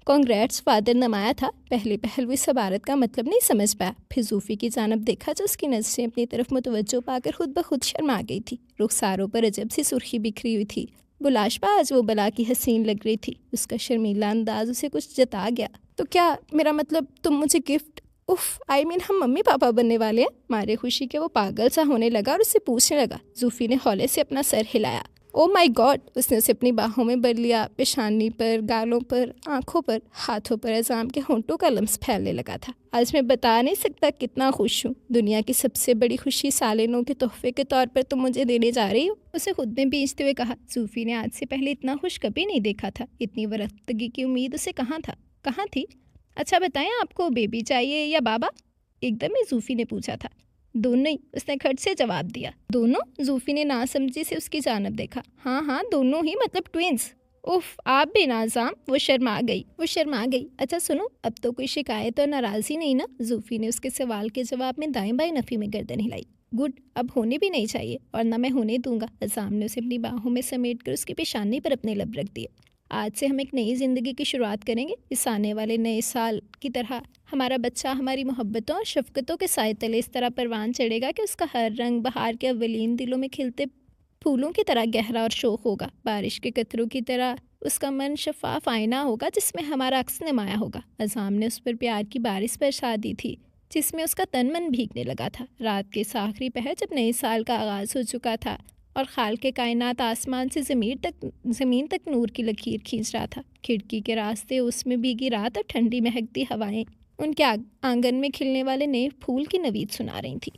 कांग्रेट्स फादर नमाया था। पहले पहल वो इस इबारत का मतलब नहीं समझ पाया। फिर जूफ़ी की जानब देखा जो उसकी नज़रें अपनी तरफ मुतवज्जो पाकर खुद ब खुद शर्मा गई थी। रुखसारों पर अजब सी सुर्खी बिखरी हुई थी बुलाशबा आज वो बला की हसीन लग रही थी। उसका शर्मीला अंदाज उसे कुछ जता गया। तो क्या मेरा मतलब तुम मुझे गिफ्ट? उफ, आई मीन हम मम्मी पापा बनने वाले हैं। मारे खुशी के वो पागल सा होने लगा और उससे पूछने लगा। जूफी ने हौले से अपना सर हिलाया। Oh my God! उसने उसे अपनी बाहों में भर लिया। पेशानी पर, गालों पर, आंखों पर, हाथों पर अज़ाम के होंठों का लम्स फैलने लगा था। आज मैं बता नहीं सकता कितना खुश हूँ। दुनिया की सबसे बड़ी खुशी सालिनों के तोहफे के तौर पर तुम मुझे देने जा रही हो, उसे खुद में बींचते हुए कहा। जूफी ने आज से पहले इतना खुश कभी नहीं देखा था। इतनी वरख्तगी की उम्मीद उसे कहाँ थी। अच्छा बताएं, आपको बेबी चाहिए या बाबा? एकदम ही जूफी ने पूछा था। दोनों ही, उसने खट से जवाब दिया। दोनों? जूफी ने नासमझी से उसकी जानब देखा। हाँ दोनों ही, मतलब ट्विंस। उफ, आप भी नाज़ाम। वो शर्मा गई। अच्छा सुनो, अब तो कोई शिकायत और नाराज़ी नहीं ना? जूफी ने उसके सवाल के जवाब में दाएं बाएं नफ़ी में गर्दन हिलाई। गुड, अब होने भी नहीं चाहिए और ना मैं होने दूंगा। अज़ाम ने उसे अपनी बाहों में समेट कर उसकी पेशानी पर अपने लब रख दिए। आज से हम एक नई ज़िंदगी की शुरुआत करेंगे। इस आने वाले नए साल की तरह हमारा बच्चा हमारी मोहब्बतों और शफ़क़तों के साए तले इस तरह परवान चढ़ेगा कि उसका हर रंग बहार के अव्वलीन दिलों में खिलते फूलों की तरह गहरा और शोख होगा। बारिश के कतरों की तरह उसका मन शफाफ आईना होगा जिसमें हमारा अक्स नुमाया होगा। अज़ाम ने उस पर प्यार की बारिश बरसा दी थी जिसमें उसका तन मन भीगने लगा था। रात के इस आखिरी पहर जब नए साल का आगाज़ हो चुका था और खाल के कायनात आसमान से ज़मीन तक नूर की लकीर खींच रहा था। खिड़की के रास्ते उसमें भीगी रात और ठंडी महकती हवाएं उनके आंगन में खिलने वाले नए फूल की नवीद सुना रही थी।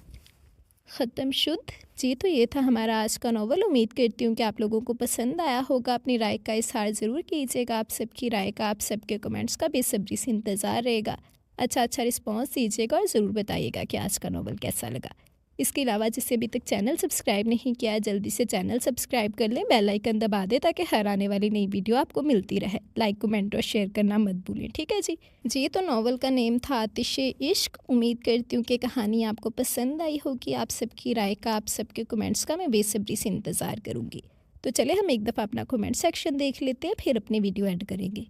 ख़त्म शुद्ध। जी, तो ये था हमारा आज का नॉवल। उम्मीद करती हूँ कि आप लोगों को पसंद आया होगा। अपनी राय का इज़हार ज़रूर कीजिएगा। आप सबकी राय का, आप सबके कमेंट्स का बेसब्री से इंतज़ार रहेगा। अच्छा रिस्पॉन्स दीजिएगा और ज़रूर बताइएगा कि आज का नॉवल कैसा लगा। इसके अलावा जिससे अभी तक चैनल सब्सक्राइब नहीं किया है, जल्दी से चैनल सब्सक्राइब कर लें, बेल आइकन दबा दें ताकि हर आने वाली नई वीडियो आपको मिलती रहे। लाइक, कमेंट और शेयर करना मत भूलें, ठीक है जी। तो नॉवल का नेम था आतिशे इश्क। उम्मीद करती हूँ कि कहानी आपको पसंद आई होगी। आप सबकी राय का, आप सबके कमेंट्स का मैं बेसब्री से इंतज़ार करूँगी। तो चले हम एक दफ़ा अपना कमेंट सेक्शन देख लेते हैं, फिर अपनी वीडियो ऐड करेंगे।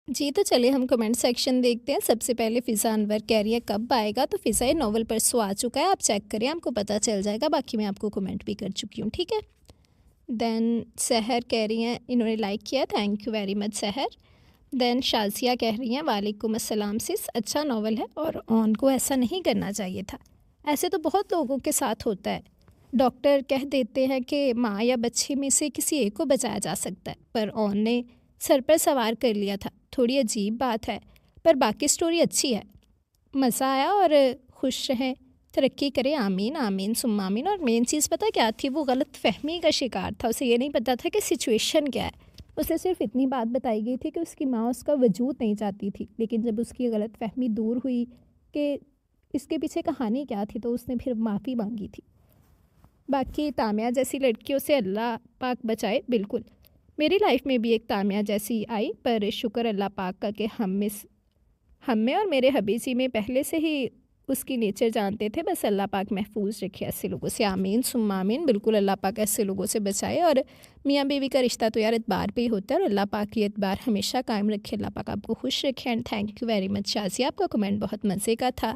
जी, तो चलिए हम कमेंट सेक्शन देखते हैं। सबसे पहले फ़िज़ा अनवर कह रही है कब आएगा, तो फ़िज़ा ये नॉवल परसों आ चुका है, आप चेक करें, आपको पता चल जाएगा। बाकी मैं आपको कमेंट भी कर चुकी हूँ, ठीक है। देन सहर कह रही हैं, इन्होंने लाइक किया, थैंक यू वेरी मच सहर। देन शाज़िया कह रही हैं वालेकुम अस्सलाम सिस, अच्छा नॉवल है और ऑन को ऐसा नहीं करना चाहिए था। ऐसे तो बहुत लोगों के साथ होता है। डॉक्टर कह देते हैं कि माँ या बच्चे में से किसी एक को बचाया जा सकता है, पर ऑन ने सर पर सवार कर लिया था। थोड़ी अजीब बात है, पर बाकी स्टोरी अच्छी है। मज़ा आया और खुश रहें, तरक्की करें, आमीन आमीन सुम्मा आमीन। और मेन चीज़ पता क्या थी, वो गलत फहमी का शिकार था। उसे ये नहीं पता था कि सिचुएशन क्या है। उसे सिर्फ इतनी बात बताई गई थी कि उसकी माँ उसका वजूद नहीं चाहती थी, लेकिन जब उसकी गलत फहमी दूर हुई कि इसके पीछे कहानी क्या थी, तो उसने फिर माफ़ी मांगी थी। बाकी तामिया जैसी लड़कियों से अल्लाह पाक बचाए। बिल्कुल, मेरी लाइफ में भी एक तामिया जैसी आई, पर शुक्र अल्लाह पाक का कि हम में और मेरे हबीजी में पहले से ही उसकी नेचर जानते थे। बस अल्लाह पाक महफूज रखे ऐसे लोगों से, आमीन सुम्मा आमीन। बिल्कुल अल्लाह पाक ऐसे लोगों से बचाए। और मियाँ बीवी का रिश्ता तो यार एतबार पे ही होता है, और अल्लाह पाक ये एतबार हमेशा कायम रखे। अल्लाह पाक आपको खुश रखे। And thank you very much Shazia, आपका कमेंट बहुत मज़े का था।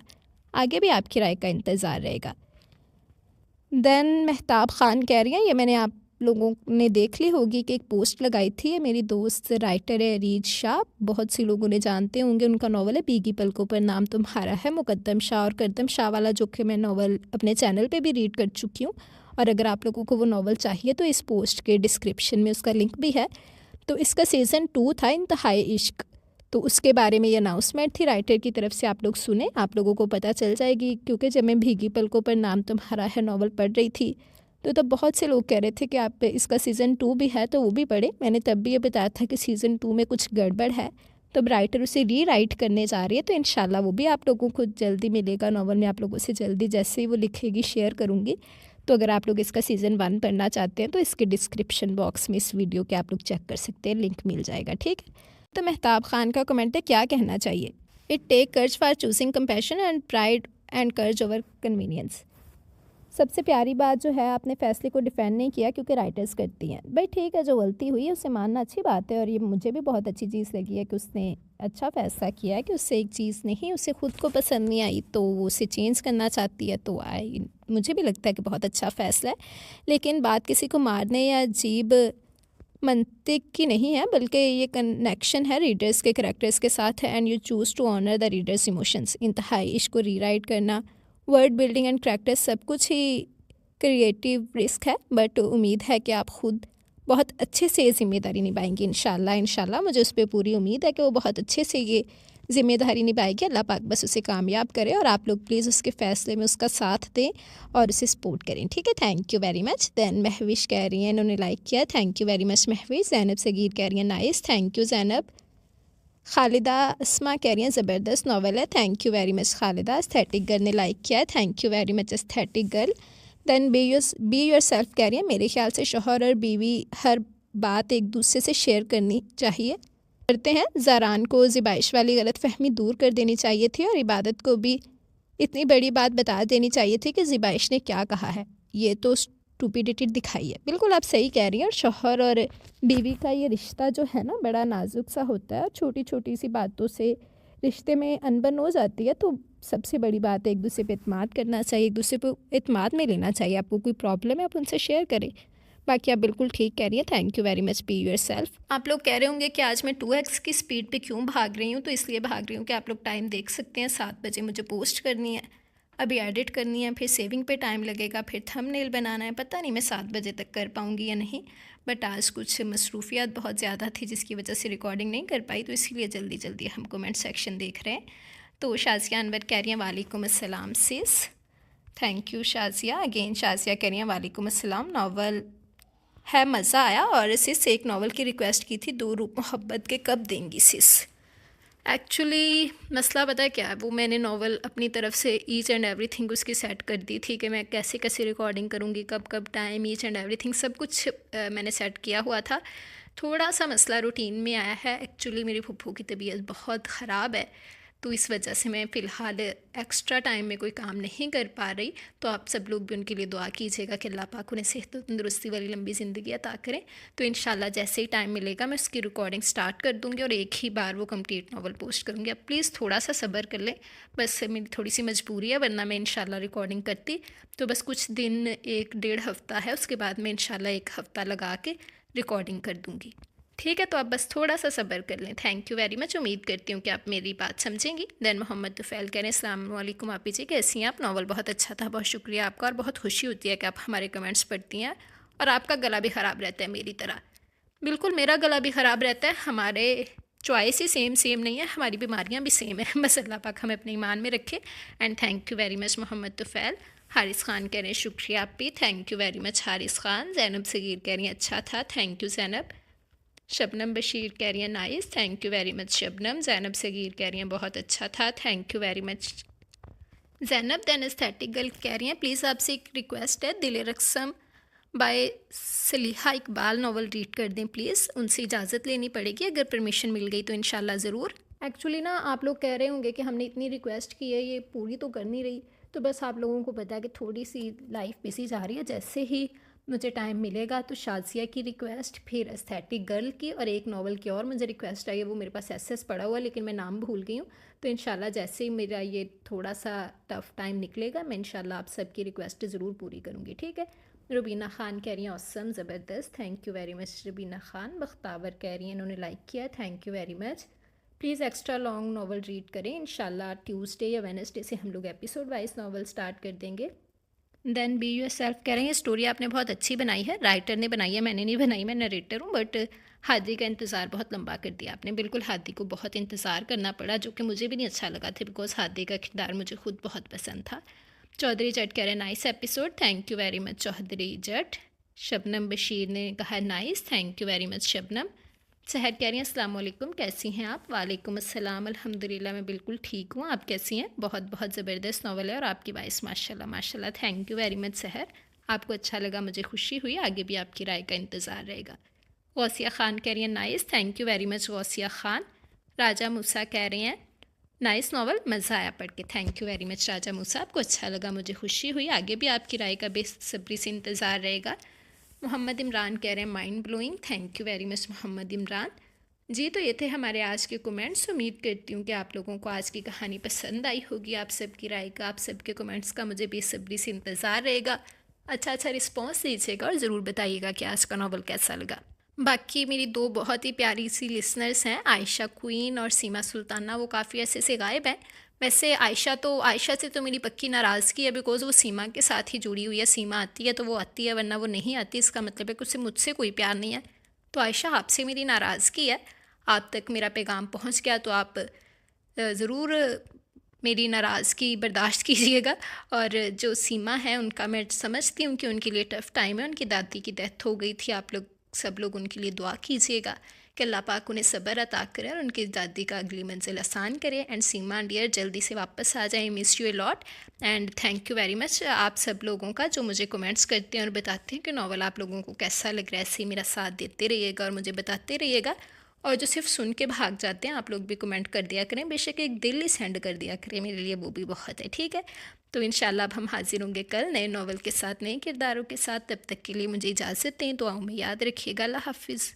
आगे भी आपकी राय का इंतज़ार रहेगा। देन महताब ख़ान कह रही हैं, ये मैंने आप लोगों ने देख ली होगी कि एक पोस्ट लगाई थी। ये मेरी दोस्त राइटर है रीद शाह, बहुत सी लोगों ने जानते होंगे। उनका नावल है भीगी पलकों पर नाम तुम्हारा है। मुकद्दम शाह और करदम शाह वाला जो कि मैं नावल अपने चैनल पे भी रीड कर चुकी हूँ। और अगर आप लोगों को वो नावल चाहिए तो इस पोस्ट के डिस्क्रिप्शन में उसका लिंक भी है। तो इसका सीज़न 2 था इंतहाए इश्क, तो उसके बारे में ये अनाउंसमेंट थी राइटर की तरफ से। आप लोग सुने, आप लोगों को पता चल जाएगी। क्योंकि जब मैं भीगी पलकों पर नाम तुम्हारा है नावल पढ़ रही थी, तो तब बहुत से लोग कह रहे थे कि आप इसका सीज़न 2 भी है तो वो भी पढ़े। मैंने तब भी ये बताया था कि सीज़न 2 में कुछ गड़बड़ है, तो अब राइटर उसे रीराइट करने जा रही है। तो इंशाल्लाह वो भी आप लोगों को जल्दी मिलेगा। नावल मैं आप लोगों से जल्दी जैसे ही वो लिखेगी शेयर करूँगी। तो अगर आप लोग इसका सीज़न 1 पढ़ना चाहते हैं तो इसके डिस्क्रिप्शन बॉक्स में इस वीडियो के आप लोग चेक कर सकते हैं, लिंक मिल जाएगा, ठीक है। तो महताब ख़ान का कमेंट है, क्या कहना चाहिए। इट टेक कर्ज for choosing compassion and pride and कर्ज ओवर कन्वीनियंस। सबसे प्यारी बात जो है, आपने फ़ैसले को डिफेंड नहीं किया क्योंकि राइटर्स करती हैं। भाई ठीक है, जो गलती हुई है उसे मानना अच्छी बात है। और ये मुझे भी बहुत अच्छी चीज़ लगी है कि उसने अच्छा फ़ैसला किया है कि उससे एक चीज़ नहीं, उसे खुद को पसंद नहीं आई तो वो उसे चेंज करना चाहती है। तो आई मुझे भी लगता है कि बहुत अच्छा फ़ैसला है। लेकिन बात किसी को मारने या अजीब मंतिक की नहीं है, बल्कि ये कनेक्शन है रीडर्स के करैक्टर्स के साथ है। And you choose to honour the readers emotions. Intehai Ishq को रीराइट करना, वर्ड बिल्डिंग एंड करैक्टर्स सब कुछ ही क्रिएटिव रिस्क है, बट उम्मीद है कि आप खुद बहुत अच्छे से ये ज़िम्मेदारी निभाएंगी। इंशाल्लाह मुझे उस पर पूरी उम्मीद है कि वो बहुत अच्छे से ये ज़िम्मेदारी निभाएगी। अल्लाह पाक बस उसे कामयाब करे और आप लोग प्लीज़ उसके फ़ैसले में उसका साथ दें और उसे सपोर्ट करें, ठीक है। Thank you very much. Then Mahvish कह रही हैं, इन्होंने लाइक किया, thank you very much Mahvish. Zainab Sagir कह रही हैं nice, thank you Zainab. Khalida Asma कह रही हैं ज़बरदस्त नावल है, thank you very much Khalida. Aesthetic girl ने लाइक किया है, thank you very much aesthetic girl. Then be yourself कह रही हैं मेरे ख्याल से शौहर और बीवी हर बात एक दूसरे से शेयर करनी चाहिए करते हैं। ज़रान को ज़िबाइश वाली गलत फहमी दूर कर देनी चाहिए थी और इबादत को भी इतनी बड़ी बात बता देनी चाहिए थी कि ज़िबाइश ने क्या कहा है, ये तो स्टूपिडिटी दिखाई है। बिल्कुल आप सही कह रही हैं। और शौहर और बीवी का ये रिश्ता जो है ना बड़ा नाजुक सा होता है और छोटी छोटी सी बातों से रिश्ते में अनबन हो जाती है। तो सबसे बड़ी बात है एक दूसरे पे इत्मीनान करना चाहिए, एक दूसरे पे इत्मीनान में लेना चाहिए। आपको कोई प्रॉब्लम है आप उनसे शेयर करें। बाकी आप बिल्कुल ठीक कह रही हैं, thank you very much be your self. आप लोग कह रहे होंगे कि आज मैं 2x की स्पीड पे क्यों भाग रही हूँ, तो इसलिए भाग रही हूँ कि आप लोग टाइम देख सकते हैं। 7 बजे मुझे पोस्ट करनी है, अभी एडिट करनी है, फिर सेविंग पे टाइम लगेगा, फिर थंबनेल बनाना है। पता नहीं मैं 7 बजे तक कर पाऊँगी या नहीं, बट आज कुछ मसरूफियात बहुत ज़्यादा थी जिसकी वजह से रिकॉर्डिंग नहीं कर पाई, तो इसलिए जल्दी जल्दी हम कमेंट सेक्शन देख रहे हैं। तो शाज़िया अनवर कह रही हैं वालेकुम अस्सलाम sis, thank you Shazia. Again Shazia कह रही हैं वालेकुम अस्सलाम, नावल है मज़ा आया। और सिस एक नावल की रिक्वेस्ट की थी, 2 रूप मोहब्बत के कब देंगी सिस। एक्चुअली मसला पता है क्या है, वो मैंने नावल अपनी तरफ से ईच एंड एवरीथिंग उसकी सेट कर दी थी कि मैं कैसे कैसे रिकॉर्डिंग करूँगी, कब कब टाइम, ईच एंड एवरीथिंग सब कुछ मैंने सेट किया हुआ था। थोड़ा सा मसला रूटीन में आया है। एक्चुअली मेरी फुफ्फू की तबीयत बहुत ख़राब है, तो इस वजह से मैं फ़िलहाल एक्स्ट्रा टाइम में कोई काम नहीं कर पा रही। तो आप सब लोग भी उनके लिए दुआ कीजिएगा कि अल्लाह पाक उन्हें सेहत तंदुरुस्ती वाली लंबी ज़िंदगी अता करें। तो इंशाल्लाह जैसे ही टाइम मिलेगा मैं उसकी रिकॉर्डिंग स्टार्ट कर दूँगी और एक ही बार वो कंप्लीट नावल पोस्ट करूँगी। अब प्लीज़ थोड़ा सा सब्र कर लें, बस मेरी थोड़ी सी मजबूरी है, वरना मैं इंशाल्लाह रिकॉर्डिंग करती। तो बस कुछ दिन, 1-1.5 हफ़्ता है, उसके बाद मैं इंशाल्लाह 1 हफ़्ता लगा के रिकॉर्डिंग कर दूँगी, ठीक है। तो आप बस थोड़ा सा सब्र कर लें। थैंक यू वेरी मच, उम्मीद करती हूँ कि आप मेरी बात समझेंगी। दैन मोहम्मद तुफ़ैल कह रहे हैं अस्सलाम वालेकुम आपी जी, कैसी हैं आप। नावल बहुत अच्छा था, बहुत शुक्रिया आपका, और बहुत खुशी होती है कि आप हमारे कमेंट्स पढ़ती हैं और आपका गला भी ख़राब रहता है मेरी तरह। बिल्कुल मेरा गला भी ख़राब रहता है, हमारे चॉइस ही सेम नहीं है, हमारी बीमारियाँ भी सेम है। बस अल्लाह पाक हमें अपने ईमान में रखे। And thank you very much Mohammad Tufail. Haris Khan कह रहे हैं शुक्रिया आप भी, thank you very much Haris Khan. Zainab Sagir कह रही हैं अच्छा था, थैंक यू ज़ैनब। शबनम बशीर कह रही हैं nice, thank you very much Shabnam. Zainab Sagir कह रही हैं बहुत अच्छा था, thank you very much Zainab. Then aesthetic girl कह रही हैं प्लीज़ आपसे एक रिक्वेस्ट है, दिल Raqsam bye Saliha Iqbal novel read कर दें प्लीज़। उनसे इजाज़त लेनी पड़ेगी, अगर परमिशन मिल गई तो इंशाल्लाह ज़रूर। एक्चुअली ना आप लोग कह रहे होंगे कि हमने इतनी रिक्वेस्ट की है, ये पूरी तो कर नहीं रही। तो बस आप लोगों को पता है कि थोड़ी सी लाइफ बिजी जा रही है। जैसे ही मुझे टाइम मिलेगा तो शाज़िया की रिक्वेस्ट, फिर एस्थेटिक गर्ल की, और एक नावल की और मुझे रिक्वेस्ट आई है, वो मेरे पास एस पड़ा हुआ है लेकिन मैं नाम भूल गई हूँ। तो इंशाल्लाह जैसे ही मेरा ये थोड़ा सा टफ़ टाइम निकलेगा मैं इंशाल्लाह आप सबकी रिक्वेस्ट ज़रूर पूरी करूँगी, ठीक है। रुबीना खान कह रही हैं ऑसम ज़बरदस्त, thank you very much Rubina Khan. Bakhtawar कह रही हैं इन्होंने लाइक किया, thank you very much. Please extra long novel read करें, इंशाल्लाह ट्यूसडे या वेडनेसडे से हम लोग एपिसोड वाइज नावल स्टार्ट कर देंगे। देन बी योर सेल्फ कह रहे हैं स्टोरी आपने बहुत अच्छी बनाई है, राइटर ने बनाई है, मैंने नहीं बनाई, मैं नरेटर हूँ, बट हादी का इंतज़ार बहुत लंबा कर दिया आपने। बिल्कुल हादी को बहुत इंतज़ार करना पड़ा, जो कि मुझे भी नहीं अच्छा लगा था, बिकॉज हादी का किरदार मुझे खुद बहुत पसंद था। चौधरी जट कह रहे हैं nice episode, thank you very much Chaudhry Jatt. Shabnam Bashir ने कहा nice, thank you very much Shabnam. Sahar कह रही हैं अस्सलाम वालेकुम, कैसी हैं आप। वालेकुम अस्सलाम, अल्हम्दुलिल्लाह मैं बिल्कुल ठीक हूँ, आप कैसी हैं। बहुत बहुत ज़बरदस्त नावल है और आपकी वॉइस माशाल्लाह माशाल्लाह, थैंक यू वेरी मच सहर, आपको अच्छा लगा, मुझे खुशी हुई, आगे भी आपकी राय का इंतज़ार रहेगा। गौसिया ख़ान कह रही हैं nice, thank you very much Ghausia Khan. Raja Musa कह रहे हैं नाइस नावल, मज़ा आया पढ़ के, thank you very much Raja Musa, आपको अच्छा लगा, मुझे खुशी हुई, आगे भी आपकी राय का बेसब्री से इंतज़ार रहेगा। मोहम्मद इमरान कह रहे हैं mind blowing, thank you very much Mohammad Imran. जी, तो ये थे हमारे आज के कमेंट्स। उम्मीद करती हूँ कि आप लोगों को आज की कहानी पसंद आई होगी। आप सबकी राय का, आप सबके कमेंट्स का मुझे बेसब्री से इंतज़ार रहेगा। अच्छा रिस्पॉन्स दीजिएगा और ज़रूर बताइएगा कि आज का नॉवल कैसा लगा। बाकी मेरी 2 बहुत ही प्यारी सी लिसनर्स हैं, आयशा क्वीन और सीमा सुल्ताना, वो काफ़ी अरसे से गायब हैं। वैसे आयशा से तो मेरी पक्की नाराज़गी है, बिकॉज़ वो सीमा के साथ ही जुड़ी हुई है। सीमा आती है तो वो आती है, वरना वो नहीं आती। इसका मतलब है कि उसे मुझसे कोई प्यार नहीं है। तो आयशा, आपसे मेरी नाराज़गी है। आप तक मेरा पैगाम पहुंच गया तो आप ज़रूर मेरी नाराज़गी बर्दाश्त कीजिएगा। और जो सीमा है, उनका मैं समझती हूँ कि उनके लिए टफ़ टाइम है। उनकी दादी की डेथ हो गई थी। आप लोग सब लोग उनके लिए दुआ कीजिएगा कि अल्लाह पाक उन्हें सब्र अता करे और उनकी दादी का अगली मंजिल आसान करे। एंड सीमा डियर, जल्दी से वापस आ जाए। Miss U a lot and thank you very much आप सब लोगों का, जो मुझे कमेंट्स करते हैं और बताते हैं कि नॉवल आप लोगों को कैसा लग रहा है। ऐसे ही मेरा साथ देते रहिएगा और मुझे बताते रहिएगा। और जो सिर्फ सुन के भाग जाते हैं, आप लोग भी कमेंट कर दिया करें। बेशक एक दिल ही सेंड कर दिया करें, मेरे लिए वो भी बहुत है। ठीक है, तो इंशाल्लाह अब हम हाजिर होंगे कल नए नॉवल के साथ, नए किरदारों के साथ। तब तक के लिए मुझे इजाज़त दें। दुआओं में याद रखिएगा। अल्लाह हाफिज़।